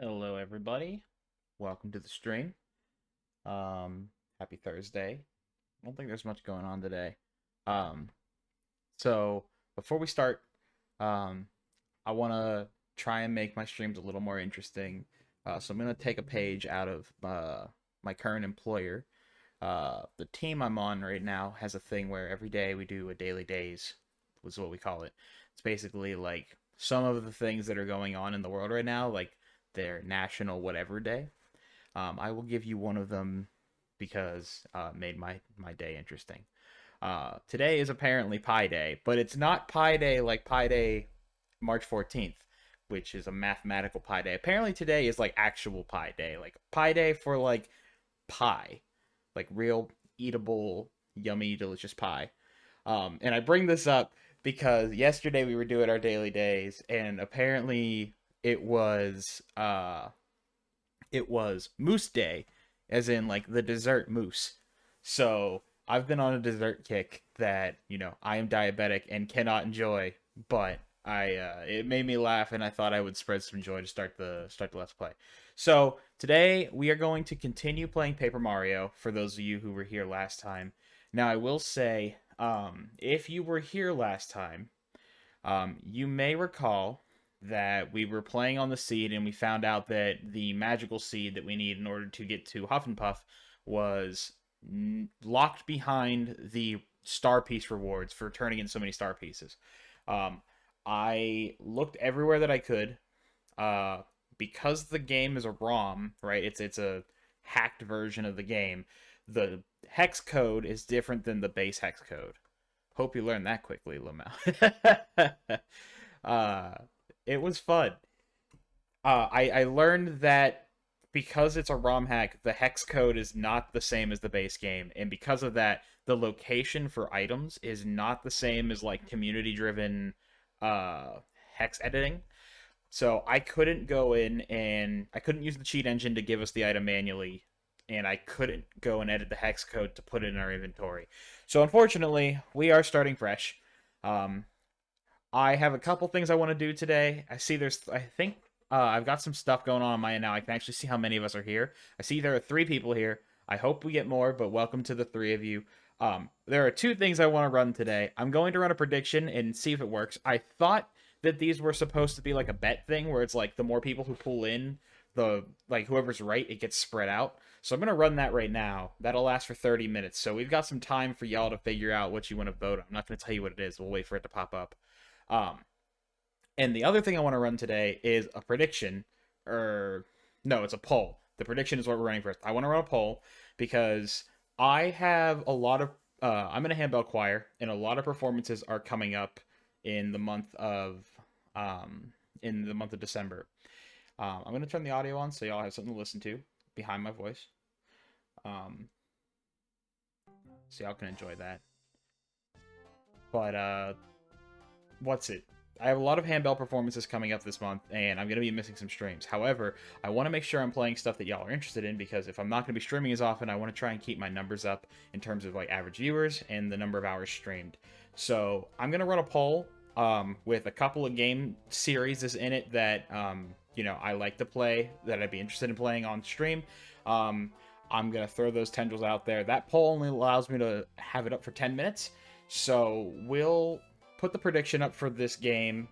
Hello, everybody. Welcome to the stream. Happy Thursday. I don't think there's much going on today. Um, so before we start, um, I want to try and make my streams a little more interesting. So I'm gonna take a page out of my current employer. The team I'm on right now has a thing where every day we do a daily days, was what we call it. It's basically like some of the things that are going on in the world right now, like their national whatever day. I will give you one of them because it made my day interesting. Today is apparently Pi Day, but it's not Pi Day like Pi Day March 14th, which is a mathematical Pi Day. Apparently today is like actual Pi Day, like Pi Day for like pie, like real eatable, yummy, delicious pie. And I bring this up because yesterday we were doing our daily days, and apparently it was uh it was Moose Day, as in like the dessert mousse. So I've been on a dessert kick that I am diabetic and cannot enjoy, but I it made me laugh, and I thought I would spread some joy to start the let's play. So today we are going to continue playing Paper Mario. For those of you who were here last time, now I will say, if you were here last time, you may recall that we were playing on the seed and we found out that the magical seed that we need in order to get to Huff and Puff was locked behind the star piece rewards for turning in so many star pieces. Um, I looked everywhere that I could. Uh, because the game is a ROM, right? It's a hacked version of the game. The hex code is different than the base hex code. Hope you learned that quickly, Lamau. uh, it was fun. I learned that because it's a ROM hack, the hex code is not the same as the base game, and because of that, the location for items is not the same as like community-driven uh, hex editing. So I couldn't go in and I couldn't use the cheat engine to give us the item manually, and I couldn't go and edit the hex code to put it in our inventory. So unfortunately, we are starting fresh. Um, I have a couple things I want to do today. I think I've got some stuff going on my end now. I can actually see how many of us are here. I see there are 3 people here. I hope we get more, but welcome to the 3 of you. There are 2 things I want to run today. I'm going to run a prediction and see if it works. I thought that these were supposed to be like a bet thing where it's like the more people who pull in, the like whoever's right, it gets spread out. So I'm gonna run that right now. That'll last for 30 minutes. So we've got some time for y'all to figure out what you want to vote on. I'm not gonna tell you what it is. We'll wait for it to pop up. Um, and the other thing I want to run today is a prediction, or no, it's a poll. The prediction is what we're running first. I want to run a poll because I have a lot of. I'm in a handbell choir, and a lot of performances are coming up in the month of um, December. I'm gonna turn the audio on so y'all have something to listen to behind my voice, um, so y'all can enjoy that. But what's it? I have a lot of handbell performances coming up this month, and I'm going to be missing some streams. However, I want to make sure I'm playing stuff that y'all are interested in, because if I'm not going to be streaming as often, I want to try and keep my numbers up in terms of like average viewers and the number of hours streamed. So I'm going to run a poll with a couple of game series in it that I like to play, that I'd be interested in playing on stream. I'm going to throw those tendrils out there. That poll only allows me to have it up for 10 minutes. So we'll put the prediction up for this game,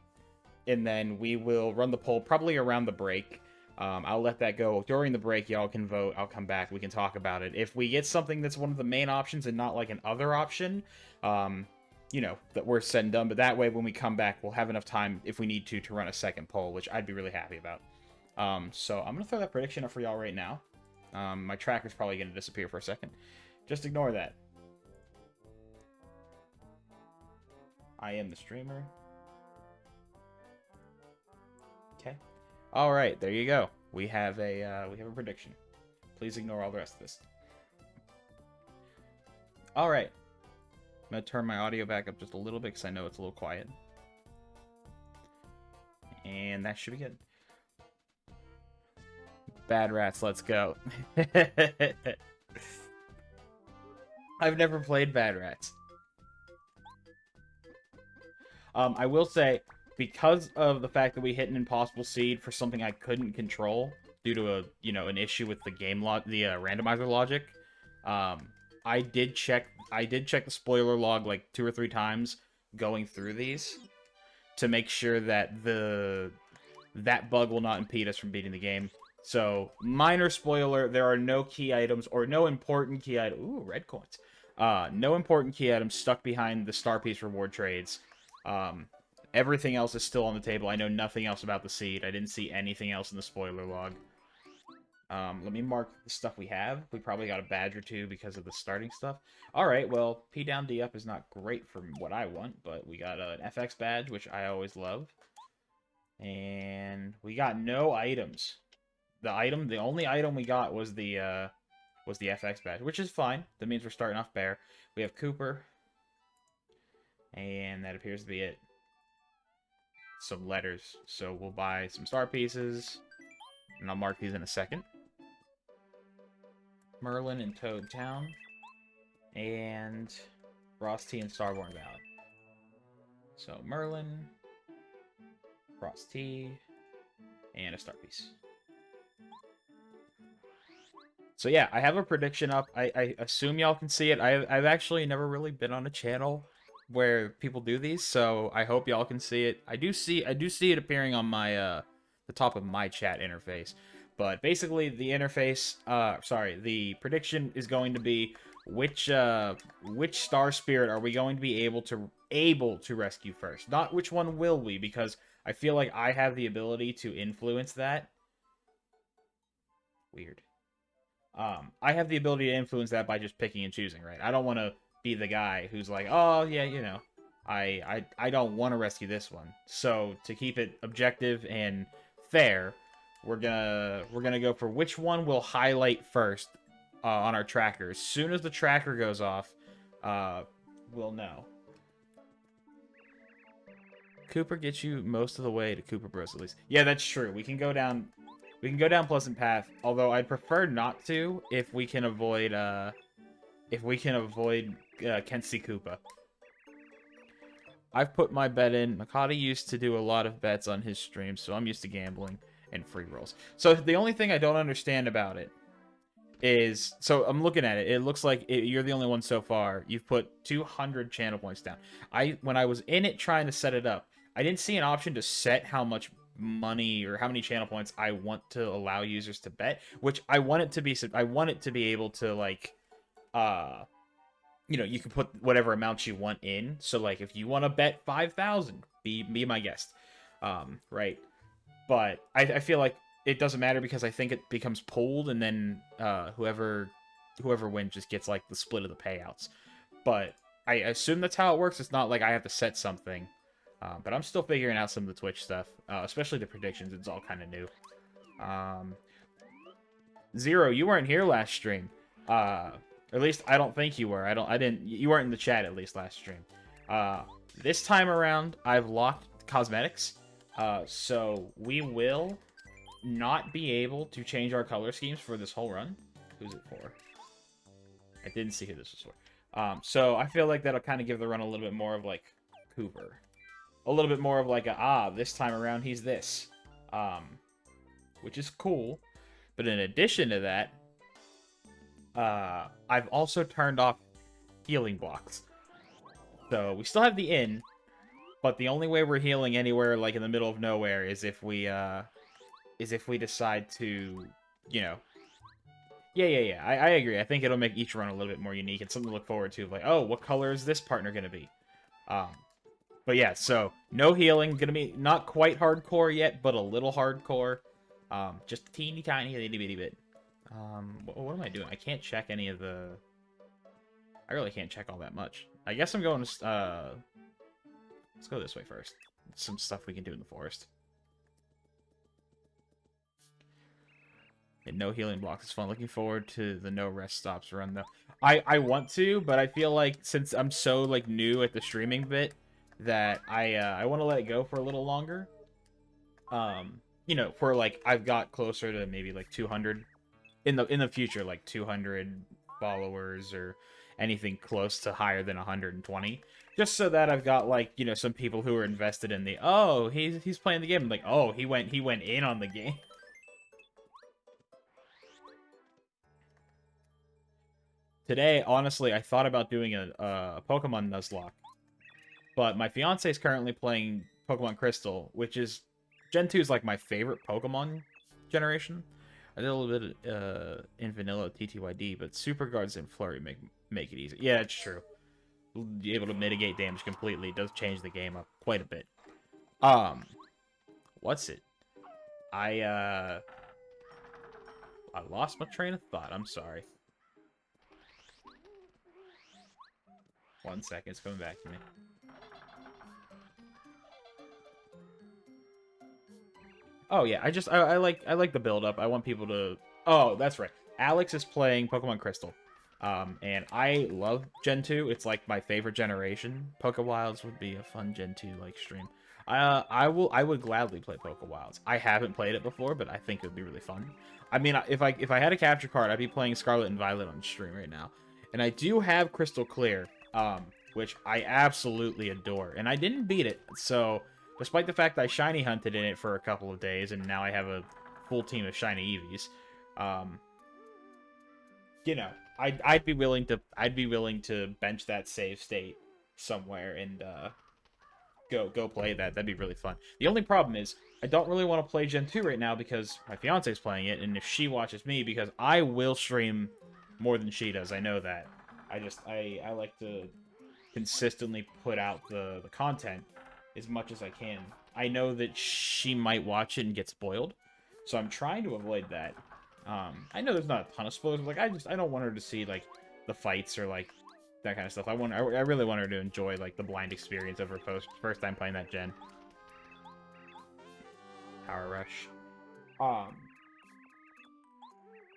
and then we will run the poll probably around the break. I'll let that go during the break. Y'all can vote. I'll come back. We can talk about it. If we get something that's one of the main options and not like an other option, that we're said and done. But that way, when we come back, we'll have enough time if we need to run a second poll, which I'd be really happy about. So I'm gonna throw that prediction up for y'all right now. My tracker's probably gonna disappear for a second. Just ignore that. I am the streamer. Okay. All right, there you go. We have a prediction. Please ignore all the rest of this. All right. I'm gonna turn my audio back up just a little bit because I know it's a little quiet. And that should be good. Bad Rats, let's go. I've never played Bad Rats. I will say, because of the fact that we hit an impossible seed for something I couldn't control due to an issue with the game log, the randomizer logic. Um, I did check the spoiler log like 2 or 3 times going through these to make sure that that bug will not impede us from beating the game. So, minor spoiler, there are no key items or no important key items. Ooh, red coins. No important key items stuck behind the star piece reward trades. Everything else is still on the table. I know nothing else about the seed. I didn't see anything else in the spoiler log. Let me mark the stuff we have. We probably got a badge or two because of the starting stuff. Alright, well, P down, D up is not great for what I want, but we got an FX badge, which I always love. And we got no items. The only item we got was the FX badge, which is fine. That means we're starting off bare. We have Cooper. And that appears to be it. Some letters. So we'll buy some star pieces. And I'll mark these in a second. Merlin and Toad Town. And Frosty and Starborn Valley. So Merlin, Frosty, and a star piece. So yeah, I have a prediction up. I assume y'all can see it. I've actually never really been on a channel where people do these, so I hope y'all can see it. I do see it appearing on my the top of my chat interface. But basically the interface the prediction is going to be which star spirit are we going to be able to rescue first. Not which one will we, because I feel like I have the ability to influence that. Weird. I have the ability to influence that by just picking and choosing, right? I don't want to be the guy who's like, oh, yeah, you know, I don't want to rescue this one. So, to keep it objective and fair, we're gonna go for which one we'll highlight first on our tracker. As soon as the tracker goes off, we'll know. Cooper gets you most of the way to Cooper Bros, at least. Yeah, that's true. We can go down Pleasant Path, although I'd prefer not to if we can avoid Kensy Koopa. I've put my bet in. Makati used to do a lot of bets on his streams, so I'm used to gambling and free rolls. So the only thing I don't understand about it is, so I'm looking at it. It looks like you're the only one so far. You've put 200 channel points down. When I was in it trying to set it up, I didn't see an option to set how much money or how many channel points I want to allow users to bet, which I want it to be able to, like, you know, you can put whatever amount you want in. So, like, if you want to bet 5,000, be my guest, right? But I feel like it doesn't matter because I think it becomes pooled, and then whoever wins just gets, like, the split of the payouts. But I assume that's how it works. It's not like I have to set something. But I'm still figuring out some of the Twitch stuff, especially the predictions. It's all kind of new. Zero, you weren't here last stream. Or at least I don't think you were. You weren't in the chat at least last stream. This time around, I've locked cosmetics. So we will not be able to change our color schemes for this whole run. Who's it for? I didn't see who this was for. So I feel like that'll kind of give the run a little bit more of, like, Cooper. A little bit more of, like, this time around he's this. Which is cool. But in addition to that, I've also turned off healing blocks. So we still have the inn, but the only way we're healing anywhere, like, in the middle of nowhere is if we decide to, you know. Yeah. I agree. I think it'll make each run a little bit more unique and something to look forward to. Like, oh, what color is this partner gonna be? But yeah, so no healing. Gonna be not quite hardcore yet, but a little hardcore. Just a teeny tiny, itty bitty bit. What am I doing? I can't check any of the. I really can't check all that much. I guess I'm going to. Let's go this way first. Some stuff we can do in the forest. And no healing blocks is fun. Looking forward to the no rest stops run though. I want to, but I feel like since I'm so, like, new at the streaming bit, that I want to let it go for a little longer. You know, for, like, I've got closer to maybe, like, 200 in the future, like 200 followers or anything close to higher than 120. Just so that I've got, like, you know, some people who are invested in the, oh, he's playing the game. I'm like, oh, he went in on the game. Today, honestly, I thought about doing a Pokemon Nuzlocke, but my fiance is currently playing Pokemon Crystal, which is Gen 2 is like my favorite Pokemon generation. I did a little bit in Vanilla TTYD, but Super Guards and Flurry make it easy. Yeah, it's true. Be able to mitigate damage completely. It does change the game up quite a bit. What's it? I lost my train of thought. I'm sorry. 1 second, it's coming back to me. Oh yeah, I like the build up. I want people to. Oh, that's right. Alex is playing Pokemon Crystal, and I love Gen 2. It's like my favorite generation. Wilds would be a fun Gen 2 like stream. I would gladly play Wilds. I haven't played it before, but I think it would be really fun. I mean, if I had a capture card, I'd be playing Scarlet and Violet on stream right now. And I do have Crystal Clear, which I absolutely adore. And I didn't beat it, so despite the fact that I shiny hunted in it for a couple of days, and now I have a full team of shiny Eevees, you know, I'd be willing to bench that save state somewhere and go play that. That'd be really fun. The only problem is I don't really want to play Gen 2 right now because my fiance's playing it, and if she watches me, because I will stream more than she does. I know that. I like to consistently put out the content as much as I can. I know that she might watch it and get spoiled, so I'm trying to avoid that. I know there's not a ton of spoilers, but like I don't want her to see like the fights or like that kind of stuff. I really want her to enjoy like the blind experience of her first time playing that gen. Power Rush.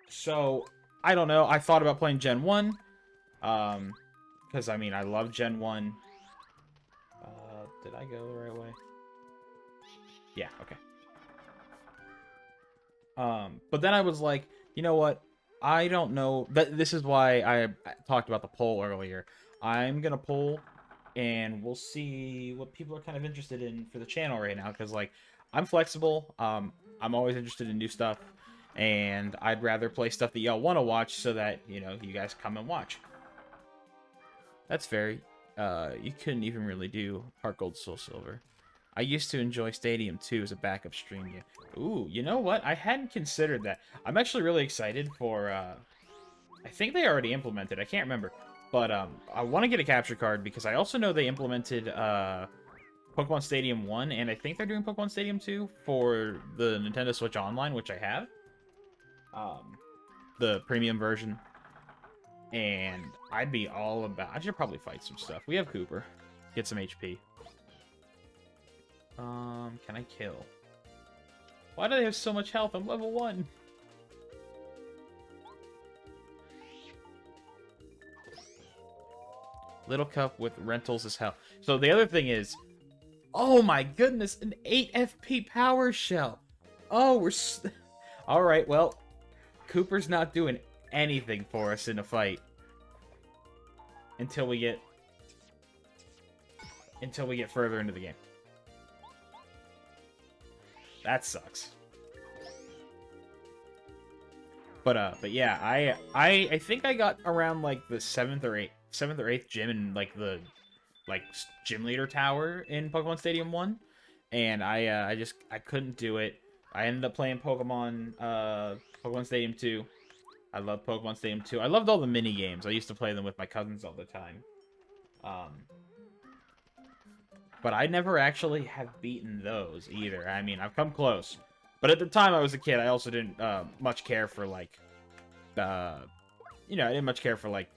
So I don't know. I thought about playing Gen 1. Because I mean I love Gen 1. Did I go the right way? Yeah, okay. But then I was like, you know what? I don't know. This is why I talked about the poll earlier. I'm gonna poll, and we'll see what people are kind of interested in for the channel right now. Because like, I'm flexible. I'm always interested in new stuff, and I'd rather play stuff that y'all want to watch, so that you know you guys come and watch. That's fair. You couldn't even really do Heart Gold Soul Silver. I used to enjoy Stadium 2 as a backup stream game. Ooh, you know what? I hadn't considered that. I'm actually really excited for, I think they already implemented, I can't remember. But, I want to get a capture card because I also know they implemented, Pokemon Stadium 1, and I think they're doing Pokemon Stadium 2 for the Nintendo Switch Online, which I have. The premium version. And I'd be all about... I should probably fight some stuff. We have Cooper. Get some HP. Can I kill? Why do they have so much health? I'm level 1. Little Cup with rentals is hell. So the other thing is... Oh my goodness! An 8 FP Power Shell! Oh, we're... Alright, well... Cooper's not doing anything for us in a fight. Until we get further into the game. That sucks. But yeah, I think I got around like the 7th or 8th gym in like the gym leader tower in Pokemon Stadium 1, and I couldn't do it. I ended up playing Pokemon Stadium 2. I love Pokemon Stadium 2. I loved all the mini games. I used to play them with my cousins all the time. But I never actually have beaten those either. I mean, I've come close. But at the time I was a kid, I also didn't much care for, like, I didn't much care for, like,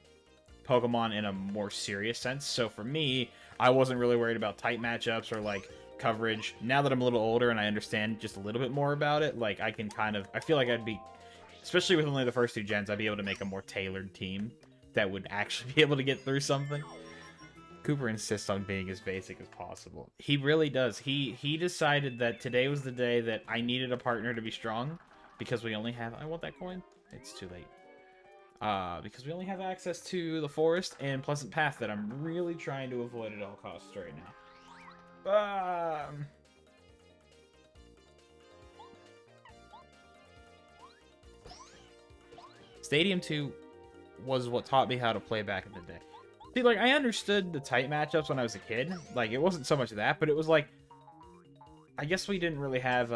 Pokemon in a more serious sense. So for me, I wasn't really worried about type matchups or, like, coverage. Now that I'm a little older and I understand just a little bit more about it, like, I can kind of... I feel like I'd be... Especially with only the first 2 gens, I'd be able to make a more tailored team that would actually be able to get through something. Cooper insists on being as basic as possible. He really does. He decided that today was the day that I needed a partner to be strong, because we only have... I want that coin. It's too late. because we only have access to the forest and Pleasant Path that I'm really trying to avoid at all costs right now. Stadium 2 was what taught me how to play back in the day. See, like, I understood the tight matchups when I was a kid. Like, it wasn't so much that, but it was like, I guess we didn't really have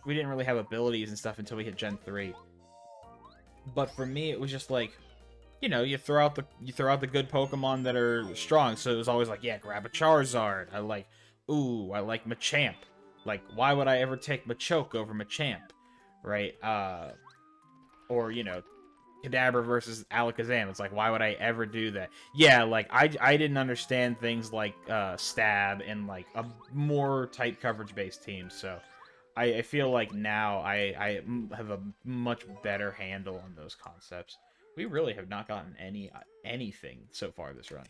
abilities and stuff until we hit Gen 3. But for me, it was just like, you know, you throw out the good Pokemon that are strong. So it was always like, yeah, grab a Charizard. I like Machamp. Like, why would I ever take Machoke over Machamp, right? Or you know, Kadabra versus Alakazam. It's like, why would I ever do that? Yeah, like I didn't understand things like stab and like a more tight coverage based team. So I feel like now I have a much better handle on those concepts. We really have not gotten anything so far this run.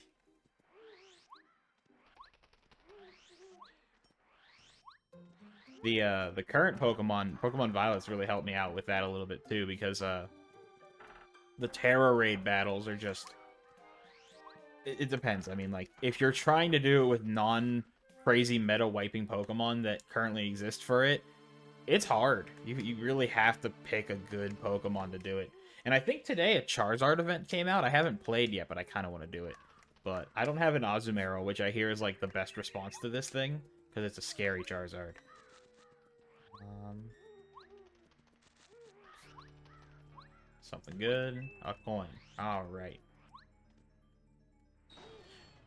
The current Pokemon Violet's really helped me out with that a little bit too, because the Terra Raid battles are just... It depends. I mean, like, if you're trying to do it with non-crazy meta-wiping Pokemon that currently exist for it, it's hard. You really have to pick a good Pokemon to do it. And I think today a Charizard event came out. I haven't played yet, but I kind of want to do it. But I don't have an Azumarill, which I hear is, like, the best response to this thing, because it's a scary Charizard. Something good. A coin. Alright.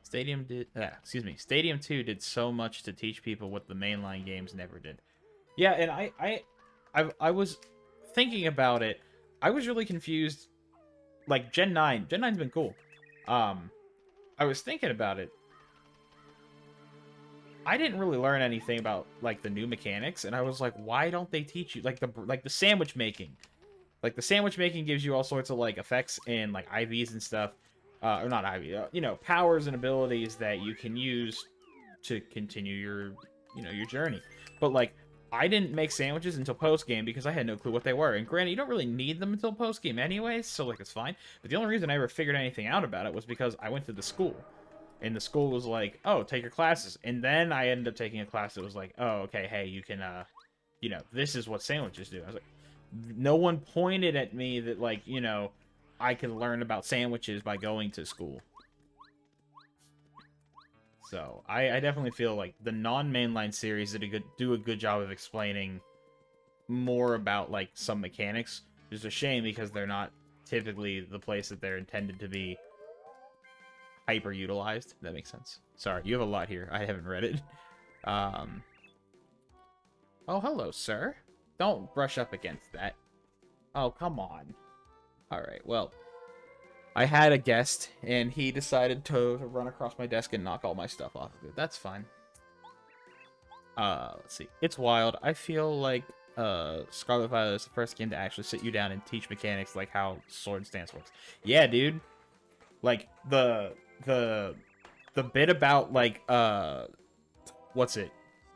Stadium 2 did so much to teach people what the mainline games never did. Yeah, and I was thinking about it. I was really confused. Like, Gen 9. Gen 9's been cool. I was thinking about it. I didn't really learn anything about, like, the new mechanics, and I was like, why don't they teach you, like the sandwich making? Like, the sandwich making gives you all sorts of, like, effects and, like, IVs and stuff. Or not IV, you know, powers and abilities that you can use to continue your, you know, your journey. But, like, I didn't make sandwiches until post-game because I had no clue what they were. And granted, you don't really need them until post-game anyways, so, like, it's fine. But the only reason I ever figured anything out about it was because I went to the school. And the school was like, oh, take your classes. And then I ended up taking a class that was like, oh, okay, hey, you can, you know, this is what sandwiches do. I was like, no one pointed at me that, like, you know, I could learn about sandwiches by going to school. So, I definitely feel like the non-mainline series do a good job of explaining more about, like, some mechanics. It's a shame because they're not typically the place that they're intended to be hyper-utilized. That makes sense. Sorry, you have a lot here. I haven't read it. Oh, hello, sir. Don't brush up against that. Oh, come on. Alright, well, I had a guest, and he decided to run across my desk and knock all my stuff off of it. That's fine. Let's see. It's wild. I feel like Scarlet Violet is the first game to actually sit you down and teach mechanics like how Sword Stance works. Yeah, dude. Like, the bit about, like, what's it?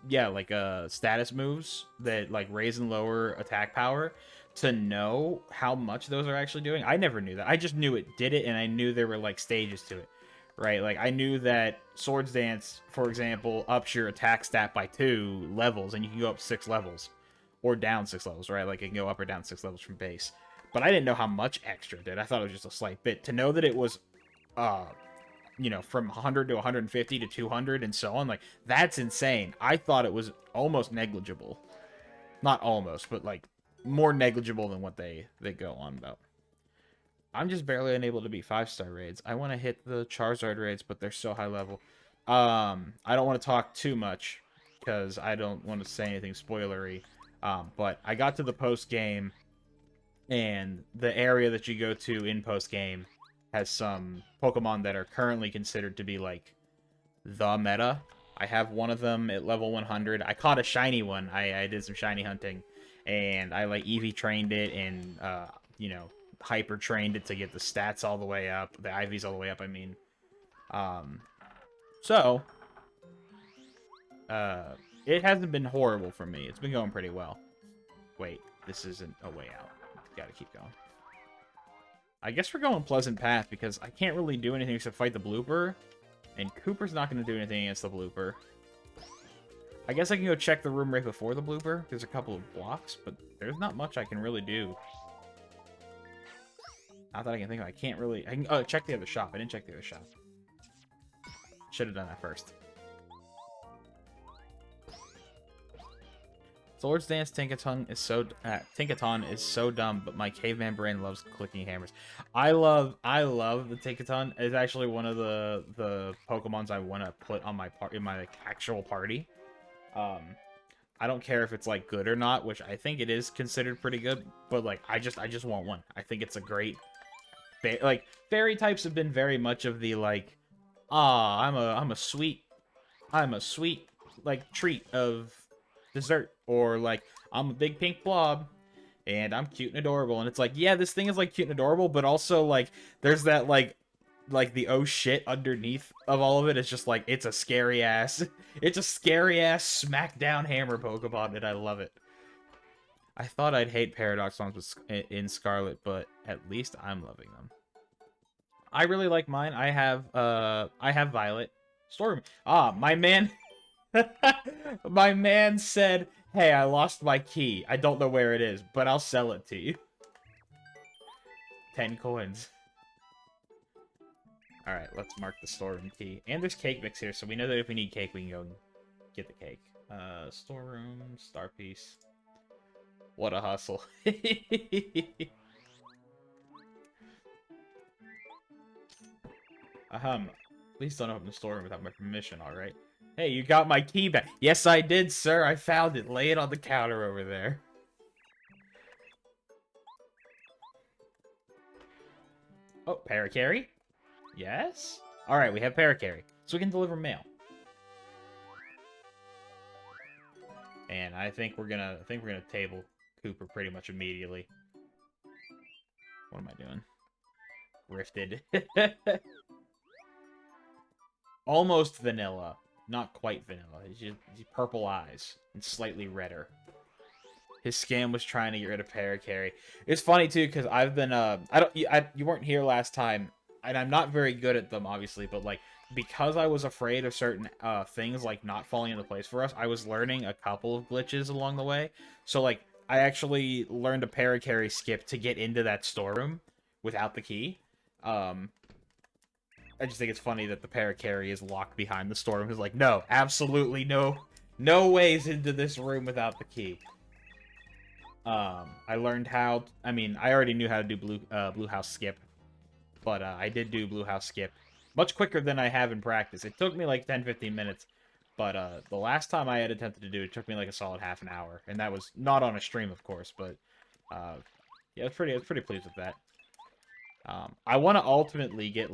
Yeah, like, status moves that, like, raise and lower attack power, to know how much those are actually doing. I never knew that. I just knew it did it, and I knew there were, like, stages to it, right? Like, I knew that Swords Dance, for example, ups your attack stat by 2 levels, and you can go up 6 levels, or down 6 levels, right? Like, it can go up or down 6 levels from base. But I didn't know how much extra it did. I thought it was just a slight bit. To know that it was, you know, from 100 to 150 to 200 and so on, like, that's insane. I thought it was almost negligible. Not almost, but, like, more negligible than what they go on about. I'm just barely unable to beat 5-star raids. I want to hit the Charizard raids, but they're so high level. I don't want to talk too much because I don't want to say anything spoilery. But I got to the post game, and the area that you go to in post game has some Pokemon that are currently considered to be, like, the meta. I have one of them at level 100. I caught a shiny one. I did some shiny hunting, and I, like, EV trained it and, you know, hyper trained it to get the stats all the way up, the IVs all the way up, I mean. So, it hasn't been horrible for me. It's been going pretty well. Wait, this isn't a way out. Gotta keep going. I guess we're going Pleasant Path because I can't really do anything except fight the blooper. And Cooper's not going to do anything against the blooper. I guess I can go check the room right before the blooper. There's a couple of blocks, but there's not much I can really do. Not that I can think of. I can't really... I can check the other shop. I didn't check the other shop. Should have done that first. Swords Dance Tinkaton is so dumb, but my caveman brain loves clicking hammers. I love the Tinkaton. It's actually one of the Pokemons I want to put on my like, actual party. I don't care if it's like good or not, which I think it is considered pretty good, but like I just want one. I think it's a great like fairy types have been very much of the like I'm a sweet like treat of dessert, or like I'm a big pink blob and I'm cute and adorable, and it's like, yeah, this thing is like cute and adorable, but also like there's that like the oh shit underneath of all of it. It's just like it's a scary ass smackdown hammer Pokemon, and I love it. I thought I'd hate Paradox songs in Scarlet, but at least I'm loving them. I really like mine. I have Violet Storm. My man my man said, hey, I lost my key. I don't know where it is, but I'll sell it to you. 10 coins. Alright, let's mark the storeroom key. And there's cake mix here, so we know that if we need cake, we can go and get the cake. Storeroom, star piece. What a hustle. Please don't open the storeroom without my permission, alright? Hey, you got my key back. Yes, I did, sir. I found it. Lay it on the counter over there. Oh, Paracarry? Yes? Alright, we have Paracarry. So we can deliver mail. And I think we're gonna table Cooper pretty much immediately. What am I doing? Rifted. Almost vanilla. Not quite vanilla. He's just purple eyes and slightly redder. His scam was trying to get rid of Paracarry. It's funny too because I've been you weren't here last time, and I'm not very good at them obviously, but like because I was afraid of certain things like not falling into place for us, I was learning a couple of glitches along the way. So like I actually learned a Paracarry skip to get into that storeroom without the key. I just think it's funny that the Paracarry is locked behind the storeroom. It's like, no, absolutely no ways into this room without the key. I learned how. I mean, I already knew how to do Blue House skip, but I did do Blue House skip much quicker than I have in practice. It took me like 10-15 minutes, but the last time I had attempted to do it, took me like a solid half an hour, and that was not on a stream, of course. But yeah, I was pretty pleased with that. I want to ultimately get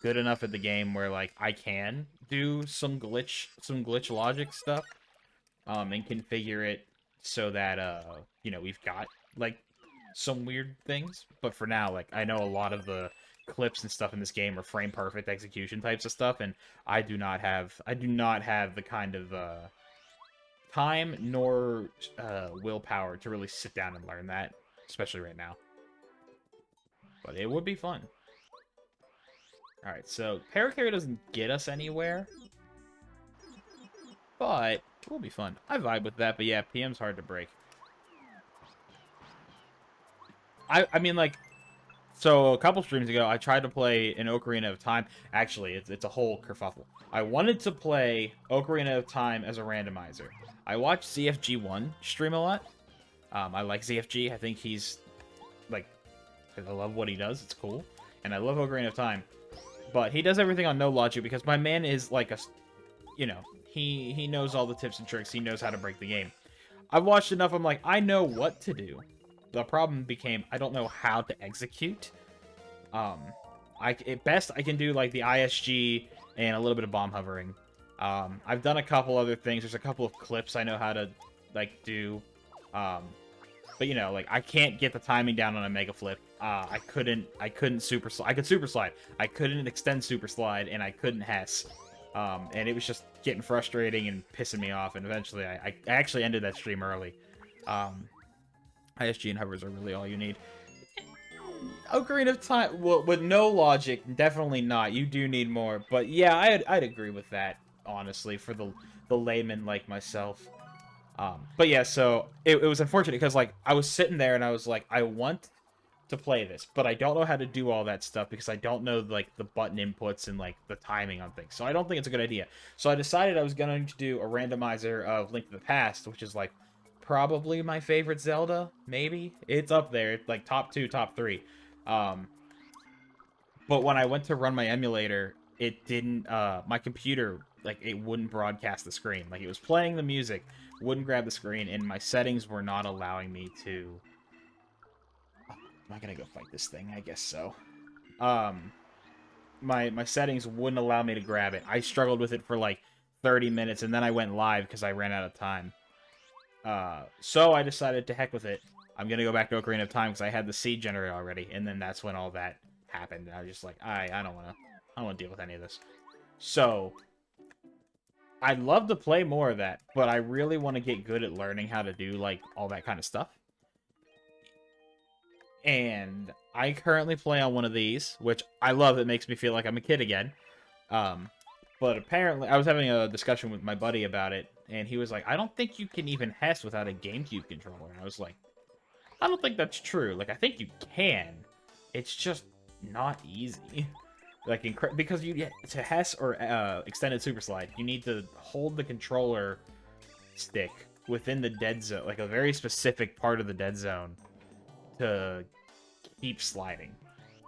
good enough at the game where like I can do some glitch logic stuff, and configure it so that you know, we've got like some weird things. But for now, like I know a lot of the clips and stuff in this game are frame perfect execution types of stuff, and I do not have the kind of time nor willpower to really sit down and learn that, especially right now. But it would be fun. Alright, so Paracarry doesn't get us anywhere, but it will be fun. I vibe with that, but yeah, PM's hard to break. I mean, like, so a couple streams ago, I tried to play an Ocarina of Time. Actually, it's a whole kerfuffle. I wanted to play Ocarina of Time as a randomizer. I watched ZFG1 stream a lot. I like ZFG. I think he's, like, I love what he does. It's cool. And I love Ocarina of Time. But he does everything on no logic because my man is like a, you know, he knows all the tips and tricks. He knows how to break the game. I've watched enough. I'm like, I know what to do. The problem became I don't know how to execute. At best I can do like the ISG and a little bit of bomb hovering. I've done a couple other things. There's a couple of clips I know how to like do. But you know, like I can't get the timing down on a mega flip. I couldn't super slide. I could super slide. I couldn't extend super slide, and I couldn't Hess. And it was just getting frustrating and pissing me off. And eventually, I actually ended that stream early. ISG and hovers are really all you need. Ocarina of Time, well, with no logic, definitely not. You do need more, but yeah, I'd agree with that, honestly, for the layman like myself. But yeah, so it was unfortunate because like I was sitting there and I was like, I want to play this, but I don't know how to do all that stuff because I don't know like the button inputs and like the timing on things. So I don't think it's a good idea. So I decided I was going to do a randomizer of Link to the Past, which is like probably my favorite Zelda. Maybe it's up there, it's like top 2, top 3. Um, but when I went to run my emulator, it didn't. My computer like it wouldn't broadcast the screen. Like it was playing the music, wouldn't grab the screen, and my settings were not allowing me to. Am I gonna go fight this thing? I guess so. Um, my settings wouldn't allow me to grab it. I struggled with it for like 30 minutes, and then I went live because I ran out of time. So I decided to heck with it. I'm gonna go back to Ocarina of Time because I had the seed generator already, and then that's when all that happened. I was just like, I don't wanna deal with any of this. So I'd love to play more of that, but I really want to get good at learning how to do like all that kind of stuff. And I currently play on one of these, which I love. It makes me feel like I'm a kid again. Um, but apparently, I was having a discussion with my buddy about it, and he was like, I don't think you can even Hess without a GameCube controller. And I was like, I don't think that's true. Like, I think you can. It's just not easy. Like, because you to Hess or extended Super Slide, you need to hold the controller stick within the dead zone, like a very specific part of the dead zone, to keep sliding,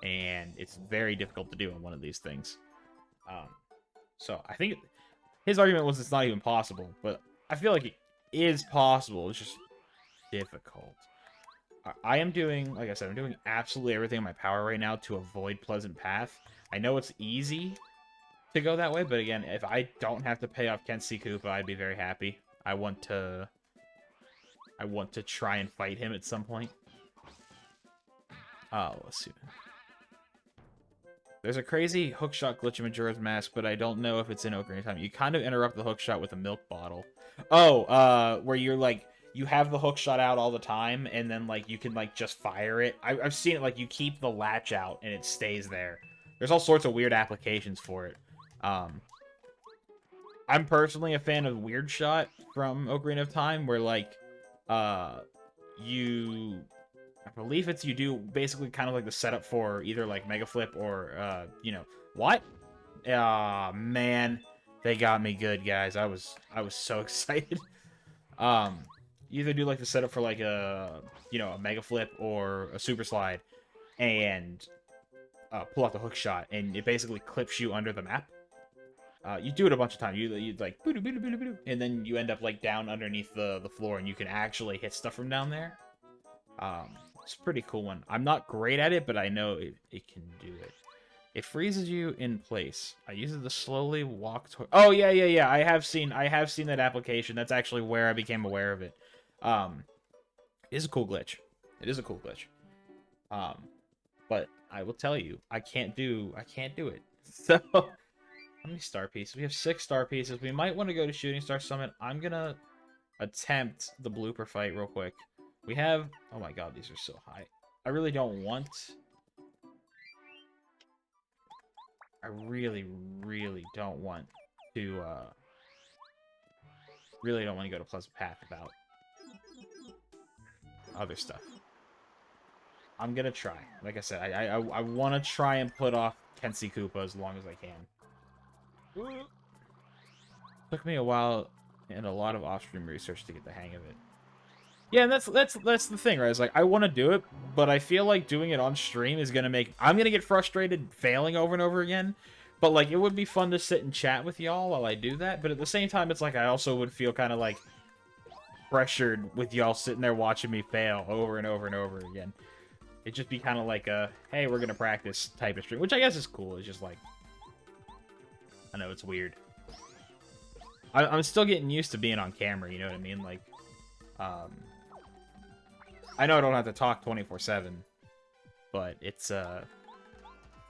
and it's very difficult to do on one of these things. So I think his argument was it's not even possible, but I feel like it is possible. It's just difficult. I am doing, like I said, I'm doing absolutely everything in my power right now to avoid Pleasant Path. I know it's easy to go that way, but again, if I don't have to pay off Kenshi Koopa, I'd be very happy. I want to try and fight him at some point. Let's see. There's a crazy hookshot glitch in Majora's Mask, but I don't know if it's in Ocarina of Time. You kind of interrupt the hookshot with a milk bottle. Oh, where you're like, you have the hookshot out all the time, and then like you can like just fire it. I've seen it, like you keep the latch out and it stays there. There's all sorts of weird applications for it. I'm personally a fan of Weird Shot from Ocarina of Time, where like, you, I believe it's you do basically kind of like the setup for either like Mega Flip or you know what? Ah, man, they got me good, guys. I was so excited. You either do like the setup for like a a Mega Flip or a Super Slide, and pull out the hook shot, and it basically clips you under the map. You do it a bunch of times. You like boo boo boo boo, and then you end up like down underneath the floor, and you can actually hit stuff from down there. It's a pretty cool one. I'm not great at it, but I know it can do it. It freezes you in place. I use it to slowly walk toward. Oh yeah. I have seen that application. That's actually where I became aware of it. It is a cool glitch. It is a cool glitch. But I will tell you, I can't do it. So how many star pieces? We have 6 star pieces. We might want to go to Shooting Star Summit. I'm gonna attempt the blooper fight real quick. We have... Oh my god, these are so high. I really don't want... I really don't want to, really don't want to go to Pleasant Path without other stuff. I'm gonna try. Like I said, I want to try and put off Kenshi Koopa as long as I can. Took me a while and a lot of off-stream research to get the hang of it. Yeah, and that's the thing, right? It's like, I want to do it, but I feel like doing it on stream is gonna make... I'm gonna get frustrated failing over and over again, but, like, it would be fun to sit and chat with y'all while I do that, but at the same time, it's like, I also would feel kind of, like, pressured with y'all sitting there watching me fail over and over and over again. It'd just be kind of like a, hey, we're gonna practice type of stream, which I guess is cool. It's just like... I know, it's weird. I'm still getting used to being on camera, you know what I mean? Like, I know I don't have to talk 24/7, but it's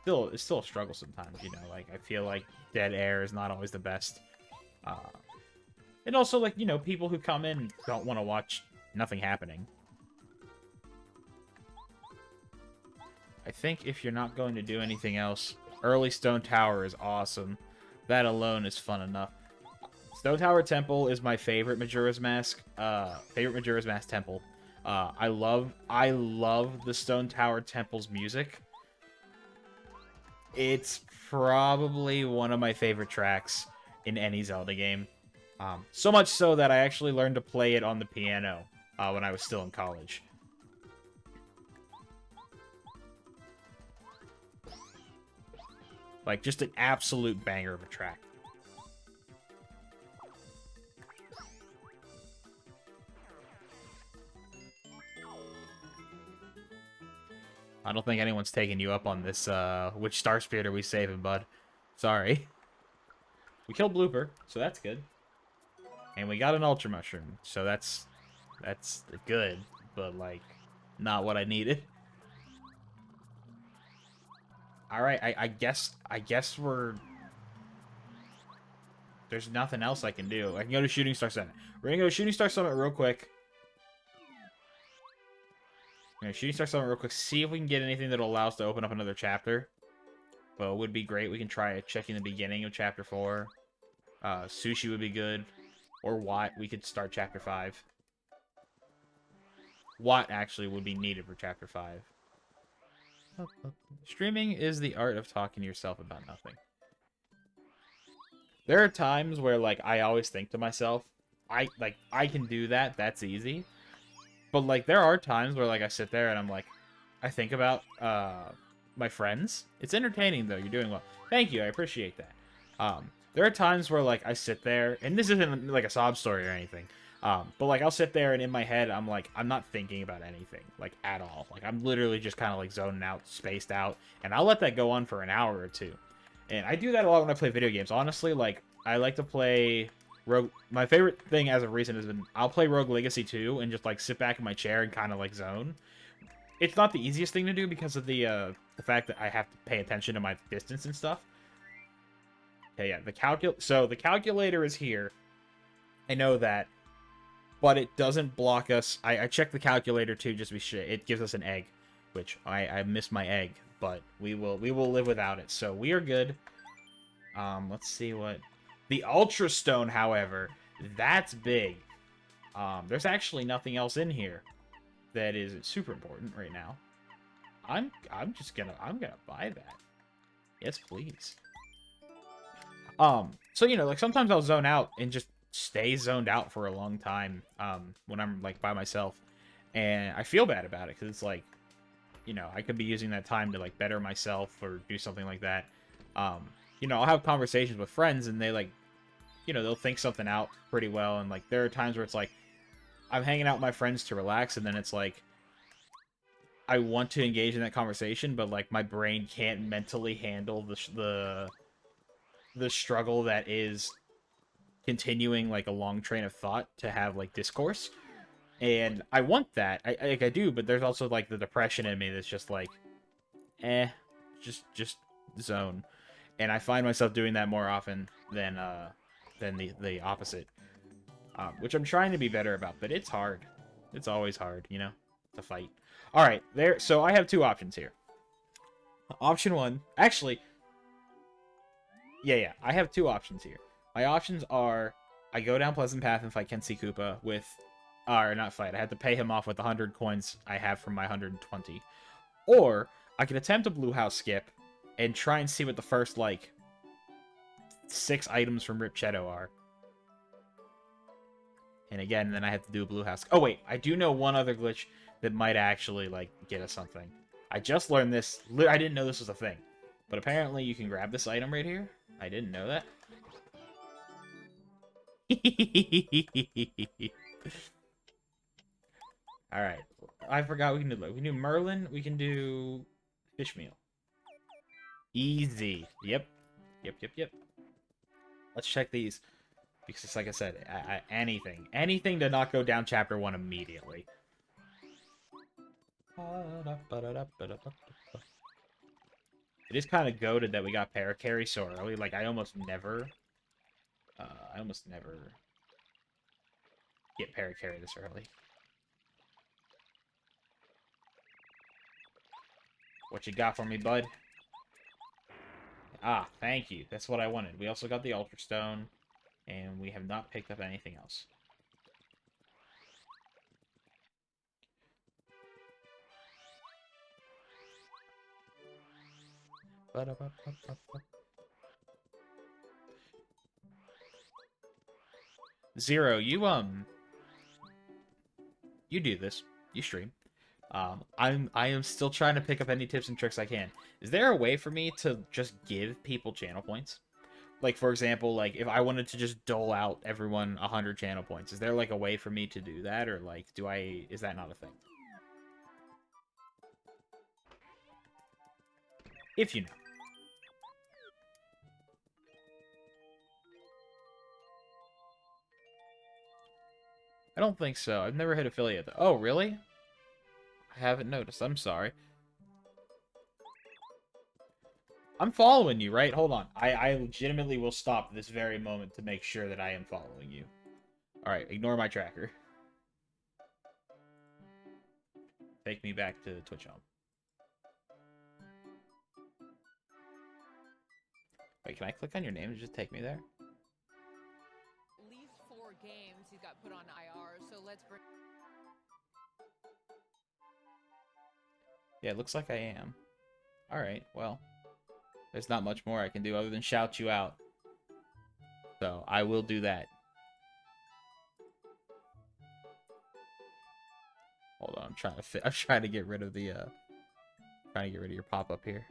still a struggle sometimes, you know. Like, I feel like dead air is not always the best. And also, like, you know, people who come in don't want to watch nothing happening. I think if you're not going to do anything else, Early Stone Tower is awesome. That alone is fun enough. Stone Tower Temple is my favorite Majora's Mask. Majora's Mask temple. I love the Stone Tower Temple's music. It's probably one of my favorite tracks in any Zelda game. So much so that I actually learned to play it on the piano when I was still in college. Like, just an absolute banger of a track. I don't think anyone's taking you up on this, which Star Spirit are we saving, bud? Sorry. We killed Blooper, so that's good. And we got an Ultra Mushroom, so that's good, but, like, not what I needed. Alright, I guess we're... There's nothing else I can do. I can go to Shooting Star Summit. We're gonna go to Shooting Star Summit real quick. Shooting Star Summit real quick. See if we can get anything that'll allow us to open up another chapter. Well, it would be great. We can try checking the beginning of Chapter 4. Sushi would be good. Or Watt. We could start Chapter 5. Watt actually would be needed for Chapter 5. Streaming is the art of talking to yourself about nothing. There are times where, like, I always think to myself, I can do that. That's easy. But, like, there are times where, like, I sit there and I'm like, I think about my friends. It's entertaining, though. You're doing well. Thank you. I appreciate that. There are times where, like, I sit there, and this isn't, like, a sob story or anything. But, like, I'll sit there, and in my head, I'm like, I'm not thinking about anything, like, at all. Like, I'm literally just kind of, like, zoning out, spaced out, and I'll let that go on for an hour or two. And I do that a lot when I play video games. Honestly, like, I like to play... My favorite thing as of recent has been I'll play Rogue Legacy 2 and just like sit back in my chair and kind of like zone. It's not the easiest thing to do because of the fact that I have to pay attention to my distance and stuff. Okay, yeah, so the calculator is here. I know that, but it doesn't block us. I checked the calculator too, just to be sure. It gives us an egg, which I missed my egg, but we will live without it. So we are good. Let's see what. The Ultra Stone, however, that's big. There's actually nothing else in here that is super important right now. I'm gonna buy that. Yes, please. So you know, like sometimes I'll zone out and just stay zoned out for a long time. When I'm like by myself, and I feel bad about it because it's like, you know, I could be using that time to like better myself or do something like that. You know, I'll have conversations with friends and they like, you know, they'll think something out pretty well. And like, there are times where it's like, I'm hanging out with my friends to relax. And then it's like, I want to engage in that conversation, but like my brain can't mentally handle the struggle that is continuing like a long train of thought to have like discourse. And I want that. I do, but there's also like the depression in me that's just like, just zone. And I find myself doing that more often than the opposite. Which I'm trying to be better about, but it's hard. It's always hard, you know, to fight. All right, there. So I have two options here. Option one, actually, yeah, I have two options here. My options are I go down Pleasant Path and fight Kenshi Koopa with, or not fight. I have to pay him off with 100 coins I have from my 120, or I can attempt a Blue House skip and try and see what the first like 6 items from Rip Cheto are. And again, then I have to do a Blue House. Oh wait, I do know one other glitch that might actually like get us something. I just learned this. I didn't know this was a thing, but apparently you can grab this item right here. I didn't know that. All right, I forgot we can do. We can do Merlin. We can do fish meal. Easy. Yep. Let's check these. Because it's like I said, anything to not go down chapter 1 immediately. It is kind of goated that we got Paracarry so early. Like I almost never get Paracarry this early. What you got for me, bud? Ah, thank you. That's what I wanted. We also got the Ultra Stone, and we have not picked up anything else. Zero, you do this. You stream. I am still trying to pick up any tips and tricks I can. Is there a way for me to just give people channel points? Like, for example, like, if I wanted to just dole out everyone 100 channel points, is there, like, a way for me to do that? Or, like, is that not a thing? If you know. I don't think so. I've never hit affiliate, though. Oh, really? I haven't noticed. I'm sorry. I'm following you, right? Hold on. I legitimately will stop this very moment to make sure that I am following you. Alright, ignore my tracker. Take me back to Twitch home. Wait, can I click on your name to just take me there? At least 4 games he's got put on IR, so let's bring... Yeah, it looks like I am. Alright, well. There's not much more I can do other than shout you out. So, I will do that. Hold on, I'm trying to get rid of the trying to get rid of your pop-up here.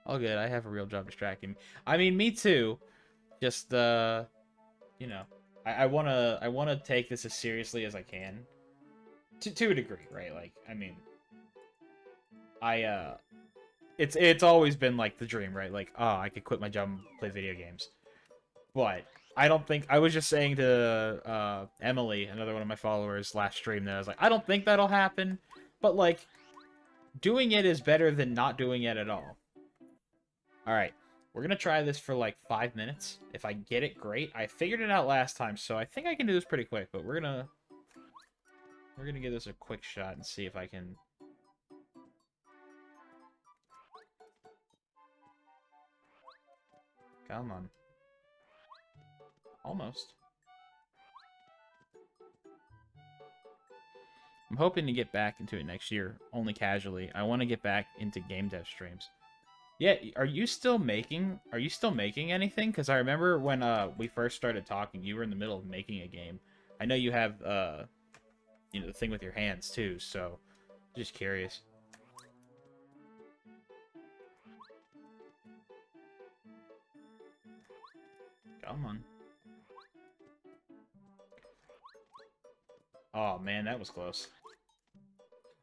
All good, I have a real job distracting me. I mean, me too. Just you know, I wanna take this as seriously as I can. To a degree, right? Like, I mean, it's always been like the dream, right? Like, oh, I could quit my job and play video games. But I don't think I was just saying to Emily, another one of my followers, last stream that I was like, I don't think that'll happen, but like doing it is better than not doing it at all. All right, we're gonna try this for like 5 minutes. If I get it, great. I figured it out last time, so I think I can do this pretty quick. But we're gonna give this a quick shot and see if I can. Come on. Almost. I'm hoping to get back into it next year, only casually. I want to get back into game dev streams. Yeah, are you still making anything? Because I remember when we first started talking, you were in the middle of making a game. I know you have you know, the thing with your hands too, so just curious. Come on. Oh man, that was close.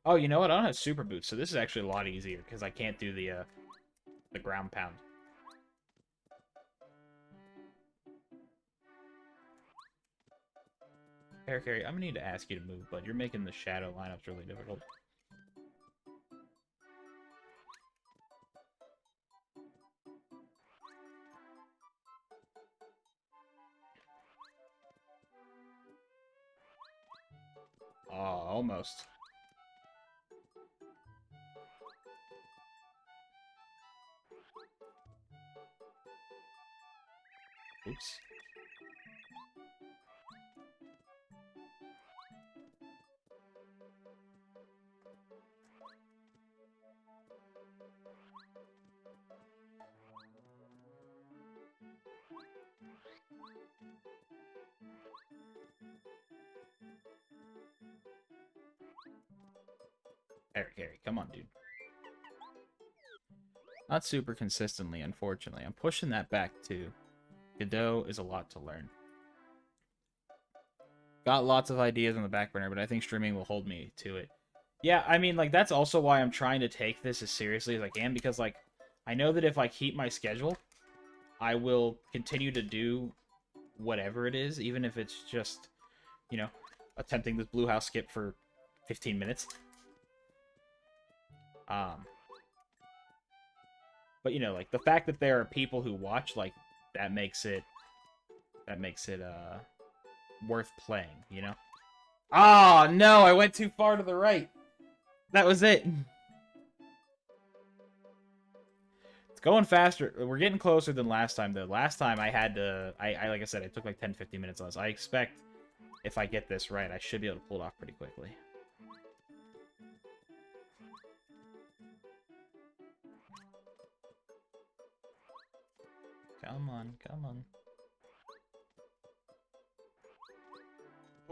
Oh, you know what? I don't have super boots, so this is actually a lot easier because I can't do the ground pound. Eric, I'm gonna need to ask you to move, but you're making the shadow lineups really difficult. Oh, almost. Oops. Eric, come on, dude. Not super consistently, unfortunately. I'm pushing that back, too. Godot is a lot to learn. Got lots of ideas on the back burner, but I think streaming will hold me to it. Yeah, I mean, like, that's also why I'm trying to take this as seriously as I can, because, like, I know that if I keep my schedule, I will continue to do whatever it is, even if it's just, you know, attempting this Blue House skip for 15 minutes. But, you know, like, the fact that there are people who watch, like, that makes it, worth playing, you know? Oh, no, I went too far to the right. That was it. going faster. We're getting closer than last time, though. Last time I had to... I like I said, it took like 10, 15 minutes less. I expect if I get this right, I should be able to pull it off pretty quickly. Come on, come on.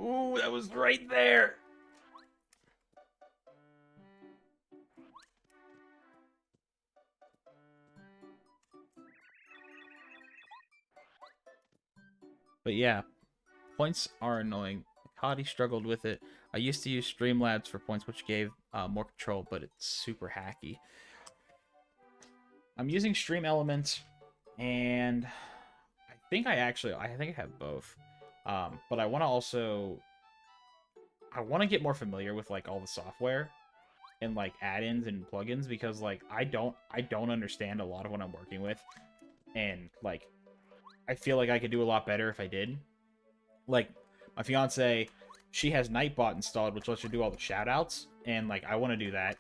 Ooh, that was right there! But yeah, points are annoying. Hottie struggled with it. I used to use Streamlabs for points, which gave more control, but it's super hacky. I'm using Stream Elements, and I think I have both. But I want to also... I want to get more familiar with, like, all the software and, like, add-ins and plugins, because, like, I don't understand a lot of what I'm working with. And, like, I feel like I could do a lot better if I did. Like, my fiance, she has Nightbot installed, which lets her do all the shoutouts, and, like, I want to do that.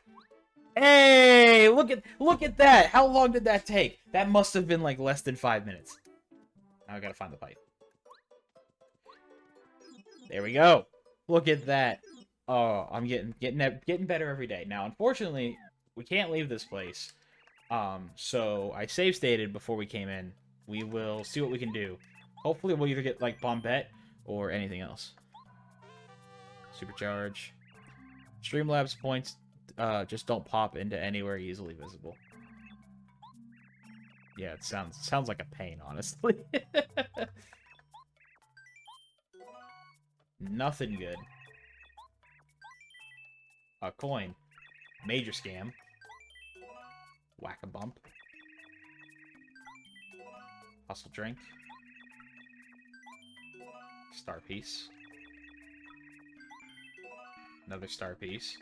Hey, look at that! How long did that take? That must have been, like, less than 5 minutes. Now I gotta find the pipe. There we go. Look at that. Oh, I'm getting better every day. Now, unfortunately, we can't leave this place. So I save stated before we came in. We will see what we can do. Hopefully, we'll either get, like, Bombette or anything else. Supercharge. Streamlabs points just don't pop into anywhere easily visible. Yeah, it sounds like a pain, honestly. Nothing good. A coin. Major scam. Whack-a-bump. Hustle drink. Star piece. Another star piece.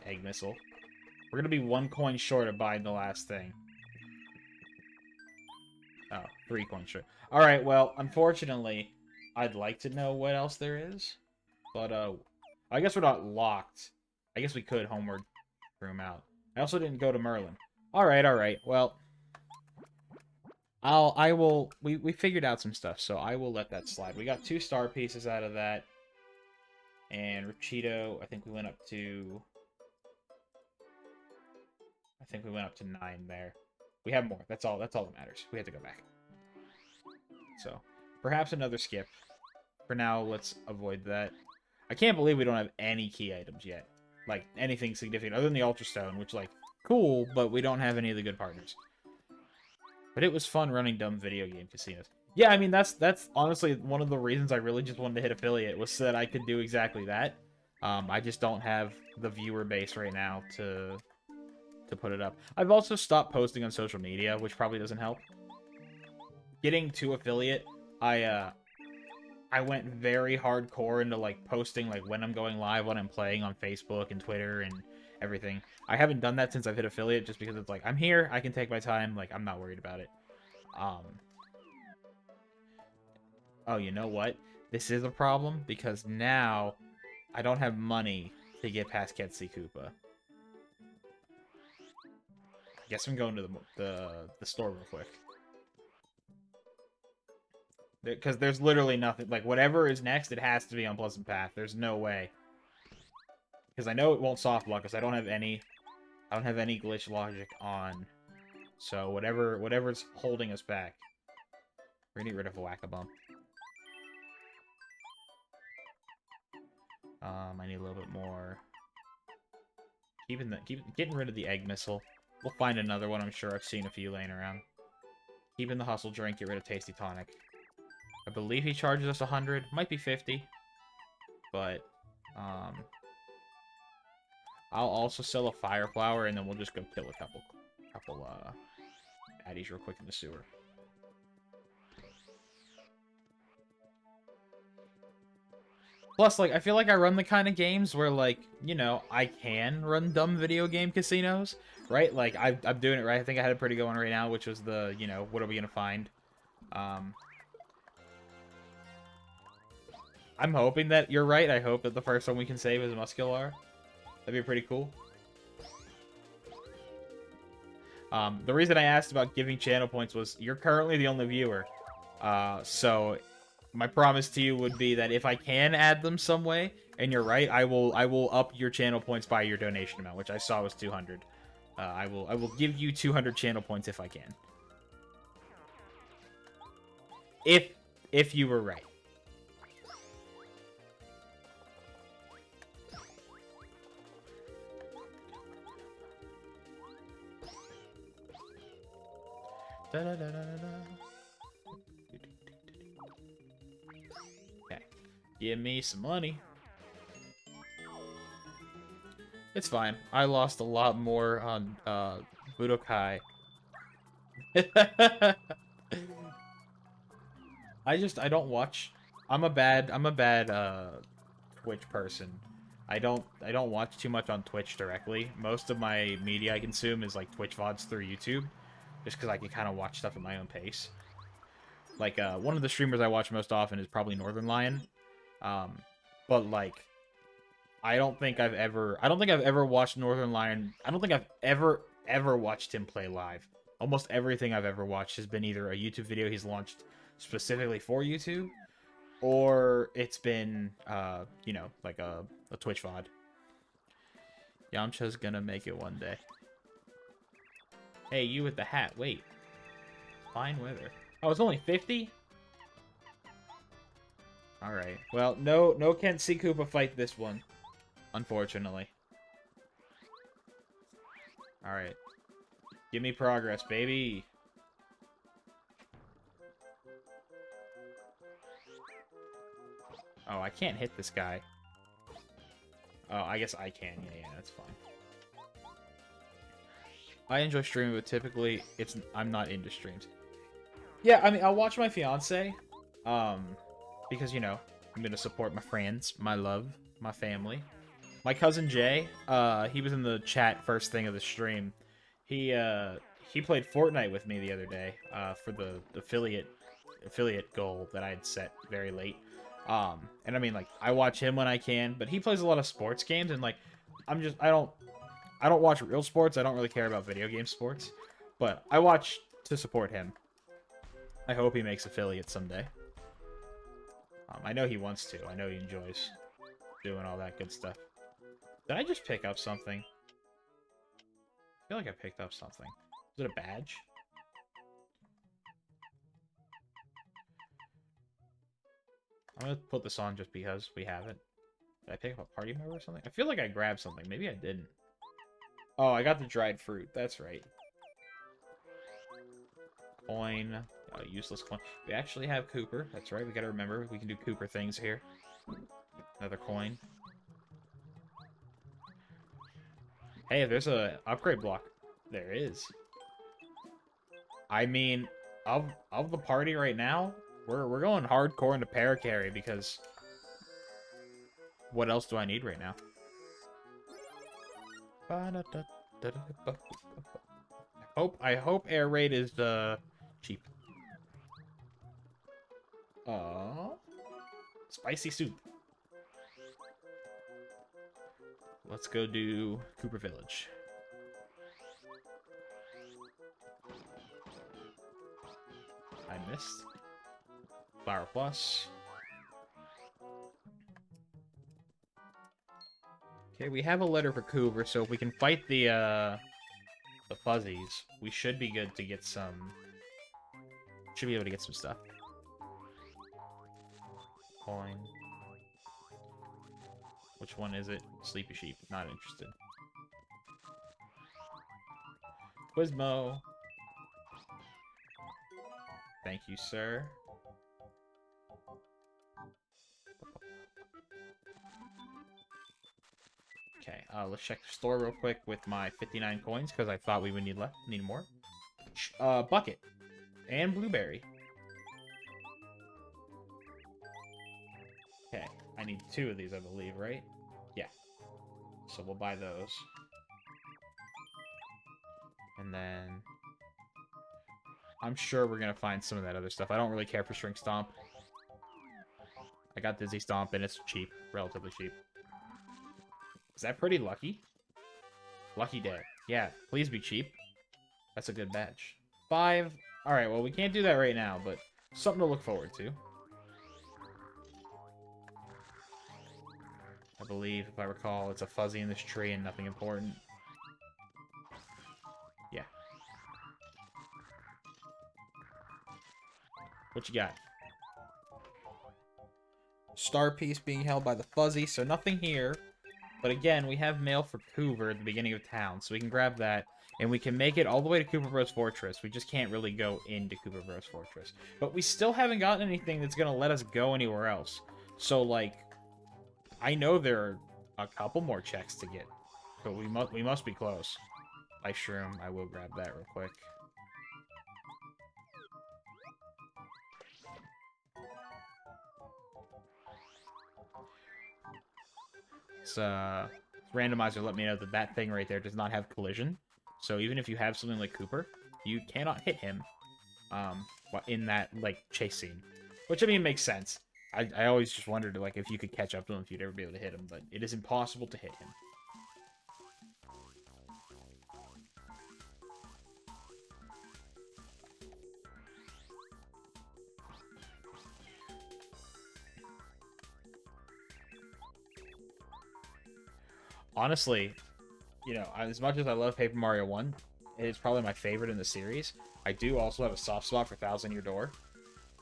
Egg missile. We're gonna be 1 coin short of buying the last thing. Oh, 3 coins short. Alright, well, unfortunately, I'd like to know what else there is. But, I guess we're not locked. I guess we could homeward room out. I also didn't go to Merlin. Alright. Well, we figured out some stuff, so I will let that slide. We got 2 star pieces out of that. And Richito, I think we went up to 9 there. We have more. That's all that matters. We have to go back. So, perhaps another skip. For now, let's avoid that. I can't believe we don't have any key items yet. Like, anything significant, other than the Ultra Stone, which, like, cool, but we don't have any of the good partners. But it was fun running dumb video game casinos. Yeah, I mean, that's honestly one of the reasons I really just wanted to hit affiliate, was so that I could do exactly that. I just don't have the viewer base right now to put it up. I've also stopped posting on social media, which probably doesn't help. Getting to affiliate, I went very hardcore into, like, posting, like, when I'm going live, when I'm playing on Facebook and Twitter and everything. I haven't done that since I've hit affiliate, just because it's like, I'm here, I can take my time, like, I'm not worried about it. Oh, you know what? This is a problem, because now I don't have money to get past Ketsy Koopa. I guess I'm going to the store real quick. Because there's literally nothing. Like, whatever is next, it has to be on Pleasant Path. There's no way. Because I know it won't soft block, because I don't have any glitch logic on. So whatever's holding us back. We're gonna get rid of a Whack-a-Bump. I need a little bit more. Getting rid of the egg missile. We'll find another one. I'm sure I've seen a few laying around. Keeping the hustle drink. Get rid of Tasty Tonic. I believe he charges us 100. Might be 50. But, I'll also sell a Fire Flower, and then we'll just go kill a couple baddies real quick in the sewer. Plus, like, I feel like I run the kind of games where, like, you know, I can run dumb video game casinos, right? Like, I'm doing it right. I think I had a pretty good one right now, which was the, you know, what are we gonna find? I'm hoping that you're right. I hope that the first one we can save is Muscular. That'd be pretty cool. The reason I asked about giving channel points was you're currently the only viewer. So my promise to you would be that if I can add them some way, and you're right, I will up your channel points by your donation amount, which I saw was 200. I will give you 200 channel points if I can. If you were right. Da, da, da, da, da. Okay. Give me some money. It's fine. I lost a lot more on Budokai. I don't watch. I'm a bad Twitch person. I don't watch too much on Twitch directly. Most of my media I consume is like Twitch VODs through YouTube, just because I can kind of watch stuff at my own pace. Like one of the streamers I watch most often is probably Northern Lion, but like I don't think I've ever watched Northern Lion. I don't think I've ever watched him play live. Almost everything I've ever watched has been either a YouTube video he's launched specifically for YouTube, or it's been, you know, like a Twitch VOD. Yamcha's gonna make it one day. Hey, you with the hat. Wait. Fine weather. Oh, it's only 50? Alright. Well, no can't see Koopa fight this one. Unfortunately. Alright. Give me progress, baby. Oh, I can't hit this guy. Oh, I guess I can. Yeah, that's fine. I enjoy streaming, but typically I'm not into streams. Yeah, I mean, I'll watch my fiance, because, you know, I'm gonna support my friends, my love, my family. My cousin Jay, he was in the chat first thing of the stream. He played Fortnite with me the other day, for the affiliate goal that I had set very late. And I mean, like, I watch him when I can, but he plays a lot of sports games, and like, I don't watch real sports. I don't really care about video game sports, but I watch to support him. I hope he makes affiliate someday. I know he wants to. I know he enjoys doing all that good stuff. Did I just pick up something? I feel like I picked up something. Is it a badge? I'm gonna put this on just because we have it. Did I pick up a party member or something? I feel like I grabbed something. Maybe I didn't. Oh, I got the dried fruit. That's right. Coin. Useless coin. We actually have Cooper. That's right. We gotta remember. We can do Cooper things here. Another coin. Hey, there's a upgrade block. There is. I mean, of the party right now, we're going hardcore into para-carry because what else do I need right now? I hope air raid is cheap. Spicy soup. Let's go do Cooper Village. I missed. Flower Plus. Okay, we have a letter for Cooper, so if we can fight the fuzzies, we should be good to get some... Should be able to get some stuff. Coin. Which one is it? Sleepy Sheep. Not interested. Quizmo. Thank you, sir. Okay, let's check the store real quick with my 59 coins, because I thought we would need more. Bucket. And blueberry. Okay, I need 2 of these, I believe, right? Yeah. So we'll buy those. And then... I'm sure we're gonna find some of that other stuff. I don't really care for Shrink Stomp. I got Dizzy Stomp, and it's cheap. Relatively cheap. Is that pretty lucky? Lucky day. Yeah, please be cheap. That's a good badge. 5. Alright, well, we can't do that right now, but something to look forward to. I believe, if I recall, it's a fuzzy in this tree and nothing important. Yeah. What you got? Star piece being held by the fuzzy, so nothing here. But again, we have mail for Coover at the beginning of town, so we can grab that, and we can make it all the way to Cooper Bros Fortress. We just can't really go into Cooper Bros Fortress. But we still haven't gotten anything that's going to let us go anywhere else. So, like, I know there are a couple more checks to get, but we must be close. Ice Shroom, I will grab that real quick. Randomizer let me know that that thing right there does not have collision. So even if you have something like Cooper, you cannot hit him in that, like, chase scene. Which, I mean, makes sense. I always just wondered, like, if you could catch up to him, if you'd ever be able to hit him, but it is impossible to hit him. Honestly, you know, as much as I love Paper Mario 1, it's probably my favorite in the series. I do also have a soft spot for Thousand Year Door.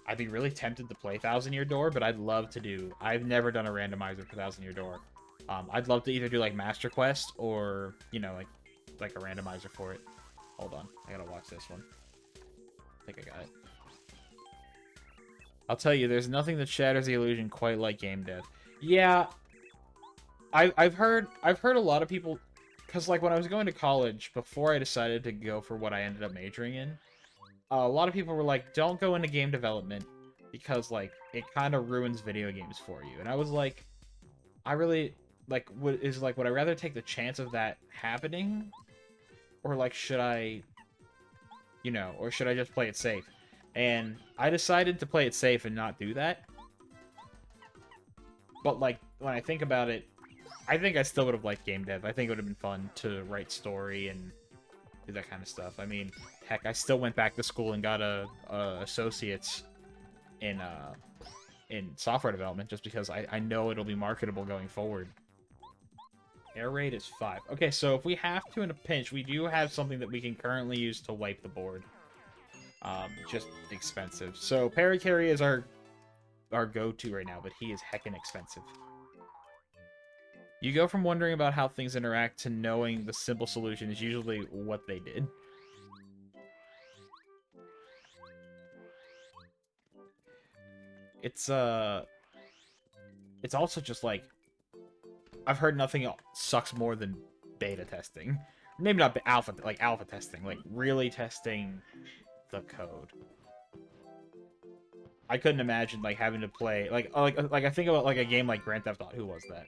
I'd be really tempted to play Thousand Year Door, but I'd love to do... I've never done a randomizer for Thousand Year Door. I'd love to either do, like, Master Quest or, you know, like a randomizer for it. Hold on. I gotta watch this one. I think I got it. I'll tell you, there's nothing that shatters the illusion quite like game dev. Yeah, I've heard a lot of people... Because, like, when I was going to college, before I decided to go for what I ended up majoring in, a lot of people were like, don't go into game development because, like, it kind of ruins video games for you. And I was like, I really, like, would I rather take the chance of that happening? Or, like, should I, you know, or should I just play it safe? And I decided to play it safe and not do that. But, like, when I think about it, I think I still would have liked game dev. I think it would have been fun to write story and do that kind of stuff. I mean, heck, I still went back to school and got a associate's in software development just because I know it'll be marketable going forward. Air rate is 5. Okay, so if we have to in a pinch, we do have something that we can currently use to wipe the board. Just expensive. So Parakarry is our go-to right now, but he is heckin' expensive. You go from wondering about how things interact to knowing the simple solution is usually what they did. It's also just like, I've heard nothing else sucks more than beta testing. Maybe not alpha, like alpha testing, like really testing the code. I couldn't imagine like having to play like I think about like a game like Grand Theft Auto. Who was that?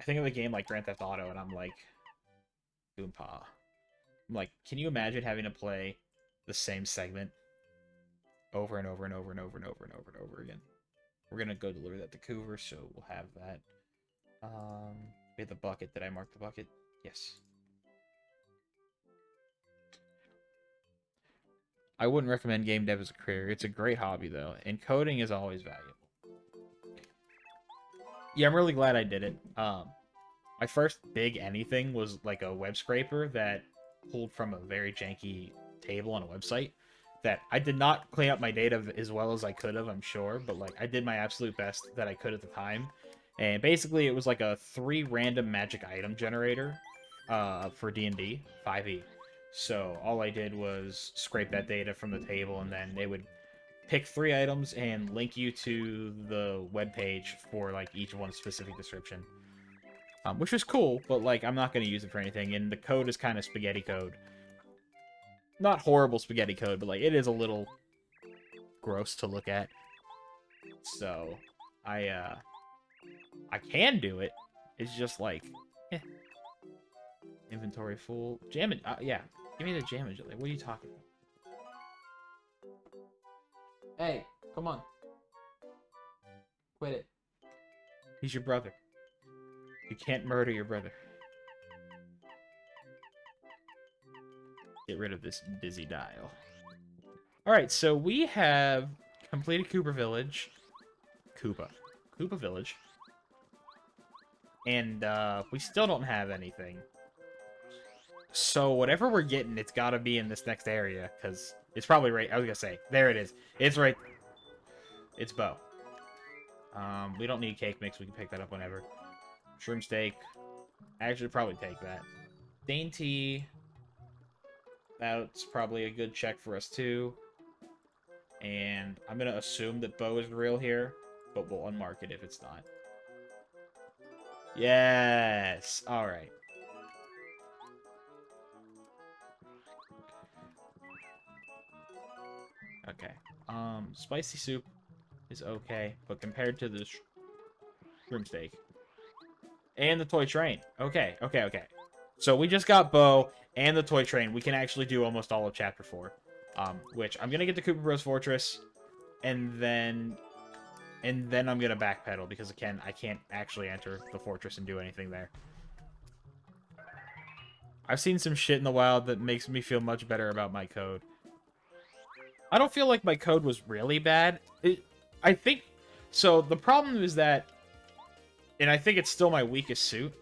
I think of a game like Grand Theft Auto, and I'm like, Oompa. I'm like, can you imagine having to play the same segment over and over and over and over and over and over and over again? We're gonna go deliver that to Coover, so we'll have that. We have the bucket. Did I mark the bucket? Yes. I wouldn't recommend game dev as a career. It's a great hobby, though, and coding is always valuable. Yeah, I'm really glad I did it. My first big anything was like a web scraper that pulled from a very janky table on a website that I did not clean up my data as well as I could have, I'm sure, but like I did my absolute best that I could at the time. And basically it was like a 3 random magic item generator for D&D 5e. So all I did was scrape that data from the table, and then they would pick 3 items and link you to the web page for like each one's specific description. Which was cool, but like I'm not going to use it for anything, and the code is kind of spaghetti code. Not horrible spaghetti code, but like it is a little gross to look at. So I can do it. It's just like, eh. Inventory full. Jam it. Yeah, give me the damage. Like, what are you talking about? Hey, come on. Quit it. He's your brother. You can't murder your brother. Get get rid of this busy dial. Alright, so we have completed Koopa Village. Koopa Village. And we still don't have anything. So whatever we're getting, it's got to be in this next area, because it's probably right. I was going to say, there it is. It's right. It's Bo. We don't need cake mix. We can pick that up whenever. Shroom steak. I should probably take that. Dainty. That's probably a good check for us, too. And I'm going to assume that Bo is real here, but we'll unmark it if it's not. Yes! Alright. Okay. Spicy soup is okay, but compared to the shrimp steak and the toy train. Okay. So we just got Bo and the toy train. We can actually do almost all of Chapter 4. Which I'm gonna get to Koopa Bros Fortress, and then I'm gonna backpedal because again, I can't actually enter the fortress and do anything there. I've seen some shit in the wild that makes me feel much better about my code. I don't feel like my code was really bad. I think... So, the problem is that... And I think it's still my weakest suit.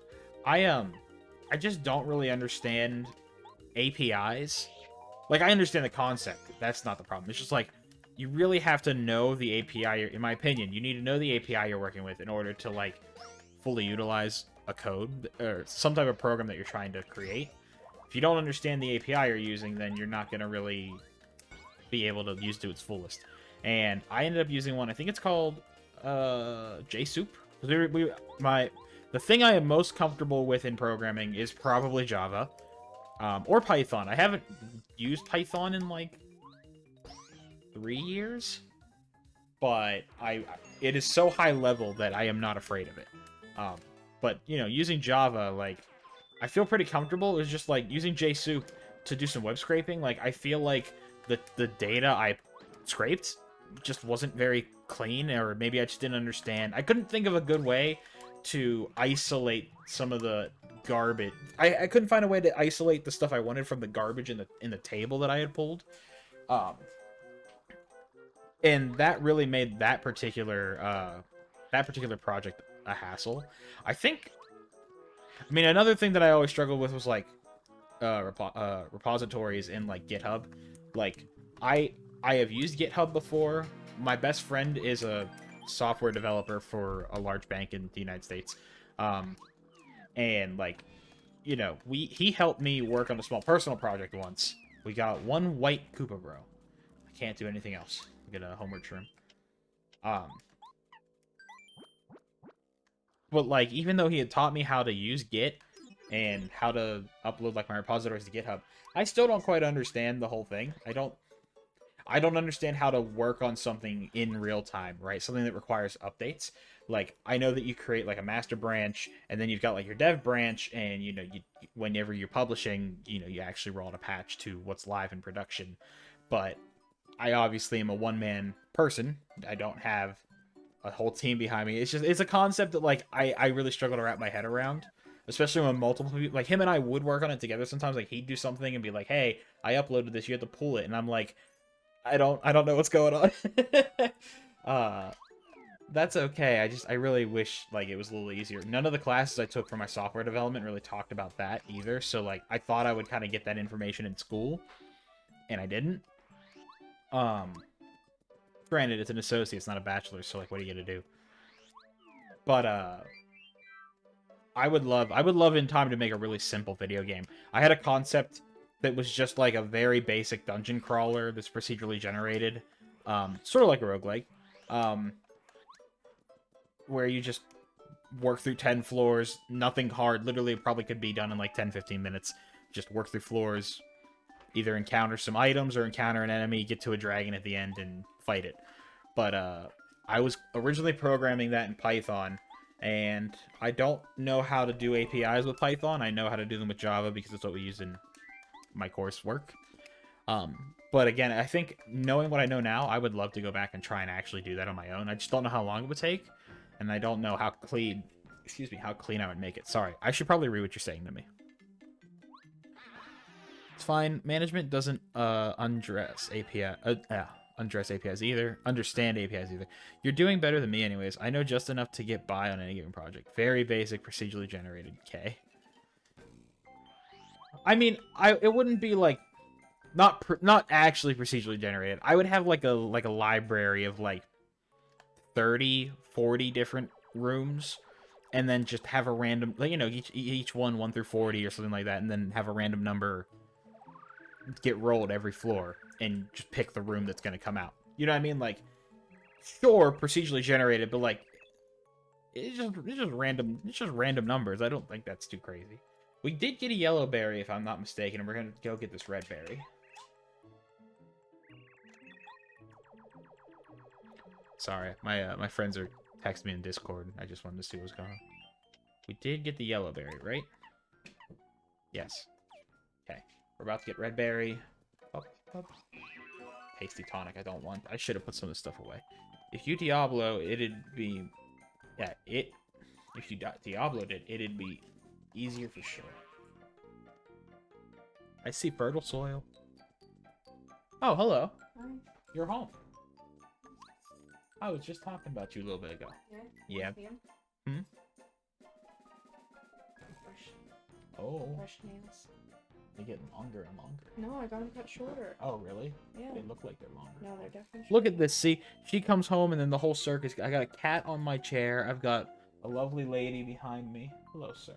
I just don't really understand APIs. Like, I understand the concept. That's not the problem. It's just like, you really have to know the API, in my opinion. You need to know the API you're working with in order to, like, fully utilize a code, or some type of program that you're trying to create. If you don't understand the API you're using, then you're not going to really be able to use it to its fullest. And I ended up using one, I think it's called JSoup. The thing I am most comfortable with in programming is probably Java. Or Python. I haven't used Python in like 3 years, but it is so high level that I am not afraid of it. But you know, using Java, like, I feel pretty comfortable. It's just like using JSoup to do some web scraping. Like, I feel like the data I scraped just wasn't very clean, or maybe I just didn't understand. I couldn't think of a good way to isolate some of the garbage. I couldn't find a way to isolate the stuff I wanted from the garbage in the table that I had pulled. And that really made that particular project a hassle. I mean, another thing that I always struggled with was like repositories in like GitHub. Like, I have used GitHub before. My best friend is a software developer for a large bank in the United States. And like, you know, he helped me work on a small personal project once. We got one white Koopa Bro. I can't do anything else. Get a homeward shroom. But like, even though he had taught me how to use Git and how to upload like my repositories to GitHub, I still don't quite understand the whole thing. I don't understand how to work on something in real time, right? Something that requires updates. Like, I know that you create like a master branch, and then you've got like your dev branch, and you know, whenever you're publishing, you know, you actually roll out a patch to what's live in production. But I obviously am a one-man person. I don't have a whole team behind me. It's a concept that like I really struggle to wrap my head around, especially when multiple people, like him and I would work on it together sometimes. Like, he'd do something and be like, hey, I uploaded this, you have to pull it, and I'm like, I don't know what's going on. That's okay. I really wish like it was a little easier. None of the classes I took for my software development really talked about that either. So like, I thought I would kind of get that information in school, and I didn't. Granted, it's an associate, it's not a bachelor, so like, what are you gonna do? But I would love in time to make a really simple video game. I had a concept that was just like a very basic dungeon crawler that's procedurally generated, sort of like a roguelike, where you just work through 10 floors, nothing hard, literally it probably could be done in like 10-15 minutes. Just work through floors, either encounter some items or encounter an enemy, get to a dragon at the end, and fight it. But I was originally programming that in Python, and I don't know how to do APIs with Python. I know how to do them with Java because that's what we use in my coursework. But again, I think knowing what I know now, I would love to go back and try and actually do that on my own. I just don't know how long it would take, and I don't know how clean I would make it. Sorry, I should probably read what you're saying to me. It's fine. Management doesn't undress APIs either. Understand APIs either. You're doing better than me anyways. I know just enough to get by on any given project. Very basic, procedurally generated. Okay. I mean, it wouldn't be like not actually procedurally generated. I would have like a library of like 30, 40 different rooms, and then just have a random, like, you know, each one 1 through 40 or something like that, and then have a random number get rolled every floor and just pick the room that's going to come out. You know what I mean? Like, sure, procedurally generated, but like it's just random numbers. I don't think that's too crazy. We did get a yellow berry, if I'm not mistaken, and we're going to go get this red berry. Sorry, my friends are texting me in Discord. I just wanted to see what was going on. We did get the yellow berry, right? Yes. Okay. We're about to get red berry. Up, up. Hasty tonic I don't want. I should have put some of this stuff away. If you Diablo, it'd be... Yeah, if you Diablo'd it, it'd be easier for sure. I see fertile soil. Oh, hello. Hi. You're home. I was just talking about you a little bit ago. Yeah? Yeah. Hmm? Oh. Fresh nails. They get longer and longer. No, I got them cut shorter. Oh, really? Yeah. They look like they're longer. No, they're definitely shorter. Look at this. See, she comes home and then the whole circus. I got a cat on my chair. I've got a lovely lady behind me. Hello, sir.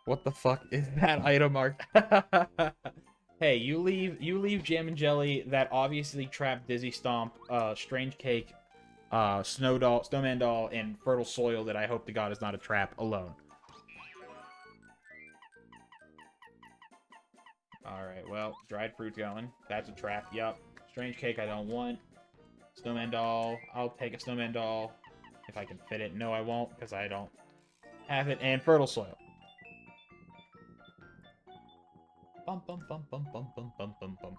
What the fuck is that item mark? Hey, you leave Jam and Jelly, that obviously trapped Dizzy Stomp, Strange Cake, Snowman Doll, and Fertile Soil that I hope to God is not a trap alone. Alright, well, dried fruit going. That's a trap, yup. Strange Cake I don't want. Snowman Doll, I'll take a Snowman Doll if I can fit it. No, I won't, because I don't have it. And Fertile Soil. Bum bum bum bum bum bum bum bum bum.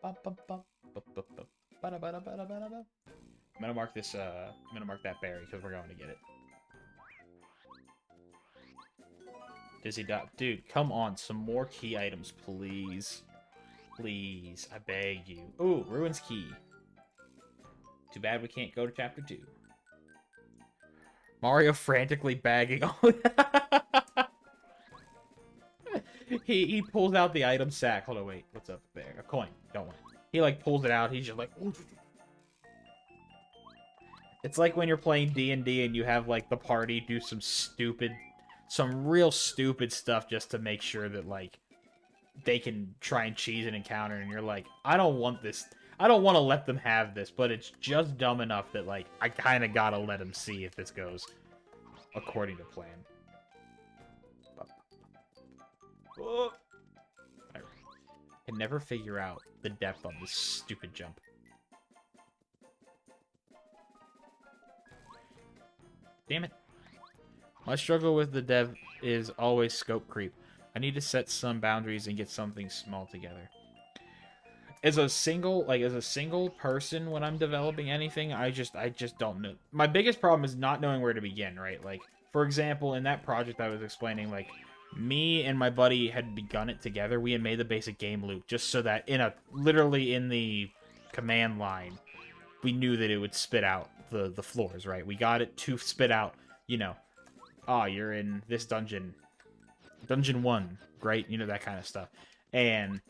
Bum bum bum bum bum bum. Bada bada bada bada bada. I'm gonna mark this. I'm gonna mark that berry because we're going to get it. Dizzy Dot, dude, come on, some more key items, please, please, I beg you. Ooh, Ruins Key. Too bad we can't go to chapter 2. Mario frantically bagging all. He pulls out the item sack. Hold on, wait. What's up there? A coin. Don't want it. He, like, pulls it out. He's just like... Ooh. It's like when you're playing D&D and you have, like, the party do some real stupid stuff just to make sure that, like, they can try and cheese an encounter, and you're like, I don't want this. I don't want to let them have this, but it's just dumb enough that, like, I kind of gotta let them see if this goes according to plan. Oh. I can never figure out the depth on this stupid jump. Damn it. My struggle with the dev is always scope creep. I need to set some boundaries and get something small together. As a single person when I'm developing anything, I just don't know. My biggest problem is not knowing where to begin, right? Like, for example, in that project I was explaining, like, me and my buddy had begun it together. We had made the basic game loop just so that literally in the command line, we knew that it would spit out the floors, right? We got it to spit out, you know, oh, you're in this dungeon, dungeon 1, right? You know, that kind of stuff. And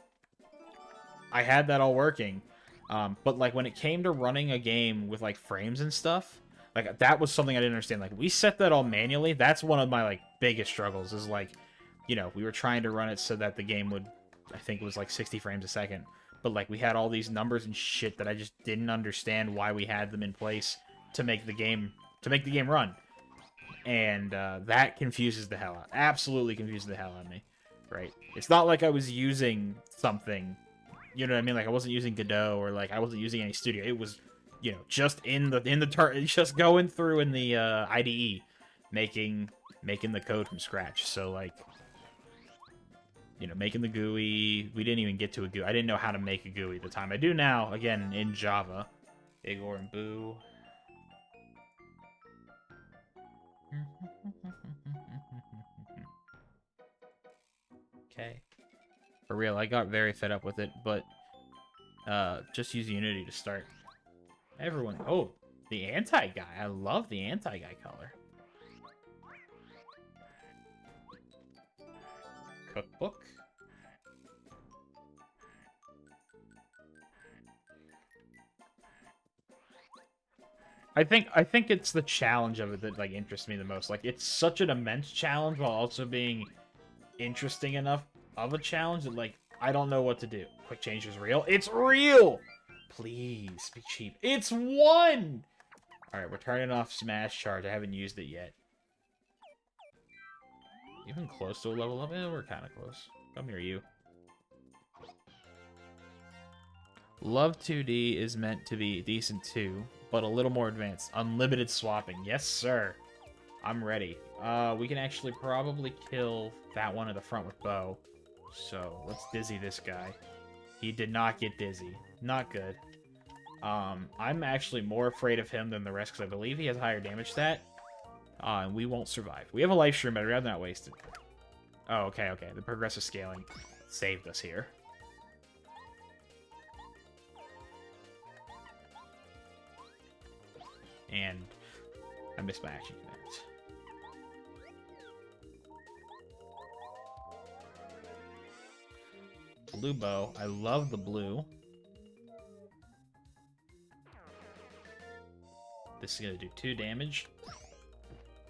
I had that all working. But like when it came to running a game with like frames and stuff, like that was something I didn't understand. Like we set that all manually. That's one of my like biggest struggles is like, you know, we were trying to run it so that the game would, I think it was like 60 frames a second. But like we had all these numbers and shit that I just didn't understand why we had them in place to make the game run. And that confuses the hell out. Absolutely confuses the hell out of me. Right? It's not like I was using something, you know what I mean? Like I wasn't using Godot or like I wasn't using any studio. It was, you know, just just going through in the IDE, making the code from scratch. So like, you know, making the GUI. We didn't even get to a GUI. I didn't know how to make a GUI at the time. I do now, again, in Java. Igor and Boo. okay. For real, I got very fed up with it, but just use Unity to start. Everyone, oh, the anti-guy. I love the anti-guy color. Cookbook. I think it's the challenge of it that like interests me the most. Like it's such an immense challenge while also being interesting enough of a challenge that like I don't know what to do. Quick change is real. It's real. Please be cheap. It's 1. All right, we're turning off Smash Charge. I haven't used it yet. Even close to a level up? We're kind of close. Come here, you. Love 2D is meant to be decent too, but a little more advanced. Unlimited swapping. Yes, sir. I'm ready. We can actually probably kill that one at the front with bow. So, let's dizzy this guy. He did not get dizzy. Not good. I'm actually more afraid of him than the rest because I believe he has a higher damage stat. And we won't survive. We have a life stream, but I'd rather not waste it. Oh, okay, okay. The progressive scaling saved us here. And I missed my action commands. Blue bow. I love the blue. This is going to do 2 damage.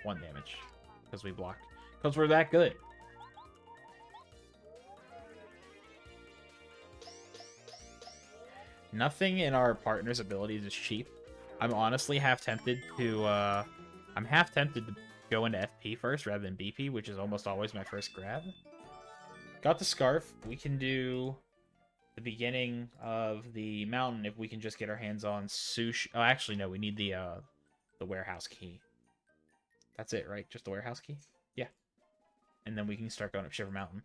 1 damage. Because we blocked. Because we're that good. Nothing in our partner's abilities is cheap. I'm honestly half tempted to, I'm half tempted to go into FP first rather than BP, which is almost always my first grab. Got the scarf. We can do the beginning of the mountain if we can just get our hands on sushi. Oh, actually, no, we need the warehouse key. That's it, right? Just the warehouse key? Yeah. And then we can start going up Shiver Mountain.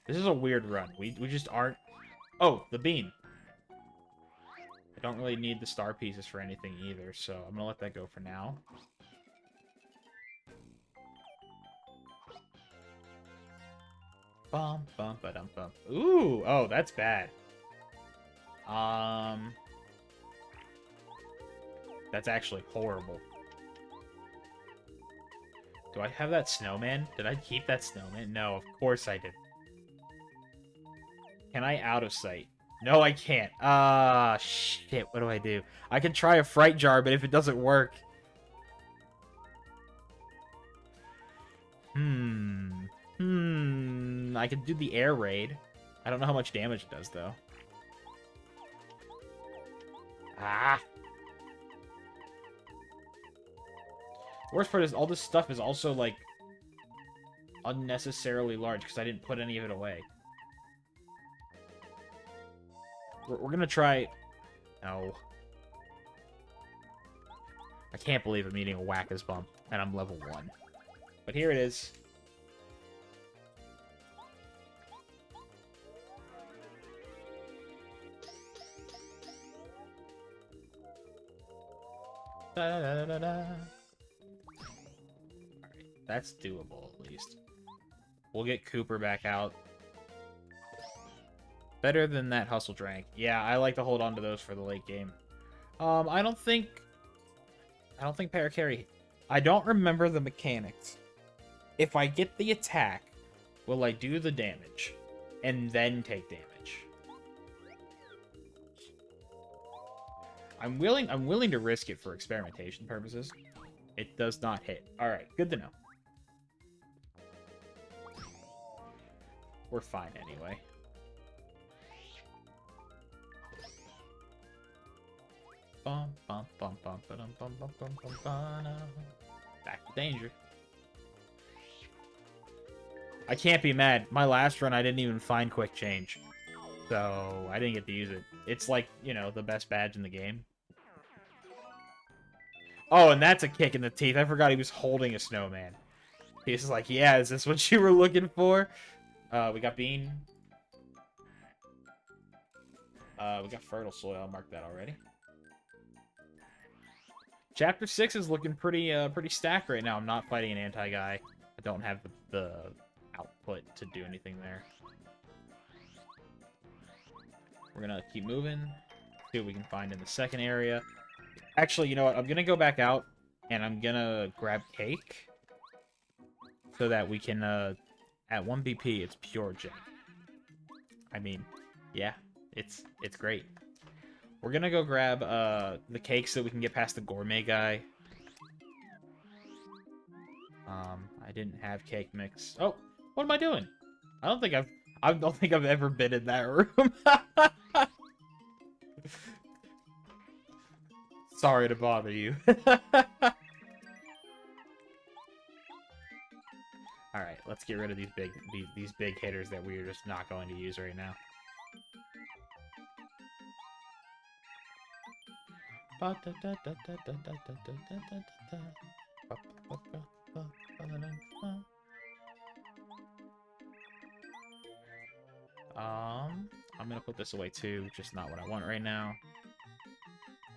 This is a weird run. We just aren't... Oh, the bean. I don't really need the star pieces for anything either, so I'm gonna let that go for now. Bum, bum, ba-dum, bum. Ooh, oh, that's bad. That's actually horrible. Do I have that snowman? Did I keep that snowman? No, of course I did. Can I out of sight? No, I can't. Ah, shit. What do I do? I can try a fright jar, but if it doesn't work... I could do the air raid. I don't know how much damage it does, though. Ah! The worst part is all this stuff is also, like, unnecessarily large because I didn't put any of it away. We're gonna try... No. I can't believe I'm eating a Whack-As bump, and I'm level 1. But here it is. Da, da, da, da. Alright, that's doable, at least. We'll get Cooper back out. Better than that Hustle Drank. Yeah, I like to hold on to those for the late game. I don't think Paracarry... I don't remember the mechanics. If I get the attack, will I do the damage? And then take damage? I'm willing to risk it for experimentation purposes. It does not hit. Alright, good to know. We're fine anyway. Bum, bum, bum, bum, ba-dum, bum, bum, bum, bum, ba-da. Back to danger. I can't be mad. My last run, I didn't even find quick change. So, I didn't get to use it. It's like, you know, the best badge in the game. Oh, and that's a kick in the teeth. I forgot he was holding a snowman. He's like, yeah, is this what you were looking for? We got bean. We got fertile soil. I'll mark that already. Chapter 6 is looking pretty stacked right now. I'm not fighting an anti-guy. I don't have the output to do anything there. We're gonna keep moving. See what we can find in the second area. Actually, you know what? I'm gonna go back out, and I'm gonna grab cake. So that we can, at 1 BP, it's pure jank. I mean, yeah, it's great. We're gonna go grab, the cake so we can get past the gourmet guy. I didn't have cake mix. Oh, what am I doing? I don't think I've ever been in that room. Sorry to bother you. Alright, let's get rid of these big hitters that we're just not going to use right now. I'm gonna put this away too, just not what I want right now.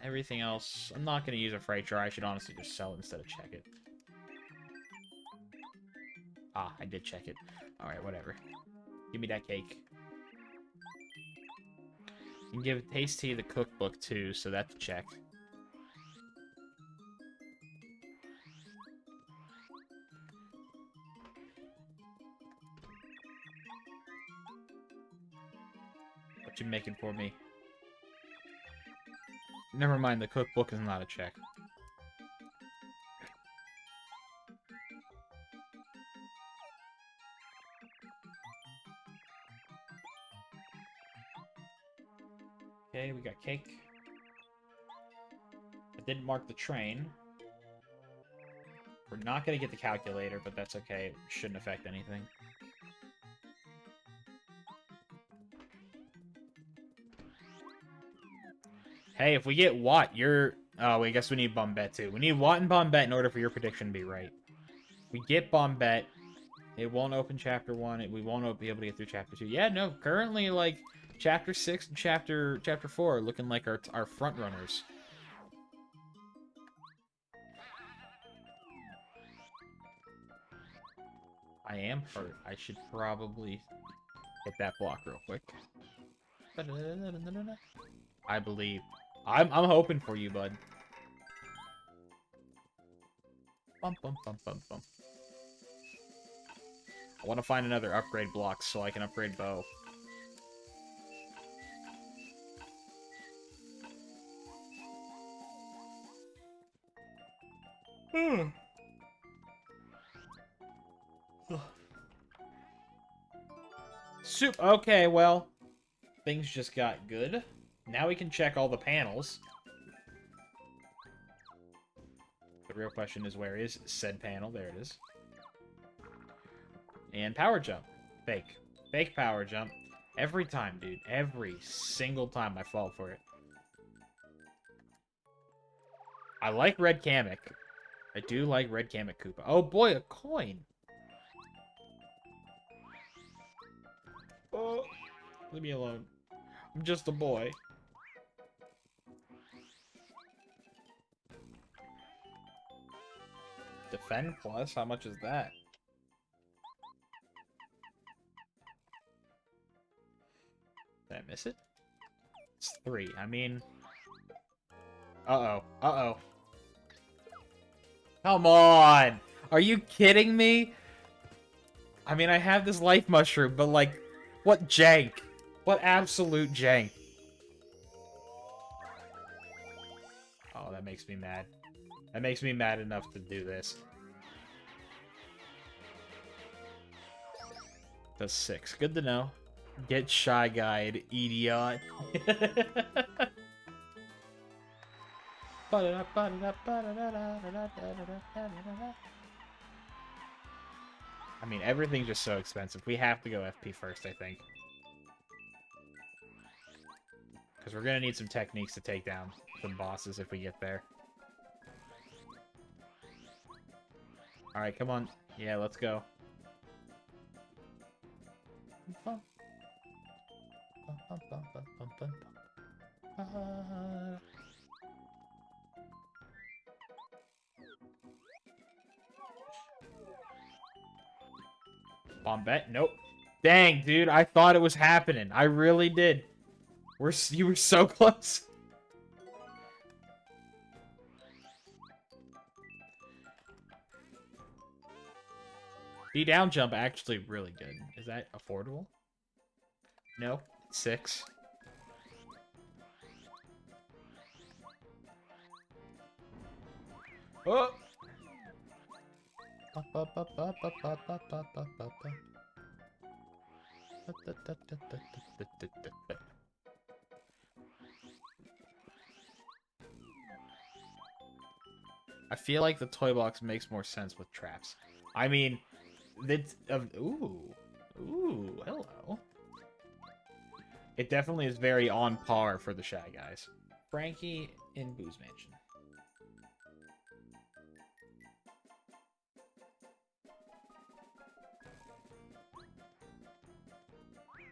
Everything else, I'm not gonna use a freight jar. I should honestly just sell it instead of check it. Ah, I did check it. Alright, whatever. Give me that cake. You can give Tasty the cookbook too, so that's checked. What you making for me? Never mind, the cookbook is not a check. Okay, we got cake. I didn't mark the train. We're not gonna get the calculator, but that's okay. It shouldn't affect anything. Hey, if we get Watt, you're... Oh, I guess we need Bombette, too. We need Watt and Bombette in order for your prediction to be right. If we get Bombette, it won't open Chapter 1. We won't be able to get through Chapter 2. Yeah, no, currently, like, Chapter 6 and Chapter 4 are looking like our front runners. I am hurt. I should probably hit that block real quick. I believe. I'm hoping for you, bud. Bum, bum, bum, bum, bum. I want to find another upgrade block so I can upgrade bow. Soup. Okay, well, things just got good. Now we can check all the panels. The real question is, where is said panel? There it is. And power jump. Fake. Fake power jump. Every time, dude. Every single time I fall for it. I like Red Kamek. I do like Red Kamek Koopa. Oh boy, a coin! Oh, leave me alone. I'm just a boy. Defend plus? How much is that? Did I miss it? It's 3. I mean... Uh-oh. Uh-oh. Come on! Are you kidding me? I mean, I have this life mushroom, but like... What jank? What absolute jank? Oh, that makes me mad. That makes me mad enough to do this. That's 6. Good to know. Get Shy Guide, idiot. I mean, everything's just so expensive. We have to go FP first, I think. Because we're going to need some techniques to take down some bosses if we get there. Alright, come on. Yeah, let's go. Bomb bet? Nope. Dang, dude, I thought it was happening. I really did. You were so close. The down jump actually really good. Is that affordable? No. 6. Oh! I feel like the toy box makes more sense with traps. I mean, ooh, hello. It definitely is very on par for the Shy Guys. Frankie in Boo's Mansion.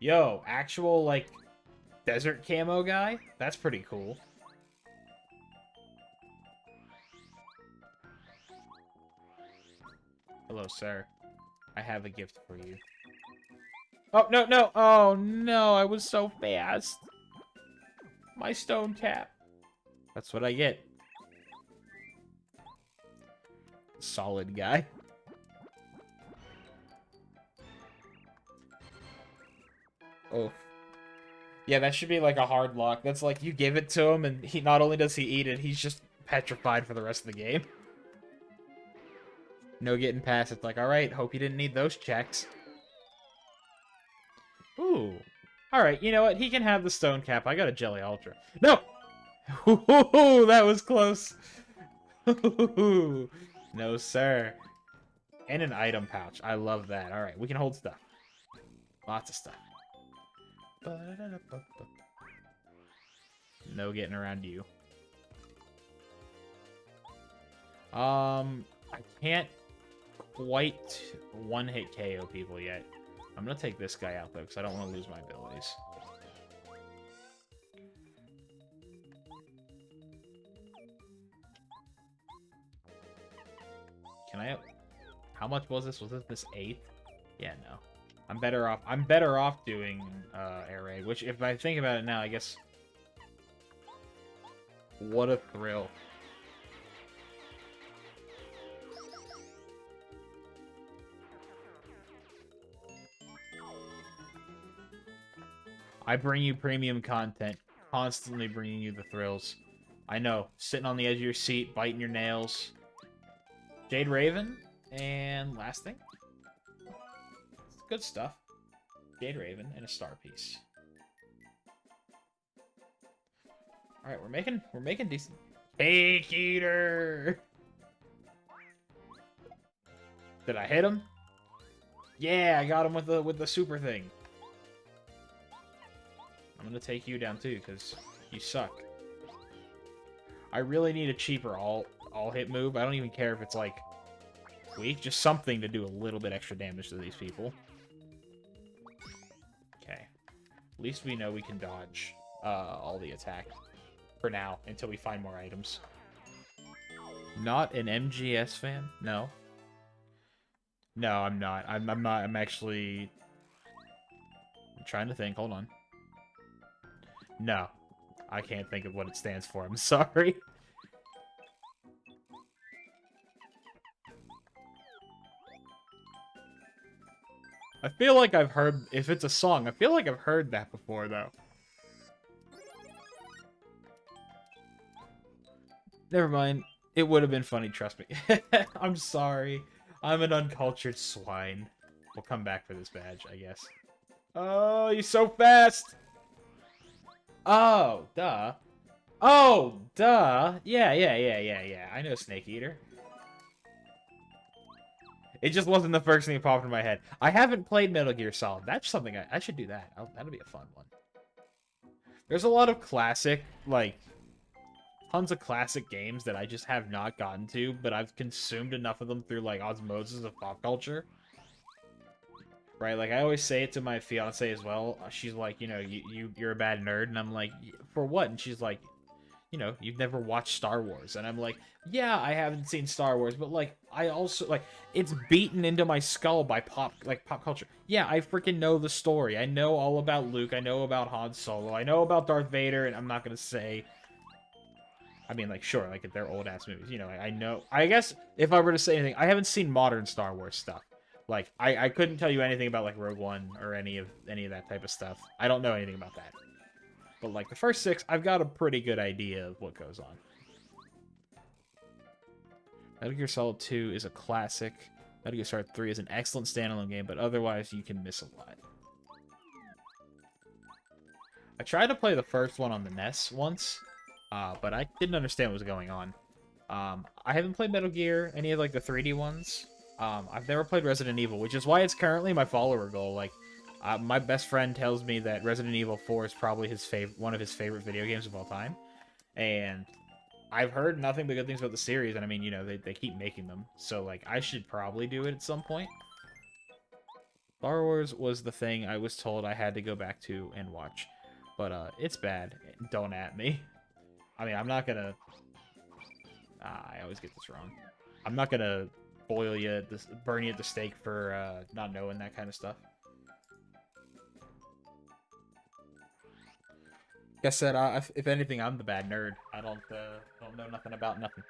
Yo, actual, like, desert camo guy? That's pretty cool. Hello, sir. I have a gift for you. Oh, no, no! Oh, no, I was so fast. My stone cap. That's what I get. Solid guy. Oh. Yeah, that should be like a hard lock. That's like you give it to him and he not only does he eat it, he's just petrified for the rest of the game. No getting past. It's like, alright, hope you didn't need those checks. Ooh. Alright, you know what? He can have the stone cap. I got a Jelly Ultra. No! Ooh, that was close. No, sir. And an item pouch. I love that. Alright, we can hold stuff. Lots of stuff. No getting around you. I can't quite one-hit KO people yet. I'm gonna take this guy out, though, because I don't want to lose my abilities. Can I... How much was this? Was this 8th? Yeah, no. I'm better off doing air raid, which, if I think about it now, I guess... What a thrill. I bring you premium content, constantly bringing you the thrills. I know, sitting on the edge of your seat, biting your nails. Jade Raven, and last thing. It's good stuff. Jade Raven and a star piece. All right, we're making decent. Cake Eater. Did I hit him? Yeah, I got him with the super thing. I'm gonna take you down too, because you suck. I really need a cheaper all-hit move. I don't even care if it's, like, weak. Just something to do a little bit extra damage to these people. Okay. At least we know we can dodge all the attack. For now, until we find more items. Not an MGS fan? No. No, I'm not. I'm not. I'm actually... I'm trying to think. Hold on. No. I can't think of what it stands for. I'm sorry. I feel like I've heard... If it's a song, I feel like I've heard that before, though. Never mind. It would have been funny, trust me. I'm sorry. I'm an uncultured swine. We'll come back for this badge, I guess. Oh, you're so fast! Oh, duh. Oh, duh. Yeah. I know Snake Eater. It just wasn't the first thing that popped in my head. I haven't played Metal Gear Solid. That's something I should do that. That'll be a fun one. There's a lot of classic, like... Tons of classic games that I just have not gotten to, but I've consumed enough of them through, like, osmosis of pop culture. Right? Like, I always say it to my fiance as well. She's like, you know, you're a bad nerd. And I'm like, for what? And she's like, you know, you've never watched Star Wars. And I'm like, yeah, I haven't seen Star Wars, but like, I also like it's beaten into my skull by pop culture. Yeah, I freaking know the story. I know all about Luke. I know about Han Solo. I know about Darth Vader, and I'm not gonna say. I mean, like, sure, like, if they're old-ass movies, you know, I know. I guess, if I were to say anything, I haven't seen modern Star Wars stuff. Like, I couldn't tell you anything about, like, Rogue One or any of that type of stuff. I don't know anything about that. But, like, the first 6, I've got a pretty good idea of what goes on. Metal Gear Solid 2 is a classic. Metal Gear Solid 3 is an excellent standalone game, but otherwise, you can miss a lot. I tried to play the first one on the NES once, but I didn't understand what was going on. I haven't played Metal Gear, any of like the 3D ones. I've never played Resident Evil, which is why it's currently my follower goal. Like, my best friend tells me that Resident Evil 4 is probably one of his favorite video games of all time, and I've heard nothing but good things about the series. And I mean, you know, they keep making them, so like I should probably do it at some point. Star Wars was the thing I was told I had to go back to and watch, but it's bad. Don't at me. I mean, I'm not gonna. I always get this wrong. I'm not gonna boil you, burn you at the stake for not knowing that kind of stuff. Like I said, if anything, I'm the bad nerd. I don't know nothing about nothing.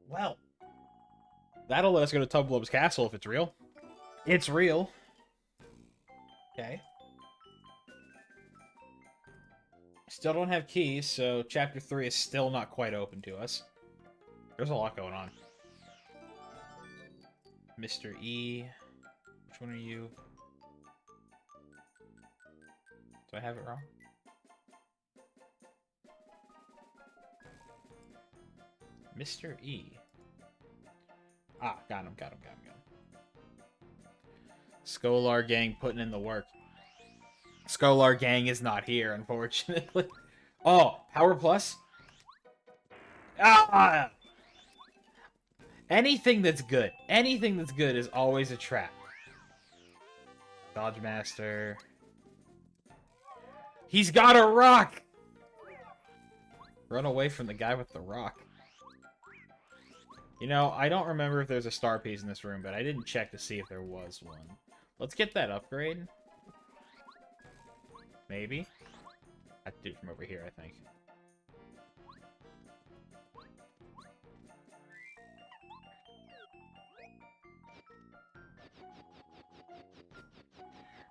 Well, that'll let us go to Tubblob's castle if it's real. It's real. Okay. Still don't have keys, so Chapter 3 is still not quite open to us. There's a lot going on. Mr. E. Which one are you? Do I have it wrong? Mr. E. Ah, got him. Scholar Gang putting in the work. Scholar Gang is not here, unfortunately. Oh, Power Plus? Ah! Anything that's good is always a trap. Dodge Master. He's got a rock! Run away from the guy with the rock. You know, I don't remember if there's a star piece in this room, but I didn't check to see if there was one. Let's get that upgrade. Maybe? I have to do it from over here, I think.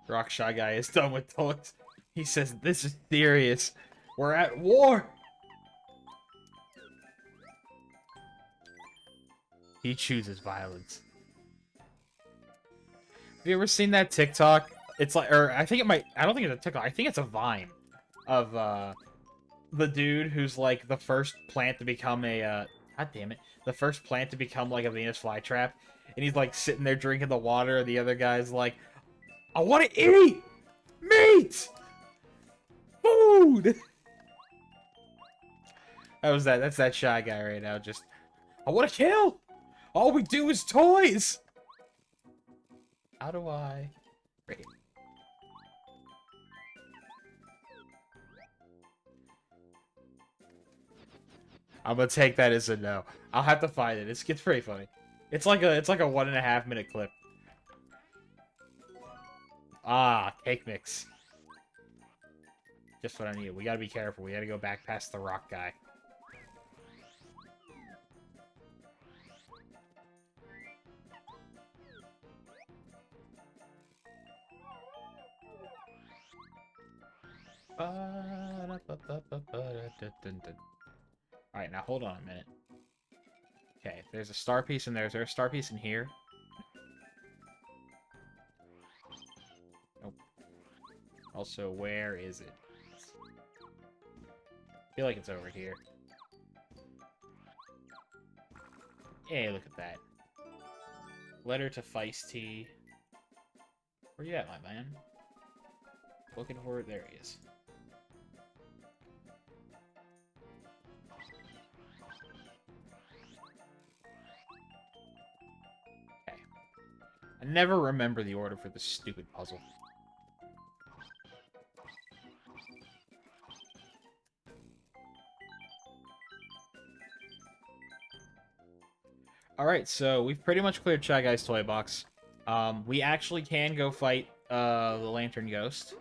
Rock Shy Guy is done with toys. He says, this is serious. We're at war! He chooses violence. Have you ever seen that TikTok? It's like, or I think it might, I don't think it's a TikTok, I think it's a Vine of, the dude who's like the first plant to become a, god damn it, the first plant to become like a Venus flytrap, and he's like sitting there drinking the water, and the other guy's like, I want to eat meat, food. That's that Shy Guy right now. Just, I want to kill. All we do is toys. How do I? Great. I'm gonna take that as a no. I'll have to find it. It gets pretty funny. It's like a 1.5 minute clip. Ah, cake mix. Just what I need. We gotta be careful. We gotta go back past the rock guy. Alright, now hold on a minute. Okay, there's a star piece in there. Is there a star piece in here? Nope. Also, where is it? I feel like it's over here. Hey, look at that. Letter to Feisty. Where you at, my man? Looking for it. There he is. I never remember the order for this stupid puzzle. Alright, so we've pretty much cleared Shy Guy's toy box. We actually can go fight the Lantern Ghost.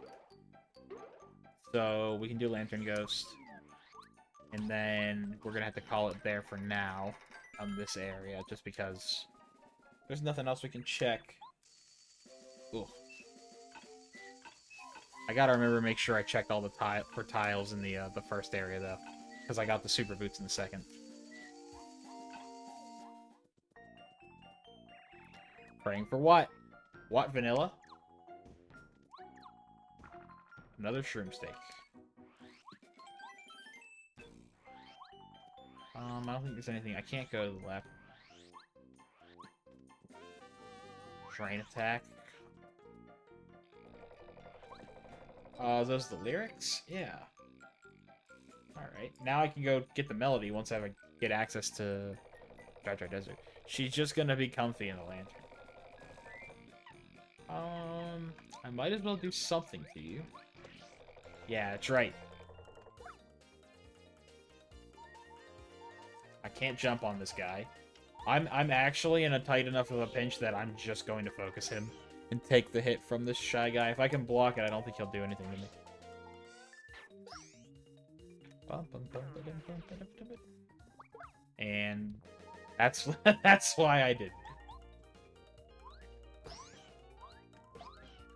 So we can do Lantern Ghost. And then we're gonna have to call it there for now on this area, just because there's nothing else we can check. Ooh. I gotta remember to make sure I checked all the tiles in the first area though, because I got the super boots in the second. Praying for what? What, vanilla? Another shroom steak. I don't think there's anything. I can't go to the left. Train attack. Those the lyrics? Yeah. Alright. Now I can go get the melody once I get access to Dry Desert. She's just gonna be comfy in the lantern. I might as well do something to you. Yeah, that's right. I can't jump on this guy. I'm actually in a tight enough of a pinch that I'm just going to focus him and take the hit from this Shy Guy. If I can block it, I don't think he'll do anything to me. And that's that's why I did.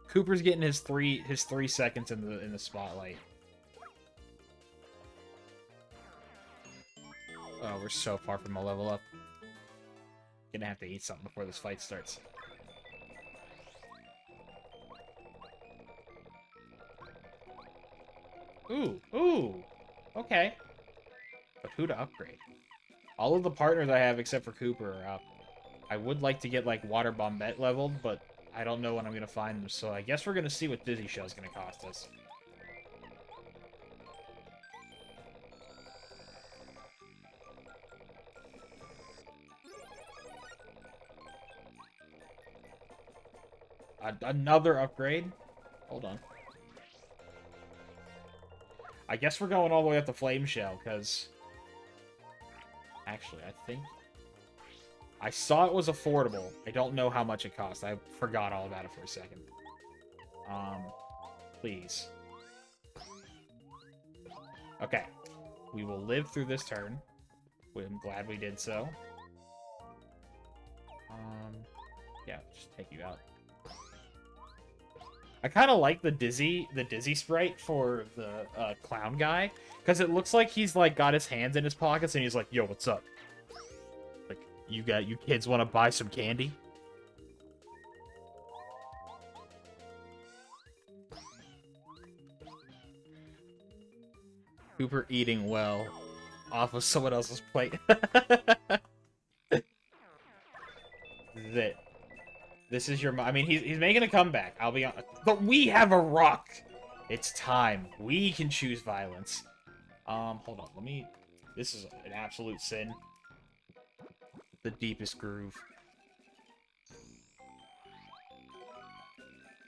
Cooper's getting his 3 seconds in the spotlight. Oh, we're so far from a level up. Gonna have to eat something before this fight starts. Ooh, ooh. Okay. But who to upgrade? All of the partners I have except for Cooper are up. I would like to get, like, Water Bombette leveled, but I don't know when I'm gonna find them, so I guess we're gonna see what Dizzy Shell's gonna cost us. Another upgrade? Hold on. I guess we're going all the way up to Flame Shell, because... Actually, I think... I saw it was affordable. I don't know how much it cost. I forgot all about it for a second. Please. Okay. We will live through this turn. I'm glad we did so. Yeah, just take you out. I kind of like the dizzy sprite for the clown guy, because it looks like he's like got his hands in his pockets and he's like, "Yo, what's up? Like, you kids want to buy some candy?" Cooper eating well off of someone else's plate. This is your... I mean, he's making a comeback. I'll be honest. But we have a rock! It's time. We can choose violence. Hold on. Let me... This is an absolute sin. The deepest groove.